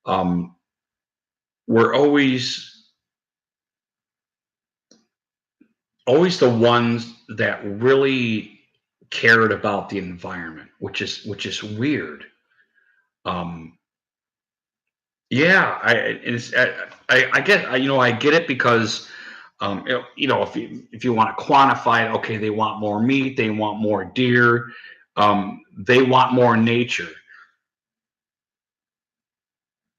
um, were always the ones that really cared about the environment, which is weird. Um, yeah, I get I get it because if you want to quantify it, okay, they want more meat, they want more deer, they want more nature,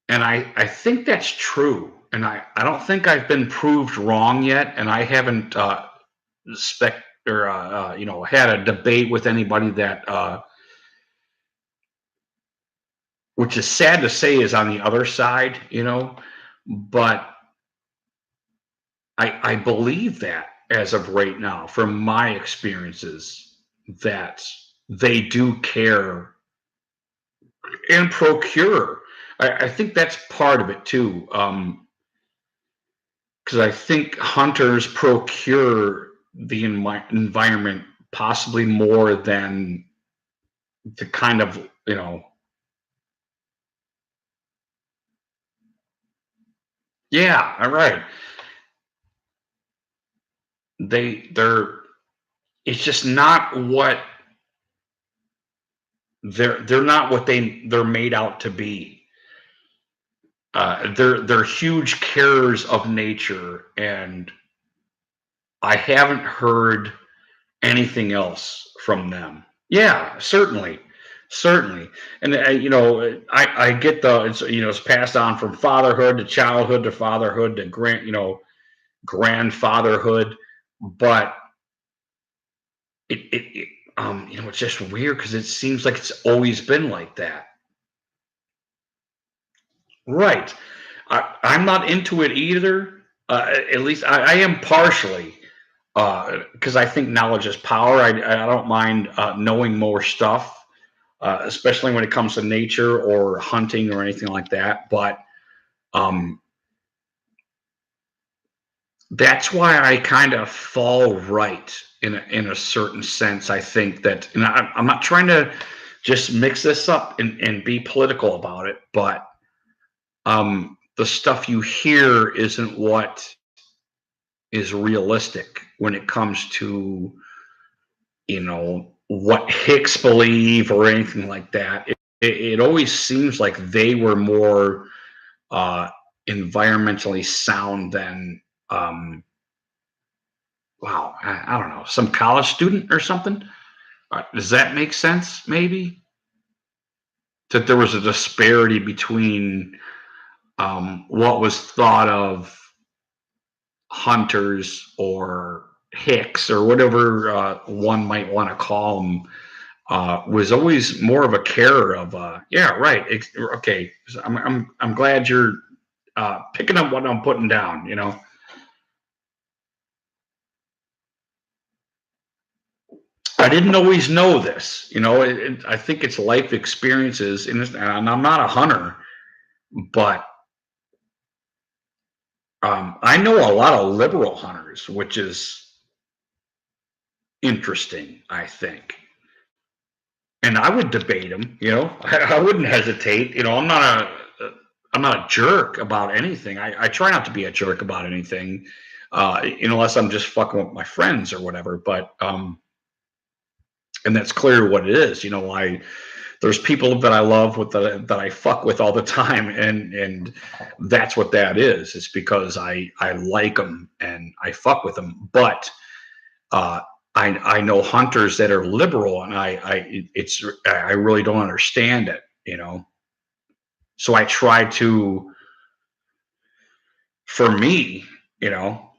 and I think that's true, and I don't think I've been proved wrong yet, and I haven't spec or had a debate with anybody that which is sad to say is on the other side, but I believe that as of right now, from my experiences, that they do care and procure. I think that's part of it too, because I think hunters procure the environment possibly more than the kind of yeah, all right. They're it's just not what they're not what they're made out to be. They're huge carers of nature, and I haven't heard anything else from them. Yeah, certainly, certainly, and I get it's passed on from fatherhood to childhood to fatherhood to grandfatherhood, but it's just weird because it seems like it's always been like that. Right. I'm not into it either. At least I am partially, because I think knowledge is power. I don't mind knowing more stuff, especially when it comes to nature or hunting or anything like that. But um, that's why I kind of fall right in a certain sense. I think that, and I'm not trying to just mix this up and be political about it, but the stuff you hear isn't what is realistic when it comes to what Hicks believe or anything like that. It always seems like they were more uh, environmentally sound than wow, I don't know, some college student or something. Does that make sense? Maybe that there was a disparity between what was thought of hunters or Hicks or whatever one might want to call them, was always more of a care of yeah, right, okay. So I'm glad you're picking up what I'm putting down. I didn't always know this. I think it's life experiences, and I'm not a hunter, but I know a lot of liberal hunters, which is interesting, I think. And I would debate them. I wouldn't hesitate. I'm not a jerk about anything. I try not to be a jerk about anything, unless I'm just fucking with my friends or whatever. But and that's clear what it is. There's people that I love that I fuck with all the time, and that's what that is. It's because I like them and I fuck with them. But uh, I know hunters that are liberal, and I really don't understand it. So I try to, for me, you know,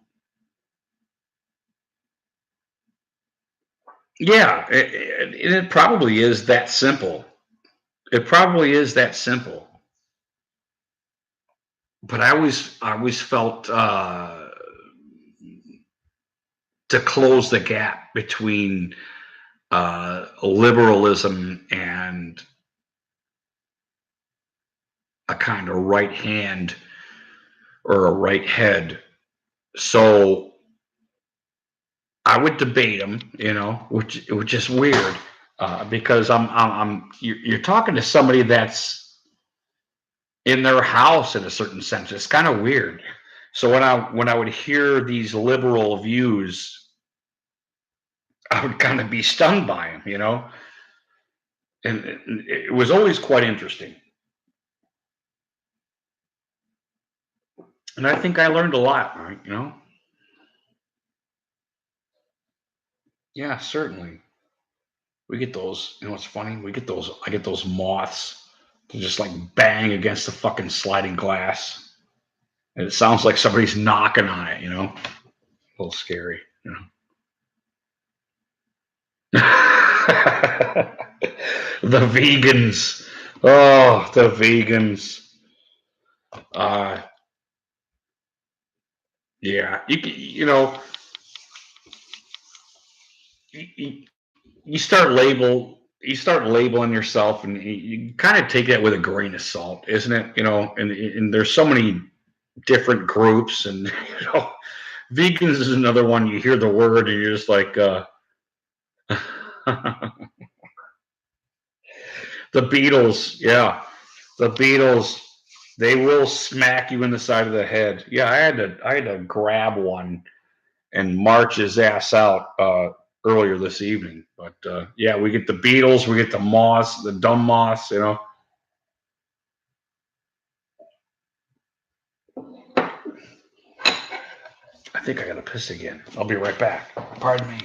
yeah, it probably is that simple. It probably is that simple. But I always felt to close the gap between liberalism and a kind of right hand or a right head. So I would debate them, which is weird because you're talking to somebody that's in their house in a certain sense. It's kind of weird. So when I would hear these liberal views, I would kind of be stunned by them, and it was always quite interesting. And I think I learned a lot, right? Yeah, certainly. We get those. You know what's funny? We get those. I get those moths to just like bang against the fucking sliding glass, and it sounds like somebody's knocking on it. A little scary. The vegans. Oh, the vegans. Uh, yeah. You, you start labeling yourself, and you kind of take that with a grain of salt, isn't it? And there's so many different groups, and vegans is another one. You hear the word and you're just like the Beatles. Yeah, the Beatles, they will smack you in the side of the head. Yeah, I had to grab one and march his ass out earlier this evening. But yeah, we get the Beatles, we get the Moss, the dumb Moss. I think I got to piss again. I'll be right back. Pardon me.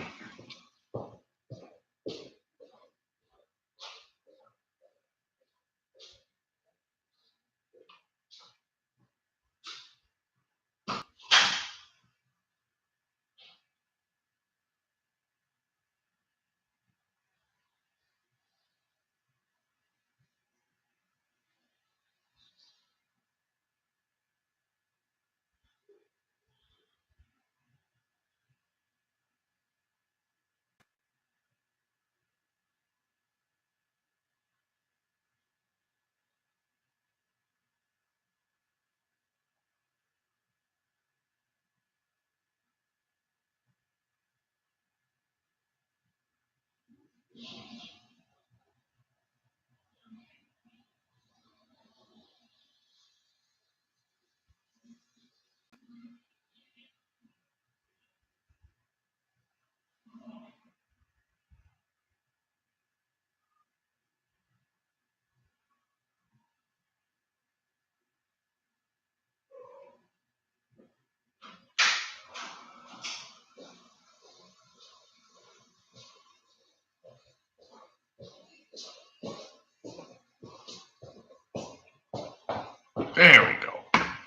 There we go.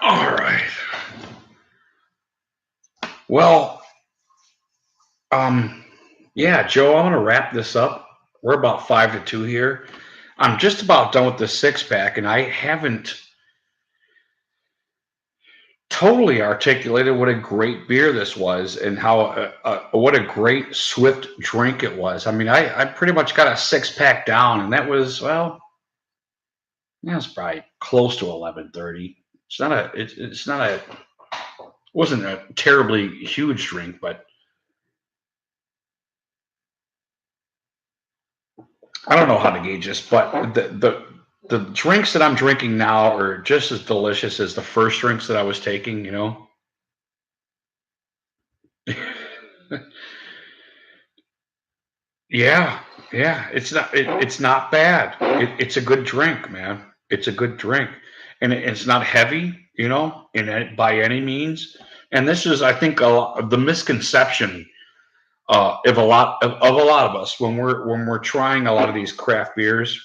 All right. Well, yeah, Joe, I'm gonna wrap this up. We're about 5 to 2 here. I'm just about done with the six pack, and I haven't totally articulated what a great beer this was and how what a great swift drink it was. I mean, I pretty much got a six pack down, and that was well, yeah, it's probably close to 11:30. It's not a wasn't a terribly huge drink, but I don't know how to gauge this. But the drinks that I'm drinking now are just as delicious as the first drinks that I was taking. Yeah, yeah, it's not bad. It's a good drink, man. It's a good drink, and it's not heavy, by any means. And this is, I think, a lot, of the misconception of a lot of us when we're trying a lot of these craft beers.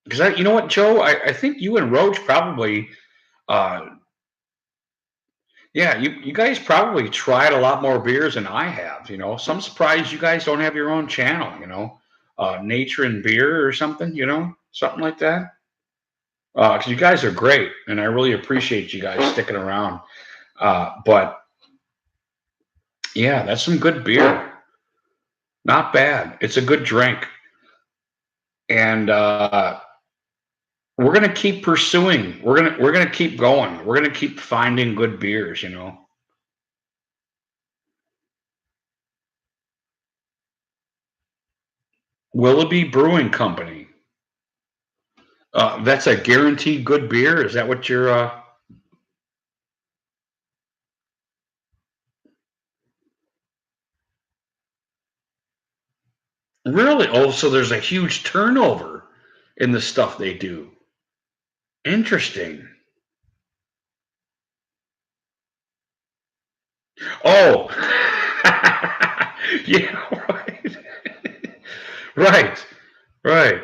Because you know what, Joe, I think you and Roach probably, uh, yeah, you guys probably tried a lot more beers than I have. So I'm surprised you guys don't have your own channel. Nature and Beer or something. Something like that. 'Cause you guys are great, and I really appreciate you guys sticking around. But yeah, that's some good beer. Not bad. It's a good drink, and we're gonna keep pursuing. We're gonna keep going. We're gonna keep finding good beers. Willoughby Brewing Company. That's a guaranteed good beer. Is that what you're? Really? Oh, so there's a huge turnover in the stuff they do. Interesting. Oh, yeah, right, right, right.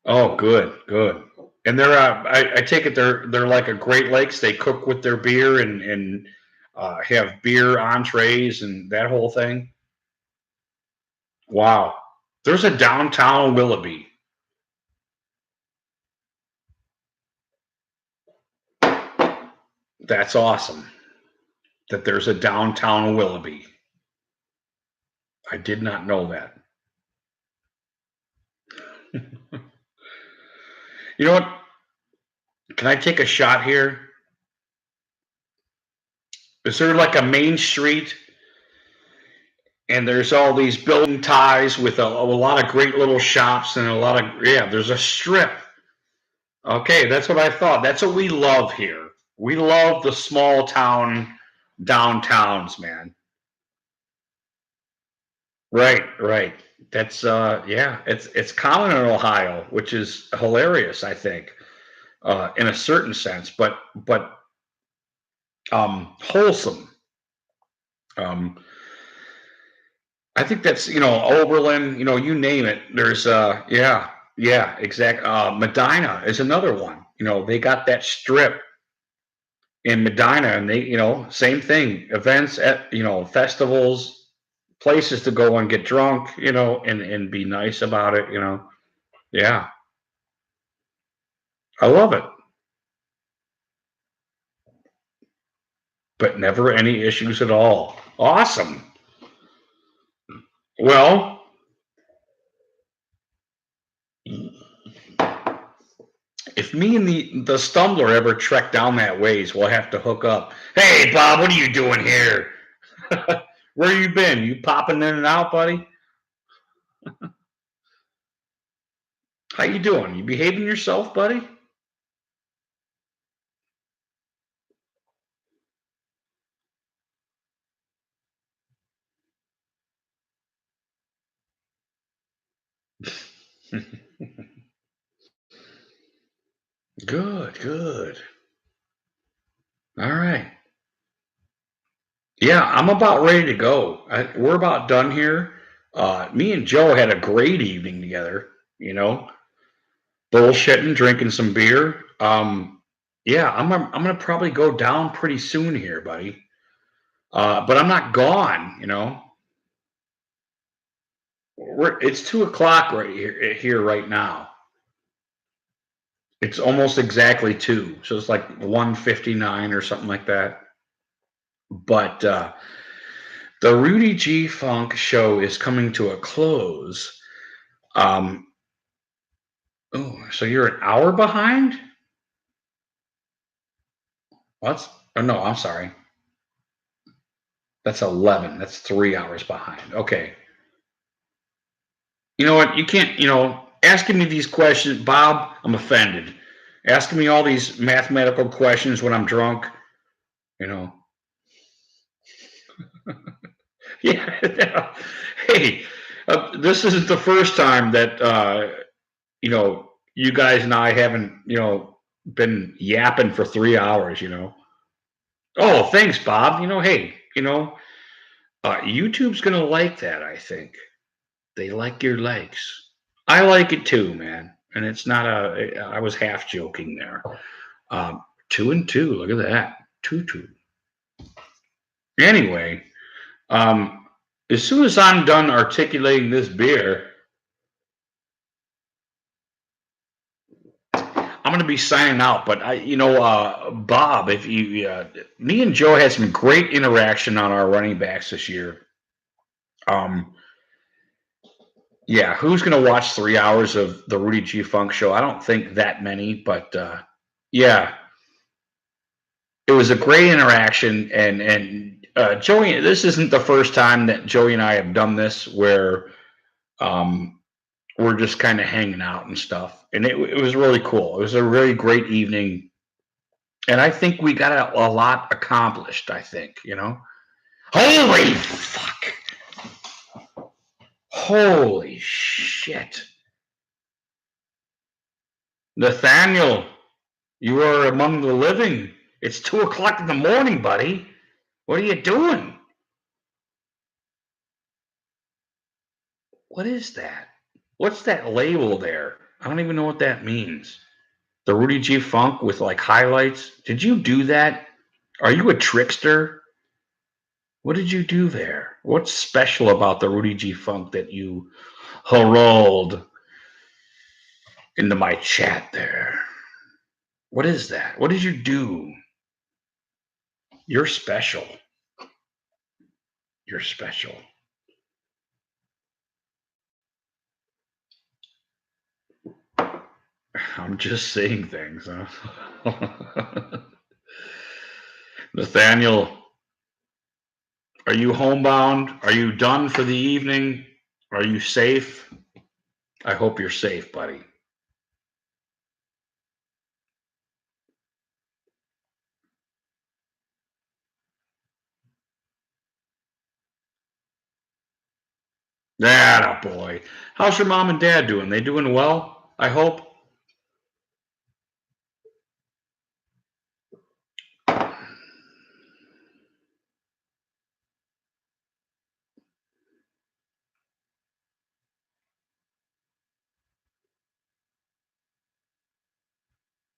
Oh, good, good. And I take it they're like a Great Lakes. They cook with their beer and have beer entrees and that whole thing. Wow. There's a downtown Willoughby. That's awesome. That there's a downtown Willoughby. I did not know that. You know what? Can I take a shot here? Is there like a main street and there's all these building ties with a lot of great little shops and a lot of, yeah, there's a strip. Okay, that's what I thought. That's what we love here. We love the small town downtowns, man. Right, right. That's yeah, it's common in Ohio, which is hilarious, I think, in a certain sense, but wholesome. Um, I think that's, Oberlin, you name it. There's yeah, yeah, exact. Medina is another one. They got that strip in Medina, and they, same thing. Events at, festivals, places to go and get drunk, and be nice about it. Yeah, I love it, but never any issues at all. Awesome. Well, if me and the Stumbler ever trek down that ways, we'll have to hook up. Hey, Bob, what are you doing here? Where you been? You popping in and out, buddy? How you doing? You behaving yourself, buddy? Good, good. All right. Yeah, I'm about ready to go. We're about done here. Me and Joe had a great evening together. You know, bullshitting, drinking some beer. Yeah, I'm gonna probably go down pretty soon here, buddy. But I'm not gone. It's 2 o'clock right here right now. It's almost exactly 2. So it's like 1:59 or something like that. But the Rudy G. Funk show is coming to a close. Um, oh, so you're an hour behind? What? Oh, no, I'm sorry. That's 11. That's 3 hours behind. Okay. You know what? You can't, asking me these questions, Bob, I'm offended. Asking me all these mathematical questions when I'm drunk, you know. Yeah. Hey, this isn't the first time that, you guys and I haven't, been yapping for 3 hours. Oh, thanks, Bob. Hey, YouTube's going to like that, I think. They like your legs. I like it too, man. And it's not I was half joking there. 2-2. Look at that. 2-2. Anyway, um, as soon as I'm done articulating this beer, I'm going to be signing out. But Bob, if me and Joe had some great interaction on our running backs this year. Um, yeah, who's going to watch 3 hours of the Rudy G Funk show? I don't think that many, but yeah, it was a great interaction, and Joey. This isn't the first time that Joey and I have done this, where um, we're just kind of hanging out and stuff, and it was really cool. It was a really great evening, and I think we got a lot accomplished. I think. Holy fuck! Holy shit! Nathaniel, you are among the living. It's 2 o'clock in the morning, buddy. What are you doing? What is that? What's that label there? I don't even know what that means. The Rudy G Funk with like highlights. Did you do that? Are you a trickster? What did you do there? What's special about the Rudy G Funk that you rolled into my chat there? What is that? What did you do? You're special. You're special. I'm just saying things, huh? Nathaniel, are you homebound? Are you done for the evening? Are you safe? I hope you're safe, buddy. That a boy. How's your mom and dad doing? They doing well? I hope.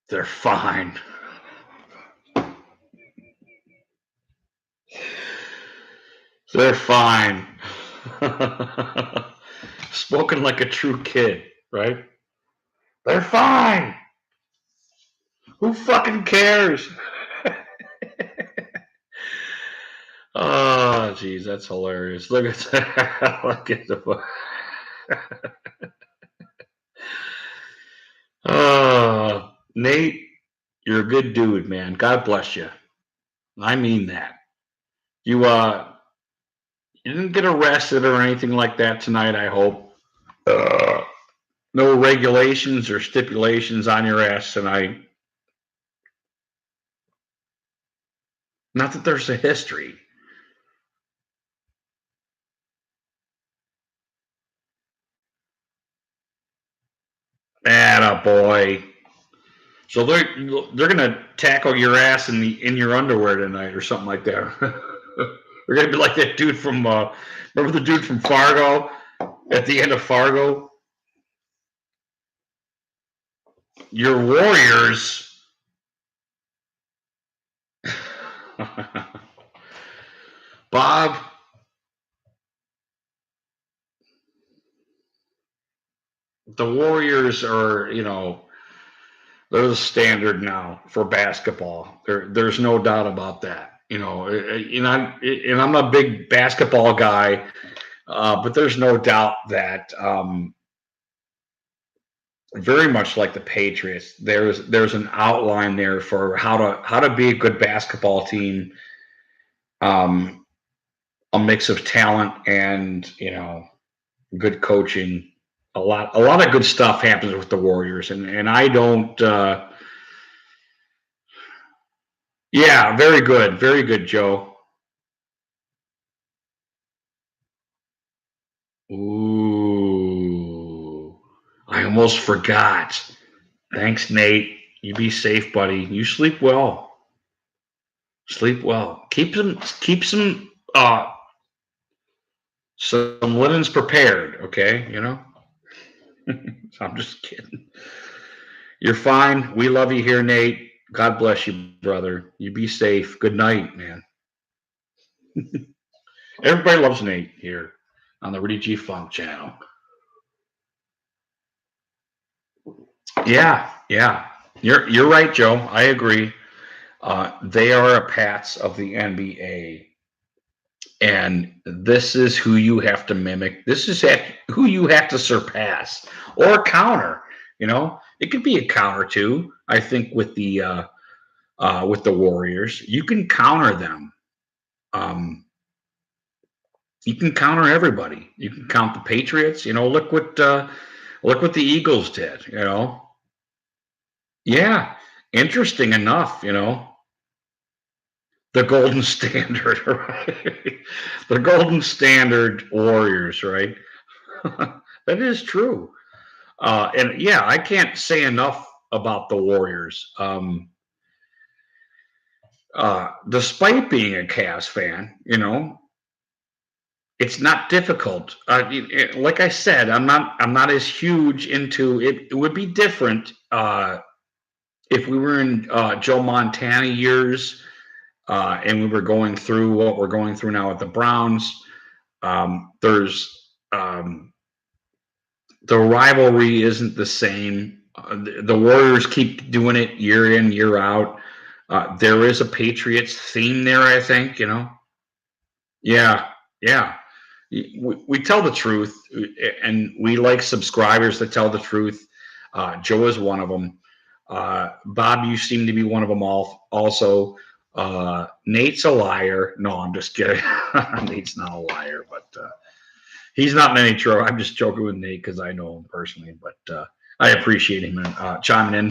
They're fine. They're fine. Spoken like a true kid, right? They're fine. Who fucking cares? Oh, geez, that's hilarious. Look at that. Look at the. Nate, you're a good dude, man. God bless you. I mean that. You didn't get arrested or anything like that tonight, I hope. Uh, no regulations or stipulations on your ass tonight. Not that there's a history. Atta boy. So they're gonna tackle your ass in your underwear tonight or something like that. They're gonna be like that dude from remember the dude from Fargo at the end of Fargo? Your warriors. Bob, the warriors are, They're the standard now for basketball. There's no doubt about that. And I'm a big basketball guy, but there's no doubt that very much like the Patriots, there's an outline there for how to be a good basketball team. Um, a mix of talent and good coaching. A lot of good stuff happens with the Warriors, and I don't. Yeah, very good, Joe. Ooh, I almost forgot. Thanks, Nate. You be safe, buddy. You sleep well. Sleep well. Keep some linens prepared. Okay, I'm just kidding. You're fine. We love you here, Nate. God bless you, brother. You be safe. Good night, man. Everybody loves Nate here on the Rudy G Funk channel. Yeah, yeah. You're right, Joe. I agree. They are a Pats of the NBA, and this is who you have to mimic. This is who you have to surpass or counter. It could be a counter too. I think with the Warriors, you can counter them. Um, you can counter everybody. You can count the Patriots. Look what the Eagles did. Yeah, interesting enough. The golden standard, right? The golden standard Warriors, right? That is true. And yeah, I can't say enough about the Warriors. Despite being a Cavs fan, it's not difficult. Like I said, I'm not as huge into it. It would be different if we were in Joe Montana years and we were going through what we're going through now with the Browns. There's the rivalry isn't the same. The Warriors keep doing it year in, year out. There is a Patriots theme there, I think. Yeah, yeah. We tell the truth, and we like subscribers that tell the truth. Joe is one of them. Bob, you seem to be one of them all. Also, Nate's a liar. No, I'm just kidding. Nate's not a liar, but he's not in any trouble. I'm just joking with Nate because I know him personally, but I appreciate him chiming in.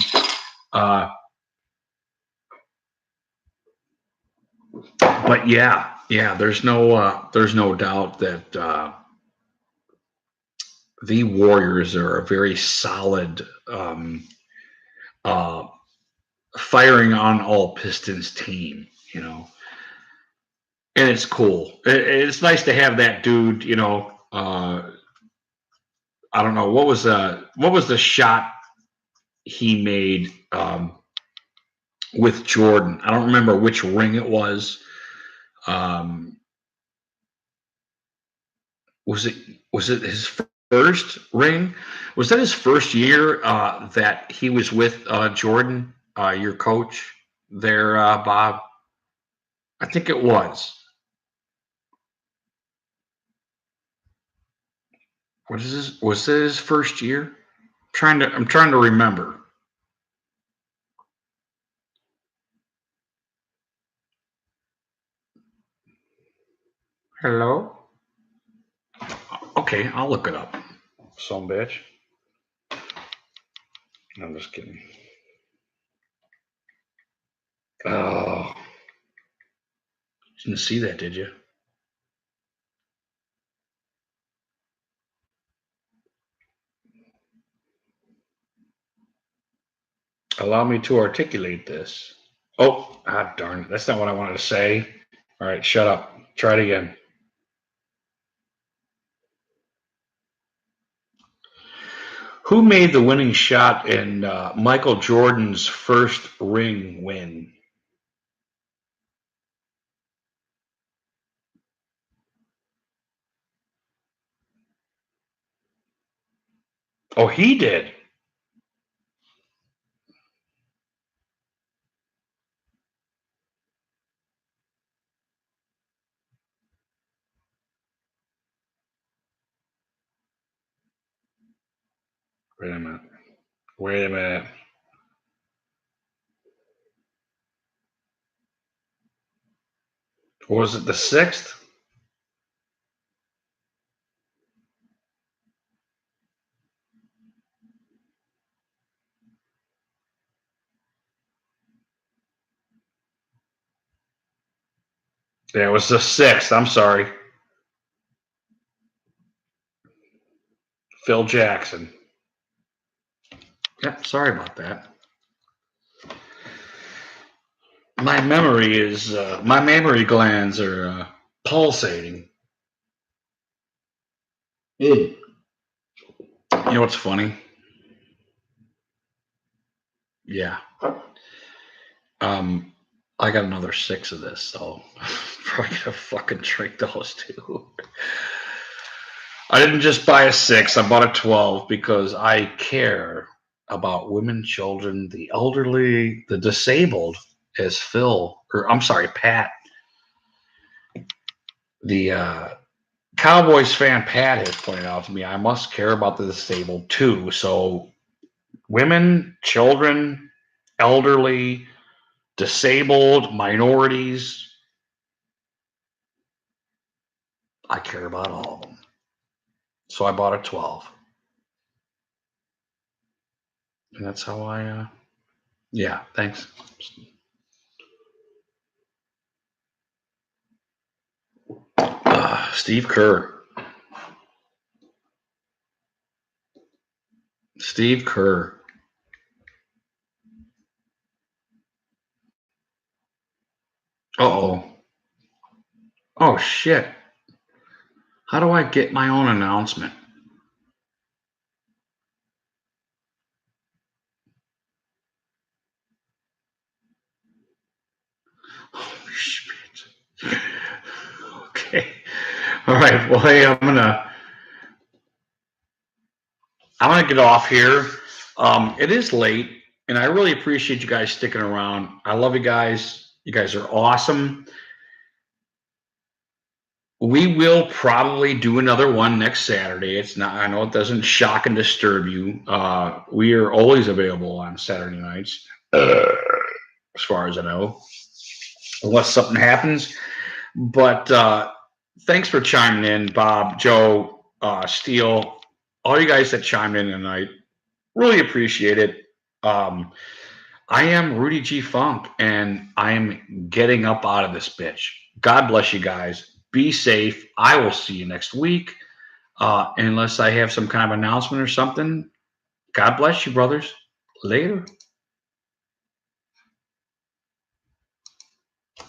But yeah, there's no doubt that the Warriors are a very solid, uh, firing on all pistons team. And it's cool. It's nice to have that dude. I don't know what was the shot he made with Jordan. I don't remember which ring it was. Um, was it was it his first ring? Was that his first year that he was with Jordan, your coach there, Bob? I think it was. Was it his first year? I'm trying to remember. Hello? Okay, I'll look it up. Some bitch. I'm just kidding. Oh, didn't see that, did you? Allow me to articulate this. Oh, darn it. That's not what I wanted to say. All right, shut up. Try it again. Who made the winning shot in Michael Jordan's first ring win? Oh, he did. Wait a minute. Wait a minute. Was it the 6th? Yeah, it was the 6th. I'm sorry. Phil Jackson. Yeah, sorry about that. My memory glands are pulsating. You know what's funny? Yeah. I got another 6 of this, so probably gonna fucking drink those too. I didn't just buy a 6, I bought a 12 because I care about women, children, the elderly, the disabled, as Pat, the Cowboys fan Pat has pointed out to me. I must care about the disabled too. So women, children, elderly, disabled, minorities, I care about all of them. So I bought a 12. And that's how yeah, thanks. Steve Kerr. Steve Kerr. Uh-oh. Oh, shit. How do I get my own announcement? Holy shit. Okay. All right. Well, hey, I'm gonna get off here. It is late, and I really appreciate you guys sticking around. I love you guys. You guys are awesome. We will probably do another one next Saturday. It's not. I know it doesn't shock and disturb you. We are always available on Saturday nights, as far as I know, unless something happens. But thanks for chiming in, Bob, Joe, Steele, all you guys that chimed in tonight. Really appreciate it. I am Rudy G. Funk, and I am getting up out of this bitch. God bless you guys. Be safe. I will see you next week. Unless I have some kind of announcement or something. God bless you, brothers. Later.